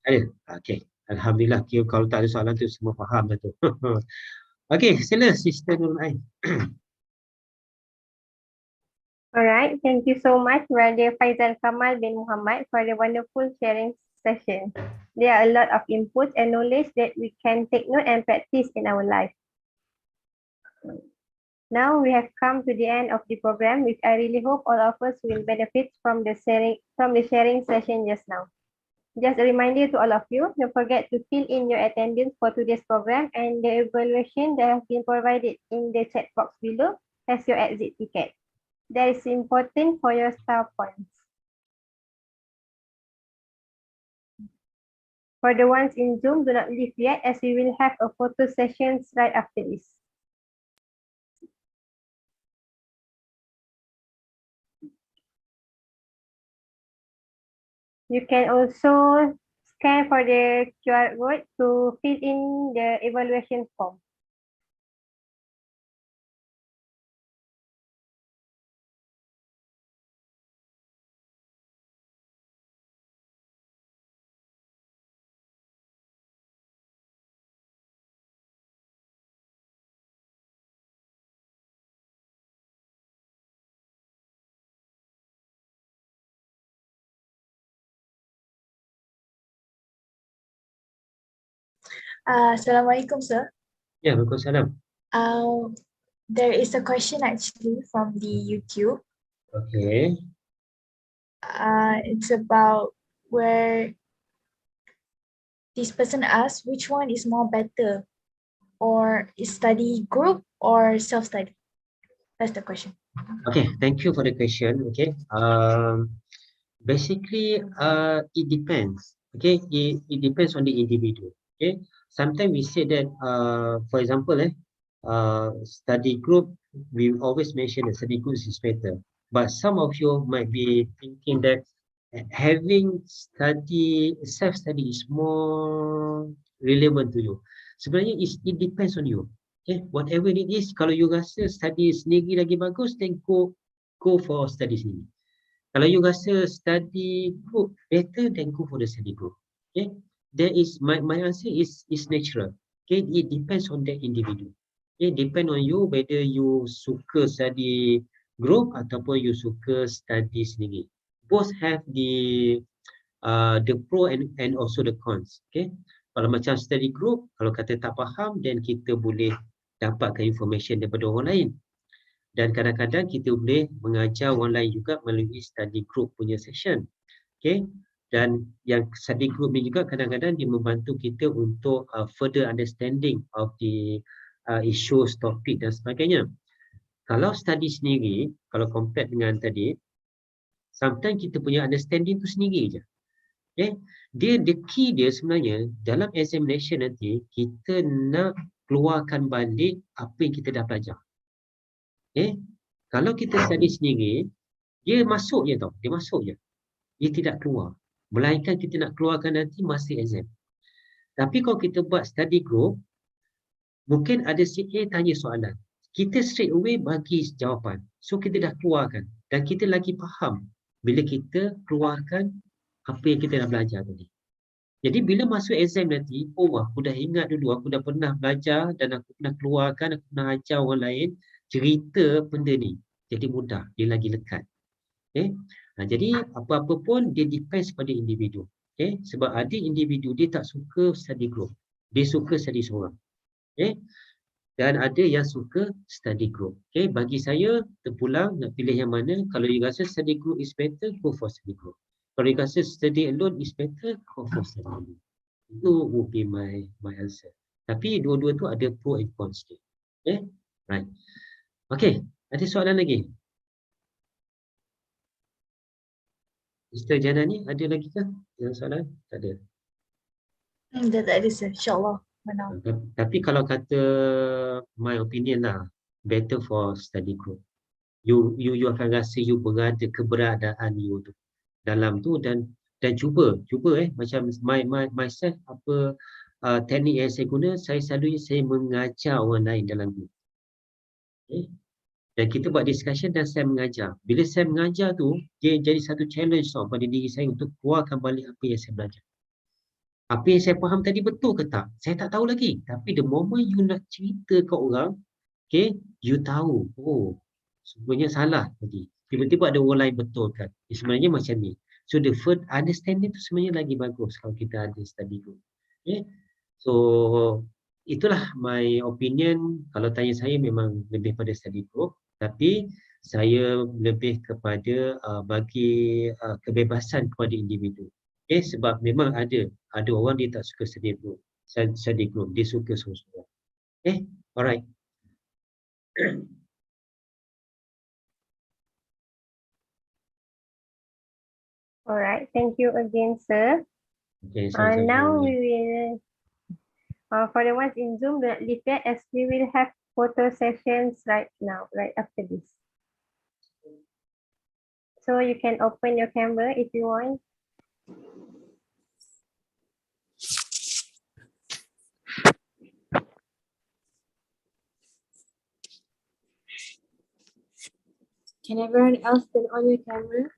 S2: Ada? Okey. Alhamdulillah, kalau tak ada soalan tu semua faham dah tu. Okey, sila Sister Nurul Ain.
S1: Alright, thank you so much Brother Faizal Kamal bin Muhammad for the wonderful sharing session. There are a lot of input and knowledge that we can take note and practice in our life. Now we have come to the end of the program, which I really hope all of us will benefit from the sharing session just now. Just a reminder to all of you, don't forget to fill in your attendance for today's program, and the evaluation that has been provided in the chat box below as your exit ticket. That is important for your star points. For the ones in Zoom, do not leave yet as we will have a photo session right after this. You can also scan for the QR code to fill in the evaluation form.
S6: Assalamualaikum, sir.
S2: Ya, Waalaikumsalam.
S6: There is a question actually from the YouTube.
S2: Okay.
S6: it's about where this person asks which one is more better, or is study group or self-study? That's the question.
S2: Okay, thank you for the question. Okay, basically, it depends. Okay, it depends on the individual. Okay, sometimes we say that, for example, study group, we always mention that study groups is better. But some of you might be thinking that having self-study is more relevant to you. Sebenarnya it depends on you. Okay, whatever it is, kalau you rasa study sendiri lagi bagus, then go for study sendiri. Kalau you rasa study group better, then go for the study group. Okay, there is my answer is natural. Okay, it depends on the individual. Okay, depend on you whether you suka study group ataupun you suka study sendiri. Both have the pro and also the cons. Okay, kalau macam study group, kalau kata tak faham, then kita boleh dapatkan information daripada orang lain. Dan kadang-kadang kita boleh mengajar orang lain juga melalui study group punya session. Okay, dan yang study group ni juga kadang-kadang dia membantu kita untuk further understanding of the issues, topik dan sebagainya. Kalau study sendiri, kalau compare dengan tadi, sometimes kita punya understanding tu sendiri je. Okay, the key dia sebenarnya dalam examination nanti kita nak keluarkan balik apa yang kita dah belajar. Okay, kalau kita study sendiri, dia masuk je tau, dia masuk je. Dia tidak keluar. Melainkan kita nak keluarkan nanti masa exam. Tapi kalau kita buat study group, mungkin ada si A tanya soalan. Kita straight away bagi jawapan. So kita dah keluarkan. Dan kita lagi faham bila kita keluarkan apa yang kita dah belajar tadi. Jadi bila masuk exam nanti, oh aku dah ingat dulu, aku dah pernah belajar dan aku pernah keluarkan, aku pernah ajar orang lain cerita benda ni. Jadi mudah, dia lagi lekat. Okay? Jadi apa-apa pun dia depends pada individu. Okay? Sebab ada individu dia tak suka study group. Dia suka study seorang. Okay? Dan ada yang suka study group. Okay? Bagi saya, terpulang nak pilih yang mana. Kalau you rasa study group is better, go for study group. Kalau you rasa study alone is better, go for study alone. Itu would be my answer. Tapi dua-dua tu ada pro and cons dia. Okay? Right. Okay. Ada soalan lagi? Mr. Jana ni ada lagi ke yang soalan? Tak ada.
S6: Dah tak ada, sir. InsyaAllah.
S2: Tapi kalau kata my opinion lah, better for study group. You akan rasa you berada keberadaan you tu dalam tu dan cuba macam myself apa teknik yang saya guna, saya selalunya saya mengajar orang lain dalam group. Okay. Dan kita buat discussion dan saya mengajar. Bila saya mengajar tu, dia jadi satu challenge tau pada diri saya untuk keluarkan balik apa yang saya belajar. Apa yang saya faham tadi betul ke tak? Saya tak tahu lagi. Tapi the moment you nak cerita ke orang, okay, you tahu, oh, sebenarnya salah tadi. Tiba-tiba ada orang lain betulkan. Sebenarnya macam ni. So the first understanding tu sebenarnya lagi bagus kalau kita ada study group. Okay. So itulah my opinion. Kalau tanya saya memang lebih pada study group. Tapi saya lebih kepada bagi kebebasan kepada individu. Okay, sebab memang ada orang dia tak suka study group. Dia suka seorang-seorang. Okay, alright.
S1: Alright, thank you again, sir.
S2: Okay,
S1: now we will, for the ones in Zoom, do not leave yet as we will have photo sessions right now, right after this. So you can open your camera if you want.
S4: Can everyone else turn on your camera?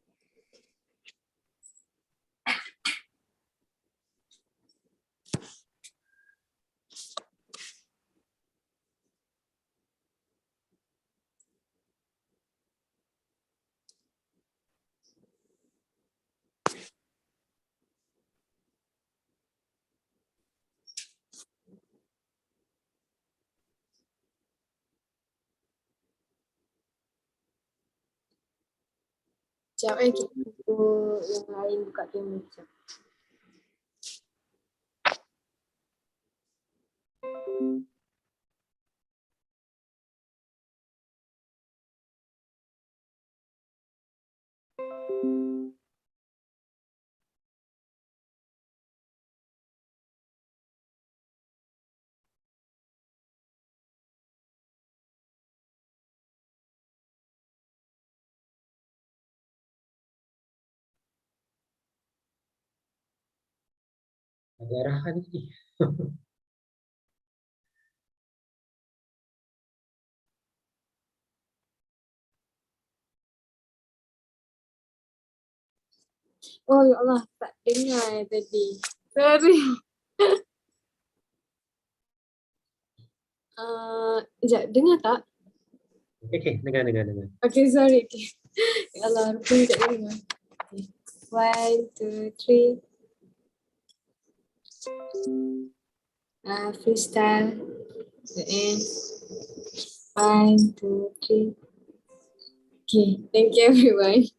S4: Sekejap kita tunggu yang lain buka kamera sekejap.
S2: Ada arahan ni.
S4: Oh ya Allah, tak dengar tadi. Sorry. Sekejap, dengar tak?
S2: Okay, dengar.
S4: Okay, sorry. Okay. Ya Allah, rupanya tak dengar. Okay. 1, 2, 3. Freestyle. The end. 1, 2, 3. Okay, thank you everyone.